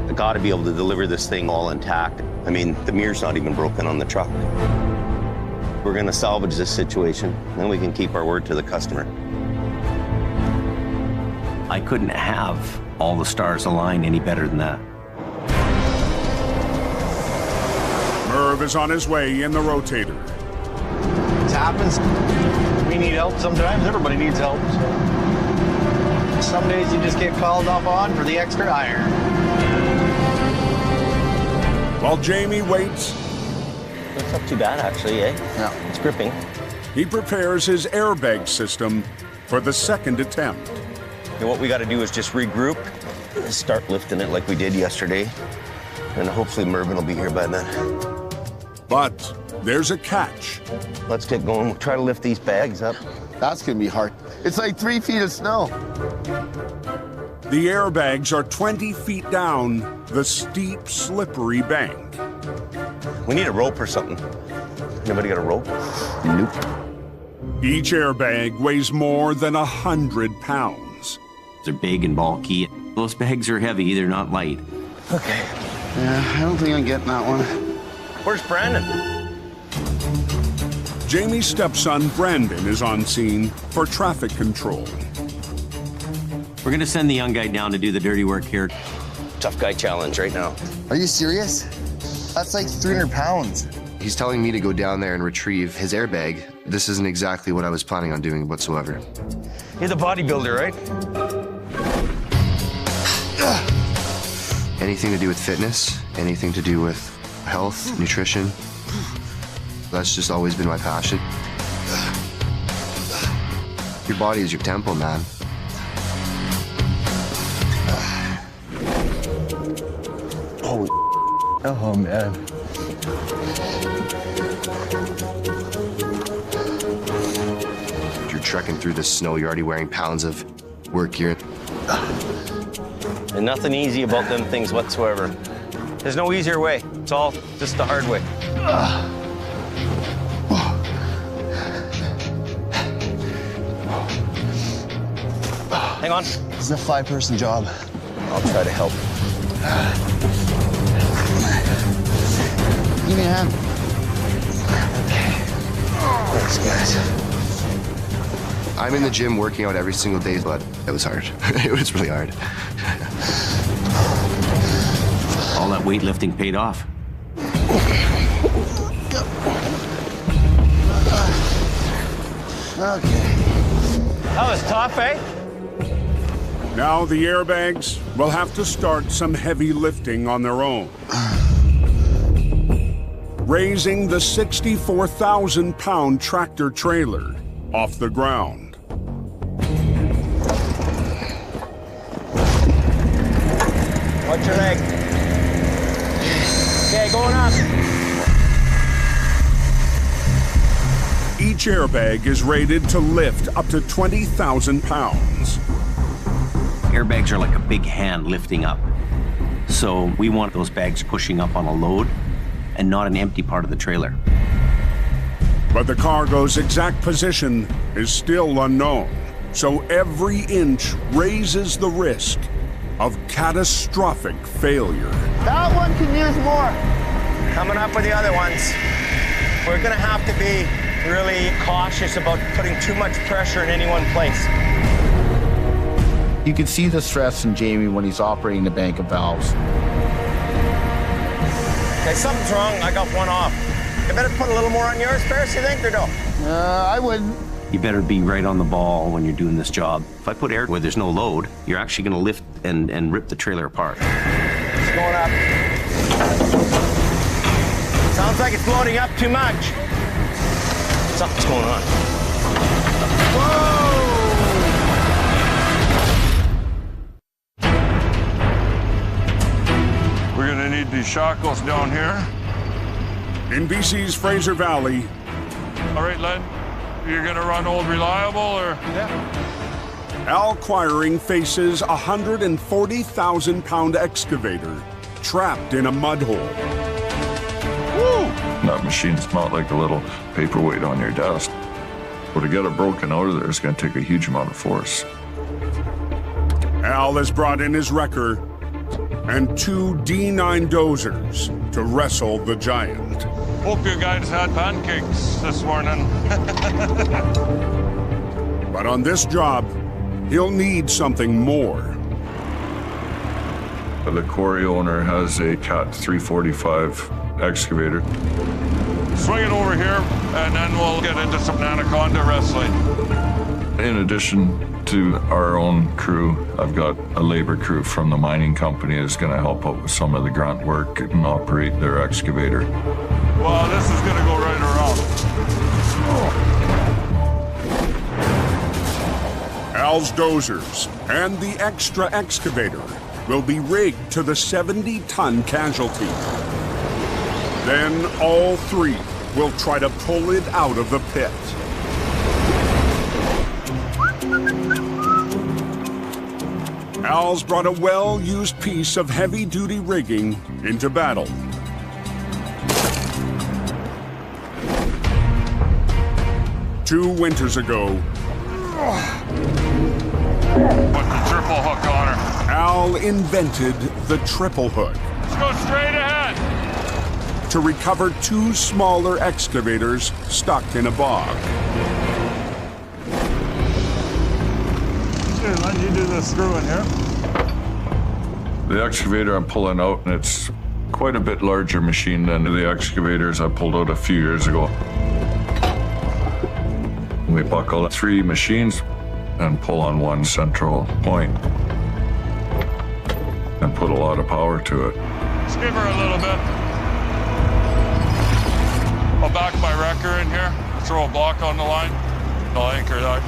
I gotta be able to deliver this thing all intact. I mean, the mirror's not even broken on the truck. We're gonna salvage this situation, then we can keep our word to the customer. I couldn't have all the stars align any better than that. Merv is on his way in the rotator. It happens. We need help sometimes. Everybody needs help. So some days you just get called up on for the extra iron. While Jamie waits, It's not too bad, actually, eh? Yeah. It's gripping. he prepares his airbag system for the second attempt. And what we got to do is just regroup, start lifting it like we did yesterday, and hopefully Mervyn will be here by then. But there's a catch. Let's get going. We'll try to lift these bags up. That's gonna be hard. It's like 3 feet of snow. The airbags are 20 feet down the steep, slippery bank. We need a rope or something. Anybody got a rope? Nope. Each airbag weighs more than 100 pounds. They're big and bulky. Those bags are heavy, they're not light. Okay. Yeah, I don't think I'm getting that one. Where's Brandon? Jamie's stepson, Brandon, is on scene for traffic control. We're gonna send the young guy down to do the dirty work here. Tough guy challenge right now. Are you serious? That's like 300 pounds. He's telling me to go down there and retrieve his airbag. This isn't exactly what I was planning on doing whatsoever. You're the bodybuilder, right? Anything to do with fitness, anything to do with health, nutrition. That's just always been my passion. Your body is your temple, man. Oh, man. You're trekking through the snow, you're already wearing pounds of work gear. And nothing easy about them things whatsoever. There's no easier way. It's all just the hard way. Hang on. This is a 5-person job. I'll try to help. Give me a hand. Thanks, guys. I'm in the gym working out every single day, but it was hard. It was really hard. All that weightlifting paid off. Okay. That was tough, eh? Now the airbags will have to start some heavy lifting on their own. Raising the 64,000-pound tractor trailer off the ground. Watch your leg. Okay, going up. Each airbag is rated to lift up to 20,000 pounds. Airbags are like a big hand lifting up. So we want those bags pushing up on a load and not an empty part of the trailer. But the cargo's exact position is still unknown, so every inch raises the risk of catastrophic failure. That one can use more. Coming up with the other ones. We're gonna have to be really cautious about putting too much pressure in any one place. You can see the stress in Jamie when he's operating the bank of valves. Okay, something's wrong. I got one off. I better put a little more on yours, Ferris, you think, or no? I wouldn't. You better be right on the ball when you're doing this job. If I put air where there's no load, you're actually going to lift and rip the trailer apart. It's going up. Sounds like it's loading up too much. Something's going on. Whoa! We're gonna need these shackles down here. In BC's Fraser Valley. All right, Len, you're gonna run old reliable, or? Yeah. Al Quiring faces a 140,000-pound excavator trapped in a mud hole. Woo! That machine's not like a little paperweight on your desk. But to get it broken out of there is gonna take a huge amount of force. Al has brought in his wrecker and 2 D9 dozers to wrestle the giant. Hope you guys had pancakes this morning. But on this job, he'll need something more. The quarry owner has a Cat 345 excavator. Swing it over here, and then we'll get into some anaconda wrestling. In addition to our own crew, I've got a labor crew from the mining company that's going to help out with some of the grunt work and operate their excavator. Well, this is going to go right around. Al's dozers and the extra excavator will be rigged to the 70-ton casualty. Then all 3 will try to pull it out of the pit. Al's brought a well-used piece of heavy-duty rigging into battle. Two winters ago, Put the triple hook on her. Al invented the triple hook. Let's go straight ahead. To recover 2 smaller excavators stuck in a bog. Here, let you do the screw in here. The excavator I'm pulling out, and it's quite a bit larger machine than the excavators I pulled out a few years ago. We buckle 3 machines and pull on one central point and put a lot of power to it. Skip her a little bit. I'll back my wrecker in here, throw a block on the line, I'll anchor that.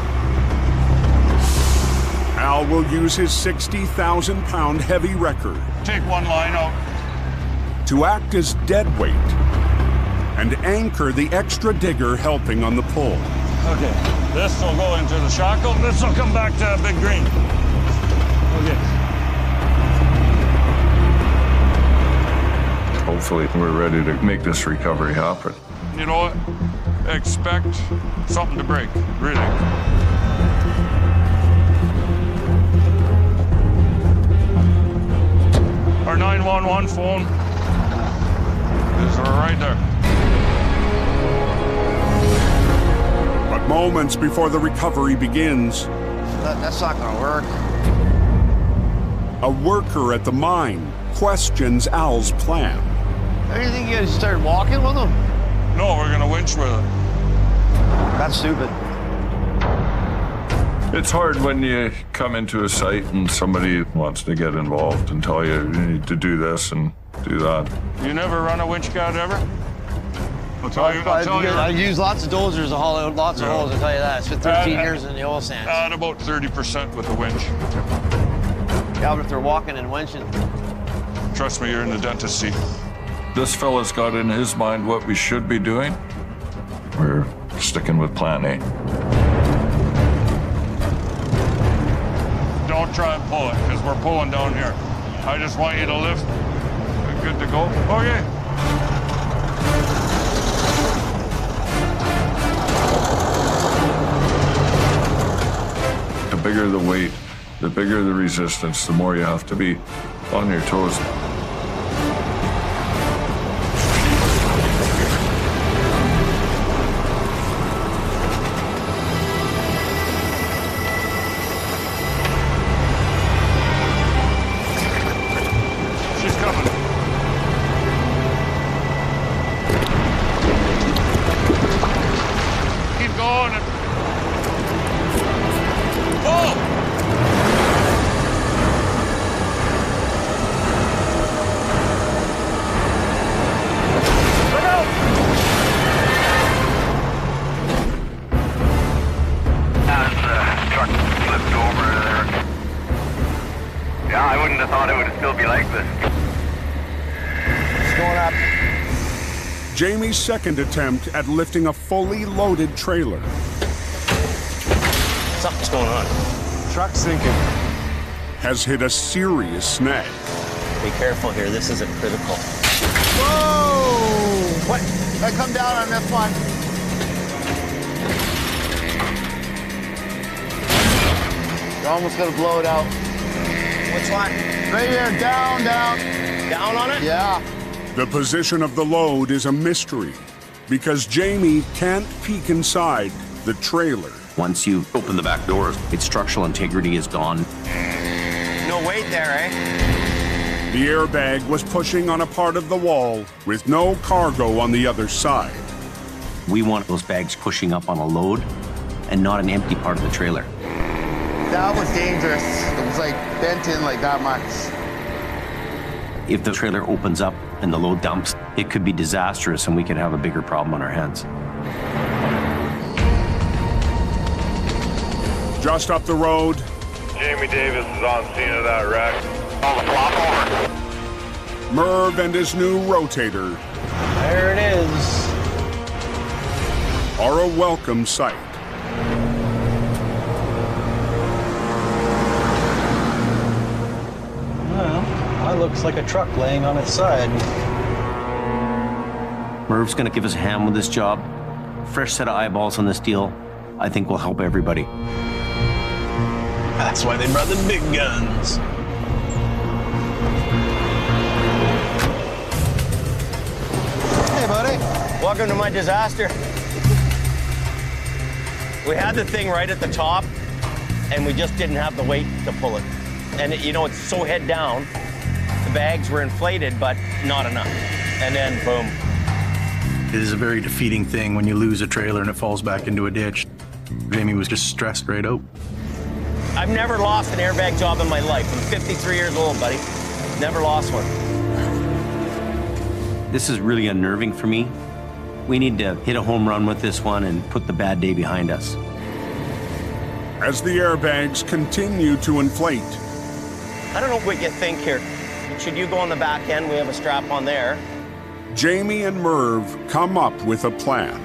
Al will use his 60,000-pound heavy wrecker. Take one line out. To act as dead weight and anchor the extra digger helping on the pull. Okay, this will go into the shackle, this will come back to Big Green. Okay. Hopefully we're ready to make this recovery happen. You know what? Expect something to break, really. Our 911 phone is right there. But moments before the recovery begins, That's not gonna work. a worker at the mine questions Al's plan. How do you think you guys started walking with them? No, we're gonna winch with it. That's stupid. It's hard when you come into a site and somebody wants to get involved and tell you need to do this and do that. You never run a winch cat ever? I use lots of dozers to haul out lots of holes, I'll tell you that. I spent 13 years in the oil sands. At about 30% with the winch. Yeah, but if they're walking and winching. Trust me, you're in the dentist seat. This fella's got in his mind what we should be doing. We're sticking with plan A. Don't try and pull it, because we're pulling down here. I just want you to lift. Good to go? Okay. The bigger the weight, the bigger the resistance, the more you have to be on your toes. She's coming. Keep going. Whoa! Yeah, I wouldn't have thought it would still be like this. It's going up. Jamie's second attempt at lifting a fully loaded trailer. Something's going on. Truck's sinking. Has hit a serious snag. Be careful here, this isn't critical. Whoa! What? I come down on this one. You're almost gonna blow it out. Which one? Right here, down, down. Down on it? Yeah. The position of the load is a mystery because Jamie can't peek inside the trailer. Once you open the back doors, its structural integrity is gone. No weight there, eh? The airbag was pushing on a part of the wall with no cargo on the other side. We want those bags pushing up on a load and not an empty part of the trailer. That was dangerous. It was like bent in like that much. If the trailer opens up and the load dumps, it could be disastrous and we could have a bigger problem on our hands. Just up the road, Jamie Davis is on scene of that wreck. All the flop over. Merv and his new rotator There it is. are a welcome sight. Well, that looks like a truck laying on its side. Merv's gonna give us a hand with this job. Fresh set of eyeballs on this deal, I think will help everybody. That's why they brought the big guns. Hey, buddy. Welcome to my disaster. We had the thing right at the top, and we just didn't have the weight to pull it. And you know, it's so head down. The bags were inflated, but not enough. And then, boom. It is a very defeating thing when you lose a trailer and it falls back into a ditch. Jamie was just stressed right out. I've never lost an airbag job in my life. I'm 53 years old, buddy. Never lost one. This is really unnerving for me. We need to hit a home run with this one and put the bad day behind us. As the airbags continue to inflate, I don't know what you think here. Should you go on the back end? We have a strap on there. Jamie and Merv come up with a plan.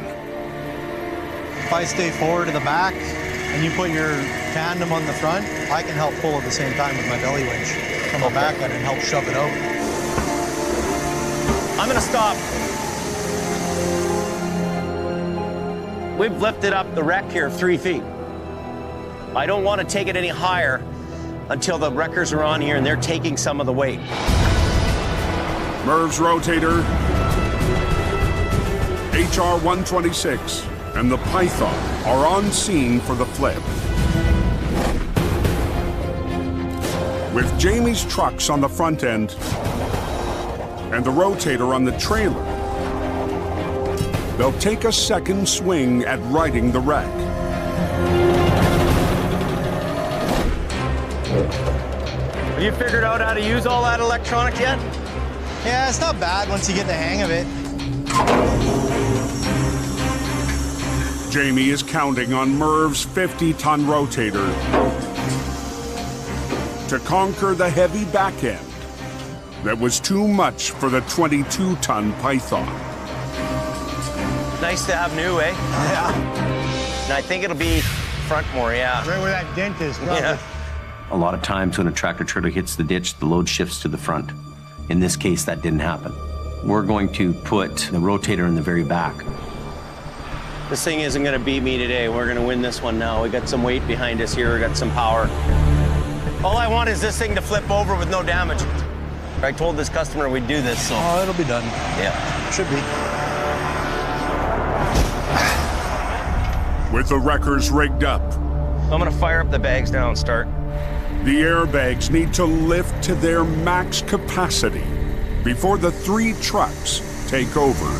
If I stay forward to the back and you put your tandem on the front, I can help pull at the same time with my belly winch. Come on back end and help shove it out. I'm gonna stop. We've lifted up the wreck here 3 feet. I don't want to take it any higher until the wreckers are on here and they're taking some of the weight. Merv's rotator, HR 126, and the Python are on scene for the flip. With Jamie's trucks on the front end and the rotator on the trailer, they'll take a second swing at righting the wreck. Have you figured out how to use all that electronics yet? Yeah, it's not bad once you get the hang of it. Jamie is counting on Merv's 50-ton rotator to conquer the heavy back end that was too much for the 22-ton Python. Nice to have new, eh? Yeah. And I think it'll be front more, yeah. Right where that dent is, probably. Yeah. A lot of times when a tractor trailer hits the ditch, the load shifts to the front. In this case, that didn't happen. We're going to put the rotator in the very back. This thing isn't gonna beat me today. We're gonna win this one now. We got some weight behind us here, we got some power. All I want is this thing to flip over with no damage. I told this customer we'd do this, so. Oh, it'll be done. Yeah. Should be. With the wreckers rigged up, I'm gonna fire up the bags now and start. the airbags need to lift to their max capacity before the 3 trucks take over.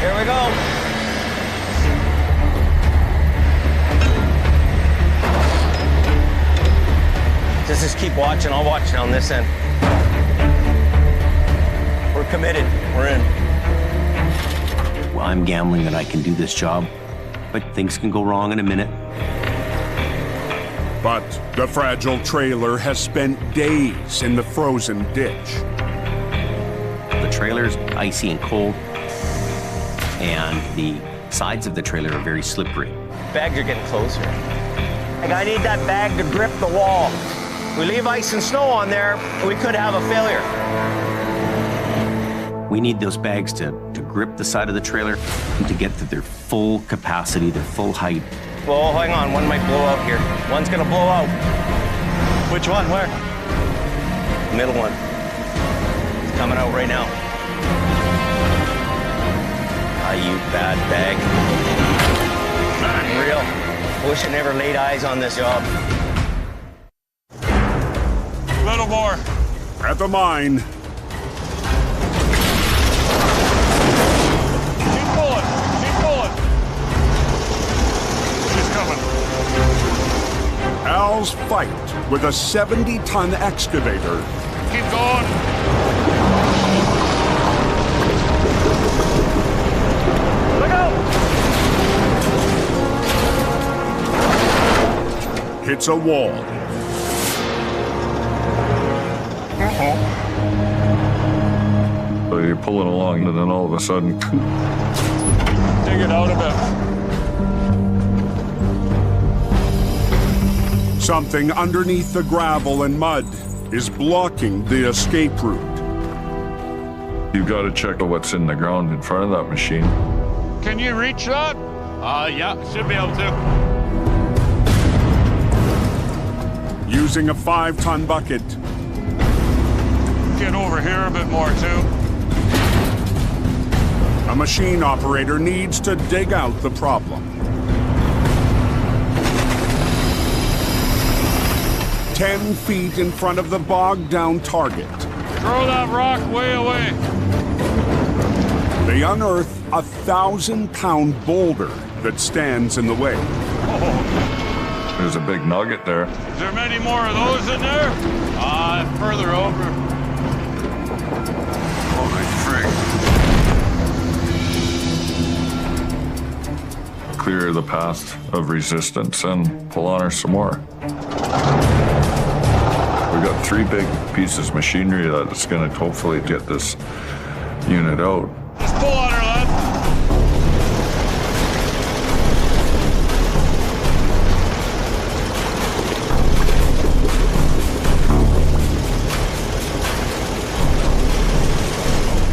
Here we go. Just keep watching. I'll watch it on this end. We're committed. We're in. Well, I'm gambling that I can do this job, but things can go wrong in a minute. But the fragile trailer has spent days in the frozen ditch. The trailer's icy and cold, and the sides of the trailer are very slippery. Bags are getting closer. Like, I need that bag to grip the wall. We leave ice and snow on there, we could have a failure. We need those bags to grip the side of the trailer and to get to their full capacity, their full height. Well, hang on, one might blow out here. One's gonna blow out. Which one? Where? The middle one. It's coming out right now. Ah, you bad bag. Unreal. Wish I never laid eyes on this job. Little more. At the mine. Keep pulling. Keep pulling. She's coming. Al's fight with a 70-ton excavator. Keep going. Look out! Hits a wall. So you're pulling along, and then all of a sudden, dig it out a bit. Something underneath the gravel and mud is blocking the escape route. You've got to check what's in the ground in front of that machine. Can you reach that? Yeah, should be able to. Using a 5-ton bucket. Get over here a bit more, too. A machine operator needs to dig out the problem. 10 feet in front of the bogged-down target. Throw that rock way away. They unearth a 1,000-pound boulder that stands in the way. Oh, there's a big nugget there. Is there many more of those in there? Further over. Holy frig. Clear the path of resistance and pull on her some more. We've got 3 big pieces of machinery that's going to hopefully get this unit out. Just pull on her, lad.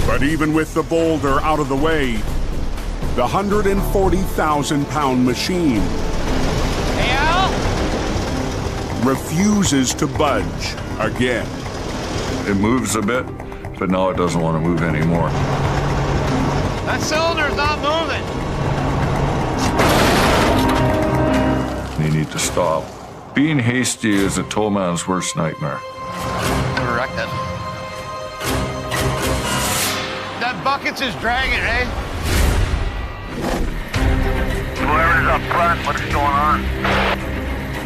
But even with the boulder out of the way, the 140,000-pound machine refuses to budge again. It moves a bit, but now it doesn't want to move anymore. That cylinder's not moving. You need to stop. Being hasty is a tow man's worst nightmare. We're wrecked it. That bucket's is dragging, eh? Whoever's up front, what's going on?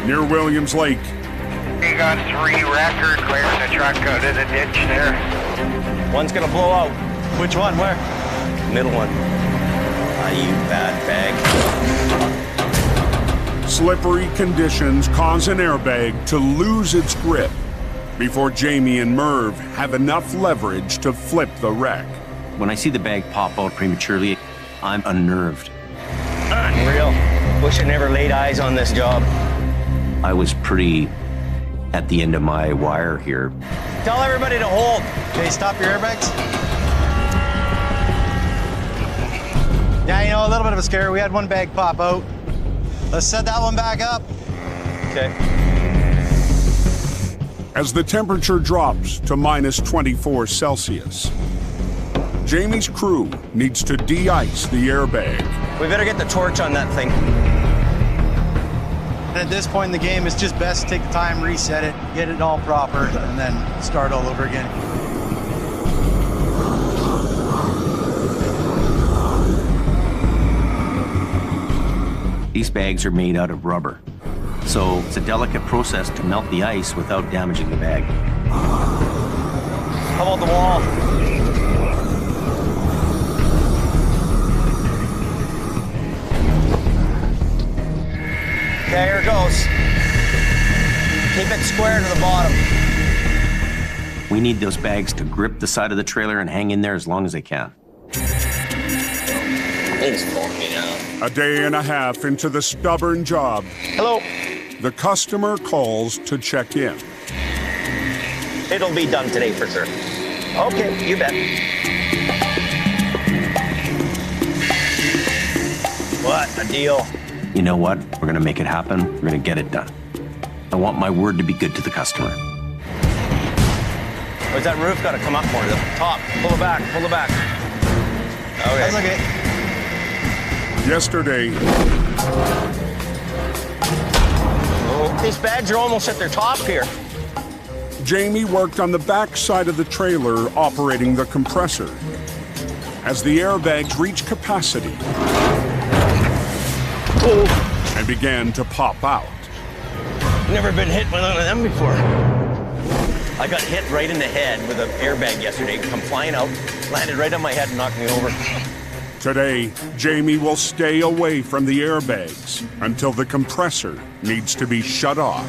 Near Williams Lake. You got 3 wreckers clearing the truck out of the ditch there. One's gonna blow out. Which one? Where? Middle one. Ah, you bad bag. Slippery conditions cause an airbag to lose its grip before Jamie and Merv have enough leverage to flip the wreck. When I see the bag pop out prematurely, I'm unnerved. Unreal. Wish I never laid eyes on this job. I was pretty at the end of my wire here. Tell everybody to hold. Okay, stop your airbags. Yeah, you know, a little bit of a scare. We had one bag pop out. Let's set that one back up. Okay. As the temperature drops to -24 Celsius, Jamie's crew needs to de-ice the airbag. We better get the torch on that thing. At this point in the game, it's just best to take the time, reset it, get it all proper, and then start all over again. These bags are made out of rubber, so it's a delicate process to melt the ice without damaging the bag. How about the wall? Okay, here it goes. Keep it square to the bottom. We need those bags to grip the side of the trailer and hang in there as long as they can. Things pulling me down. A day and a half into the stubborn job, Hello. the customer calls to check in. It'll be done today for sure. Okay, you bet. What a deal. You know what? We're gonna make it happen. We're gonna get it done. I want my word to be good to the customer. Where's that roof got to come up more to the top? Pull it back, pull it back. Okay. That's okay. Yesterday, Oh, these bags are almost at their top here. Jamie worked on the back side of the trailer operating the compressor. As the airbags reached capacity and began to pop out. Never been hit with one of them before. I got hit right in the head with an airbag yesterday. Come flying out, landed right on my head and knocked me over. Today, Jamie will stay away from the airbags until the compressor needs to be shut off.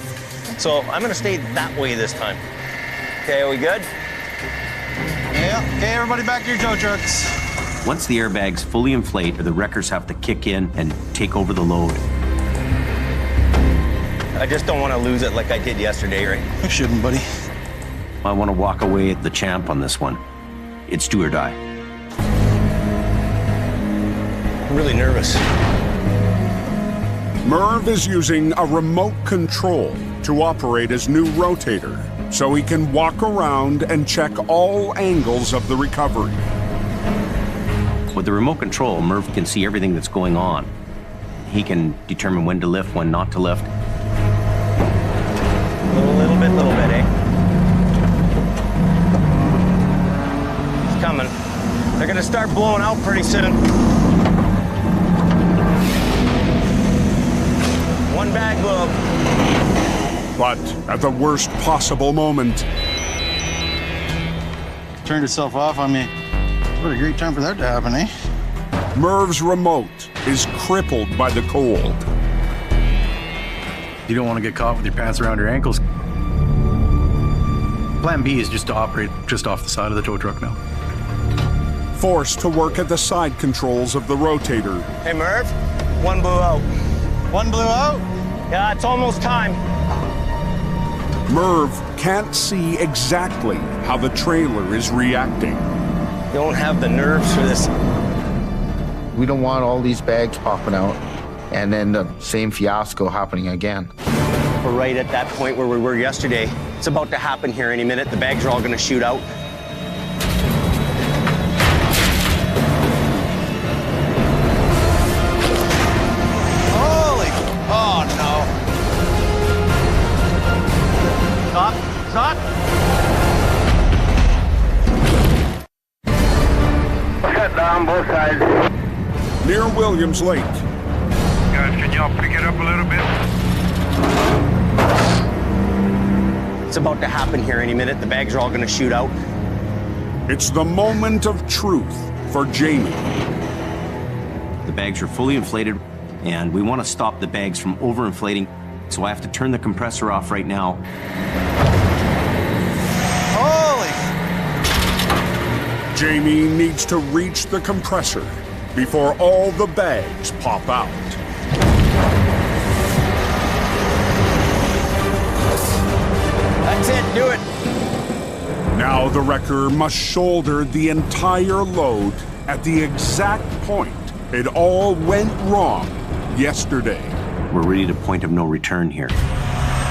So I'm gonna stay that way this time. Okay, are we good? Yeah, okay, everybody back to your tow trucks. Once the airbags fully inflate, the wreckers have to kick in and take over the load. I just don't want to lose it like I did yesterday, right? You shouldn't, buddy. I want to walk away the champ on this one. It's do or die. I'm really nervous. Merv is using a remote control to operate his new rotator, so he can walk around and check all angles of the recovery. With the remote control, Merv can see everything that's going on. He can determine when to lift, when not to lift. Little bit, eh? It's coming. They're gonna start blowing out pretty soon. One bag blew up. But at the worst possible moment, Turned itself off on me. What a great time for that to happen, eh? Merv's remote is crippled by the cold. You don't want to get caught with your pants around your ankles. Plan B is just to operate just off the side of the tow truck now. Forced to work at the side controls of the rotator. Hey, Merv, one blew out. One blew out? Yeah, it's almost time. Merv can't see exactly how the trailer is reacting. Don't have the nerves for this. We don't want all these bags popping out and then the same fiasco happening again. We're right at that point where we were yesterday. It's about to happen here any minute. The bags are all gonna shoot out. Holy, oh no. Stop, stop. Shut down both sides. Near Williams Lake, Y'all pick it up a little bit. It's about to happen here any minute. The bags are all gonna shoot out. It's the moment of truth for Jamie. The bags are fully inflated, and we want to stop the bags from overinflating, so I have to turn the compressor off right now. Holy! Jamie needs to reach the compressor before all the bags pop out. That's it, do it. Now the wrecker must shoulder the entire load at the exact point it all went wrong yesterday. We're ready to point of no return here.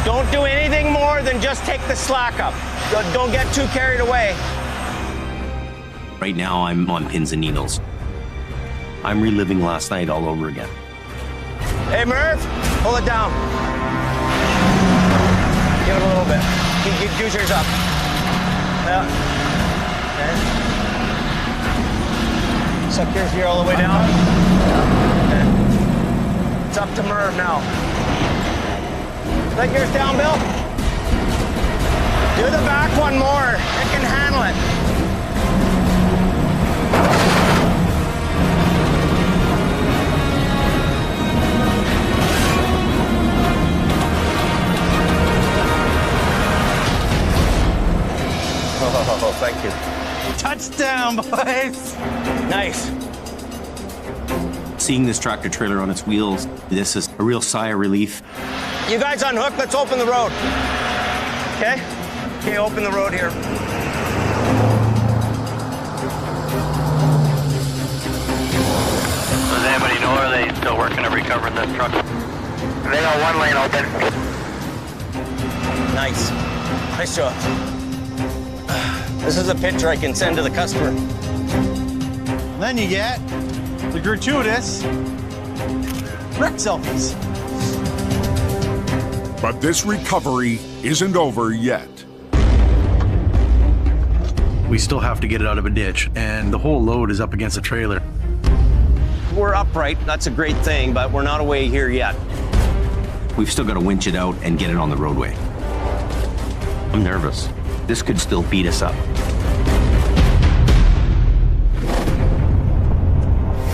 Don't do anything more than just take the slack up. Don't get too carried away. Right now, I'm on pins and needles. I'm reliving last night all over again. Hey, Murph, pull it down. Give it a little bit. Keep goosers up. Yeah. Okay. Suck yours here all the way down. Okay. It's up to Merv now. Let yours down, Bill. Do the back one more. It can handle it. Oh, thank you. Touchdown, boys! Nice. Seeing this tractor trailer on its wheels, this is a real sigh of relief. You guys unhook, let's open the road. Okay? Okay, open the road here. Does anybody know, are they still working to recover this truck? They got one lane open. Nice. Nice job. This is a picture I can send to the customer. Then you get the gratuitous wreck selfies. But this recovery isn't over yet. We still have to get it out of a ditch, and the whole load is up against the trailer. We're upright, that's a great thing, but we're not away here yet. We've still got to winch it out and get it on the roadway. I'm nervous. This could still beat us up.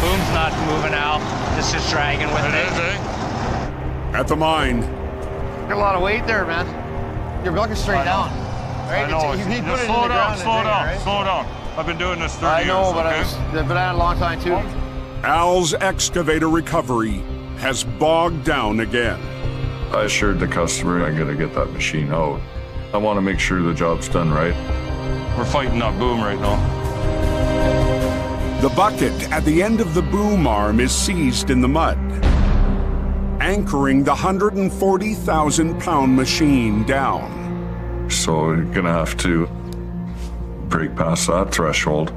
Boom's not moving out. This is dragging with me. At the mine, Got a lot of weight there, man. Your bucket's straight down. Right? I know. You need to put Just it slow in the down, ground slow and dig it, down, right? slow down. I've been doing this 30 I know, years, but okay? I've been at it a long time too. Al's excavator recovery has bogged down again. I assured the customer I'm gonna get that machine out. I want to make sure the job's done right. We're fighting that boom right now. The bucket at the end of the boom arm is seized in the mud, anchoring the 140,000-pound machine down. So we're gonna have to break past that threshold.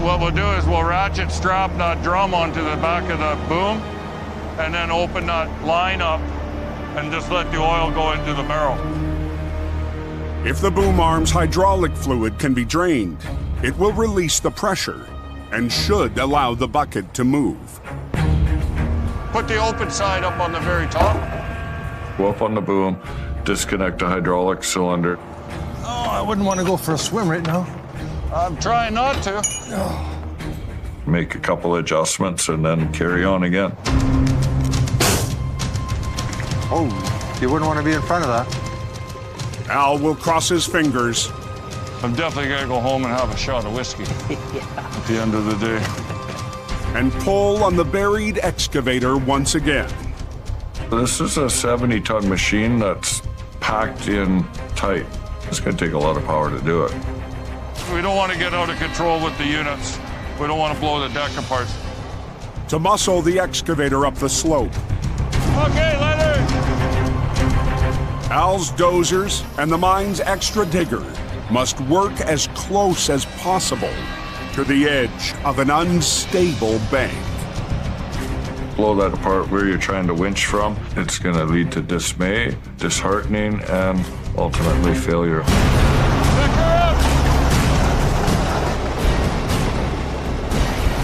What we'll do is we'll ratchet strap that drum onto the back of the boom and then open that line up and just let the oil go into the barrel. If the boom arm's hydraulic fluid can be drained, it will release the pressure and should allow the bucket to move. Put the open side up on the very top. Go up on the boom, disconnect the hydraulic cylinder. Oh, I wouldn't want to go for a swim right now. I'm trying not to. Make a couple adjustments and then carry on again. Oh, you wouldn't want to be in front of that. Al will cross his fingers. I'm definitely gonna go home and have a shot of whiskey at the end of the day. And pull on the buried excavator once again. This is a 70-ton machine that's packed in tight. It's gonna take a lot of power to do it. We don't want to get out of control with the units. We don't want to blow the deck apart. To muscle the excavator up the slope. Okay, Leonard! Al's dozers and the mine's extra digger must work as close as possible to the edge of an unstable bank. Blow that apart where you're trying to winch from. It's going to lead to dismay, disheartening, and ultimately failure.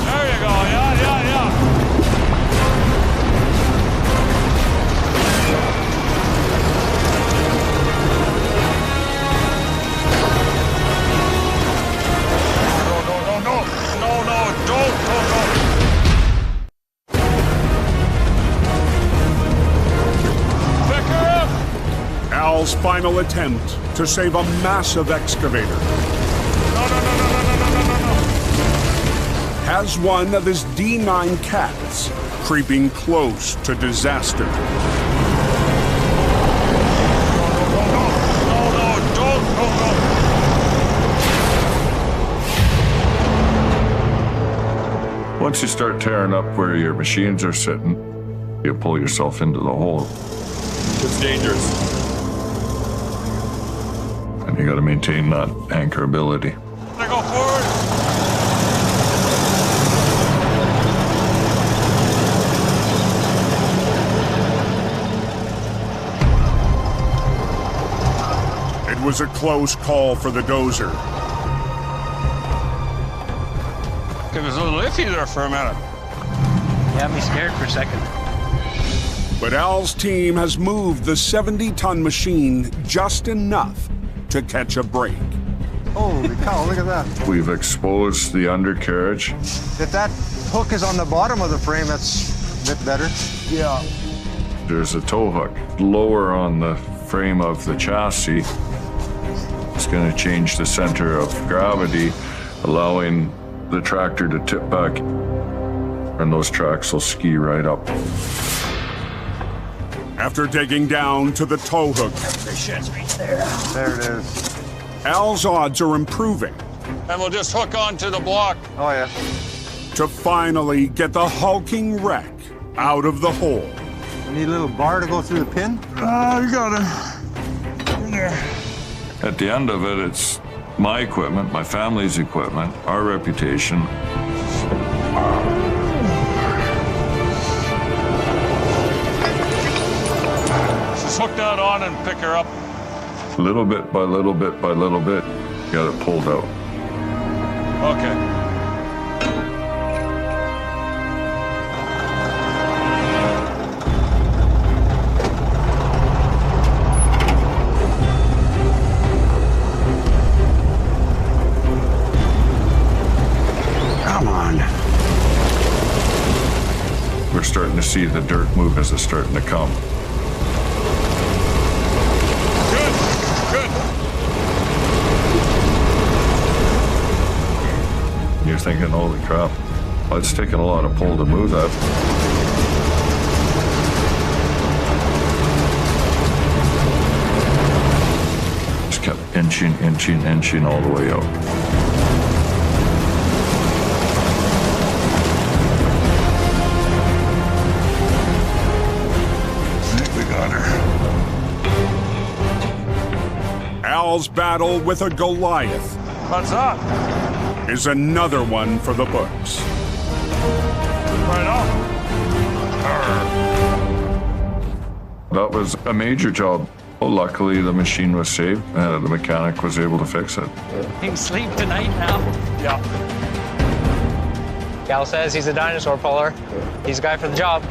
There you go, yeah. final attempt to save a massive excavator. Has one of his D9 cats creeping close to disaster. Once you start tearing up where your machines are sitting, you pull yourself into the hole. It's dangerous. And you got to maintain that anchorability. I go forward. It was a close call for the dozer. It was a little iffy there for a minute. You had me scared for a second. But Al's team has moved the 70-ton machine just enough to catch a break. Holy cow, look at that. We've exposed the undercarriage. If that hook is on the bottom of the frame, that's a bit better. Yeah. There's a tow hook lower on the frame of the chassis. It's going to change the center of gravity, allowing the tractor to tip back, and those tracks will ski right up. After digging down to the tow hook, The shed's right there. There it is. Al's odds are improving And we'll just hook onto the block. Oh, yeah. to finally get the hulking wreck out of the hole. I need a little bar to go through the pin. You got it. In there. At the end of it, it's my equipment, my family's equipment, our reputation. Just hook that on and pick her up. Little bit by little bit by little bit, got it pulled out. Okay. Come on. We're starting to see the dirt move as it's starting to come. Good. You're thinking, holy crap, well, it's taking a lot of pull to move that. Just kept inching all the way out. Al's battle with a Goliath What's up? is another one for the books. Right on. That was a major job. Well, luckily, the machine was saved and the mechanic was able to fix it. He can sleep tonight now. Yeah. Gal says he's a dinosaur puller. He's a guy for the job.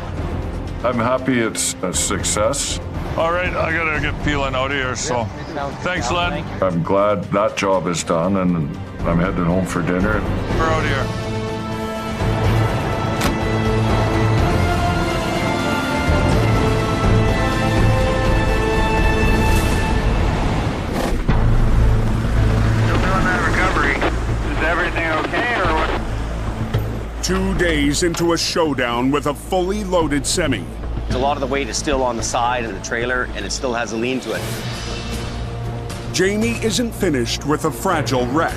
I'm happy it's a success. All right, I gotta get peeling out of here, so thanks, Len. I'm glad that job is done, and I'm headed home for dinner. We're out here. Still doing that recovery. Is everything okay, or what? 2 days into a showdown with a fully loaded semi, A lot of the weight is still on the side of the trailer, and it still has a lean to it. Jamie isn't finished with a fragile wreck.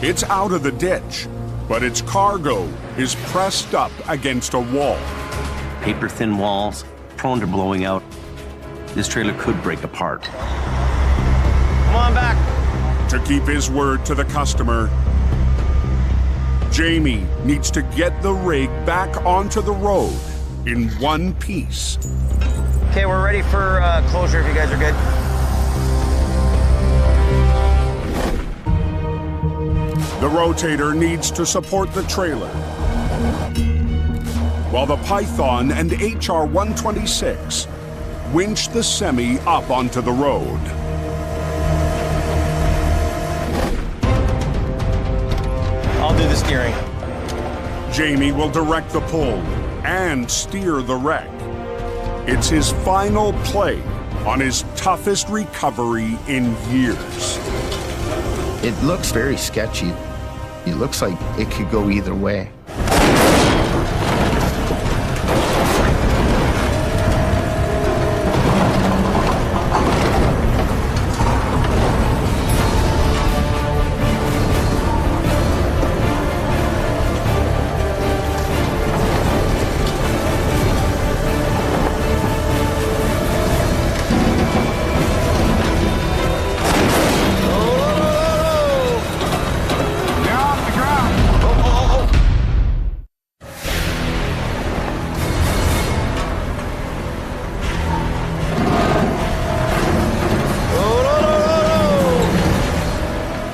It's out of the ditch, but its cargo is pressed up against a wall. Paper-thin walls, prone to blowing out. This trailer could break apart. Come on back. To keep his word to the customer, Jamie needs to get the rig back onto the road in one piece. Okay, we're ready for closure if you guys are good. The rotator needs to support the trailer, while the Python and HR-126 winch the semi up onto the road. I'll do the steering. Jamie will direct the pull and steer the wreck. It's his final play on his toughest recovery in years. It looks very sketchy. It looks like it could go either way.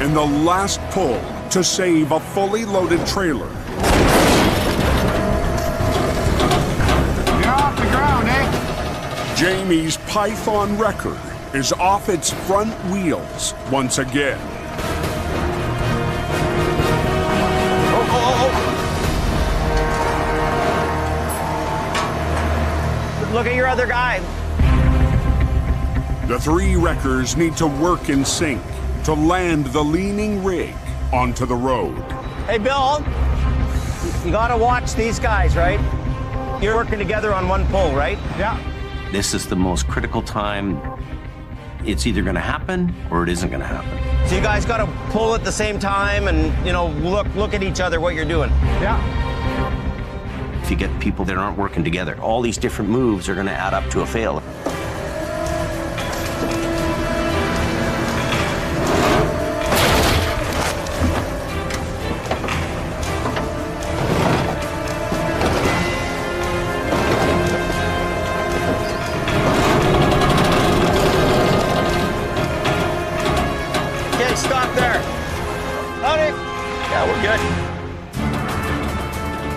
In the last pull to save a fully loaded trailer. You're off the ground, eh? Jamie's Python wrecker is off its front wheels once again. Look at your other guy. The three wreckers need to work in sync to land the leaning rig onto the road. Hey, Bill, you gotta watch these guys, right? You're working together on one pull, right? Yeah. This is the most critical time. It's either going to happen or it isn't going to happen. So you guys gotta pull at the same time and, you know, look at each other, what you're doing. Yeah. If you get people that aren't working together, all these different moves are going to add up to a fail. Okay, stop there. Howdy. Yeah, we're good.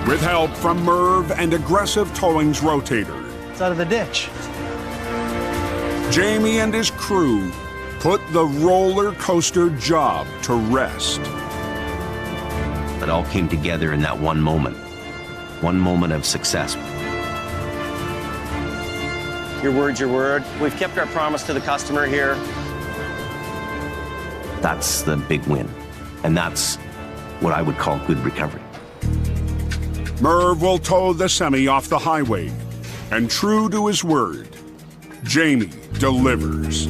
With help from Merv and Aggressive Towing's rotator, It's out of the ditch. Jamie and his crew put the roller coaster job to rest. It all came together in that one moment of success. Your word's your word. We've kept our promise to the customer here. That's the big win. And that's what I would call good recovery. Merv will tow the semi off the highway, and true to his word, Jamie delivers.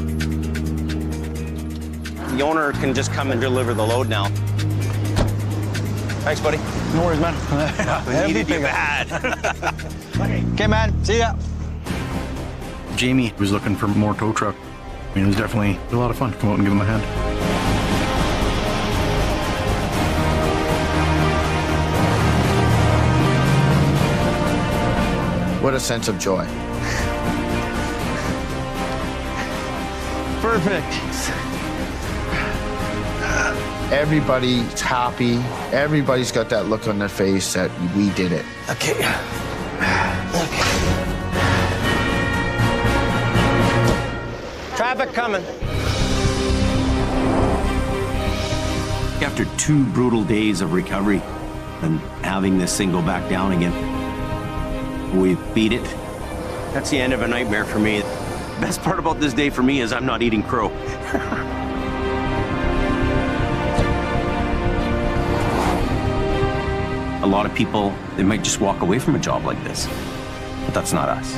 The owner can just come and deliver the load now. Thanks, buddy. No worries, man. We needed you bad. Okay, man. See ya. Jamie was looking for more tow truck. I mean, it was definitely a lot of fun to come out and give him a hand. What a sense of joy. Perfect. Everybody's happy. Everybody's got that look on their face that we did it. Okay. Traffic coming. After 2 brutal days of recovery and having this thing go back down again, we beat it. That's the end of a nightmare for me. Best part about this day for me is I'm not eating crow. A lot of people, they might just walk away from a job like this, but that's not us.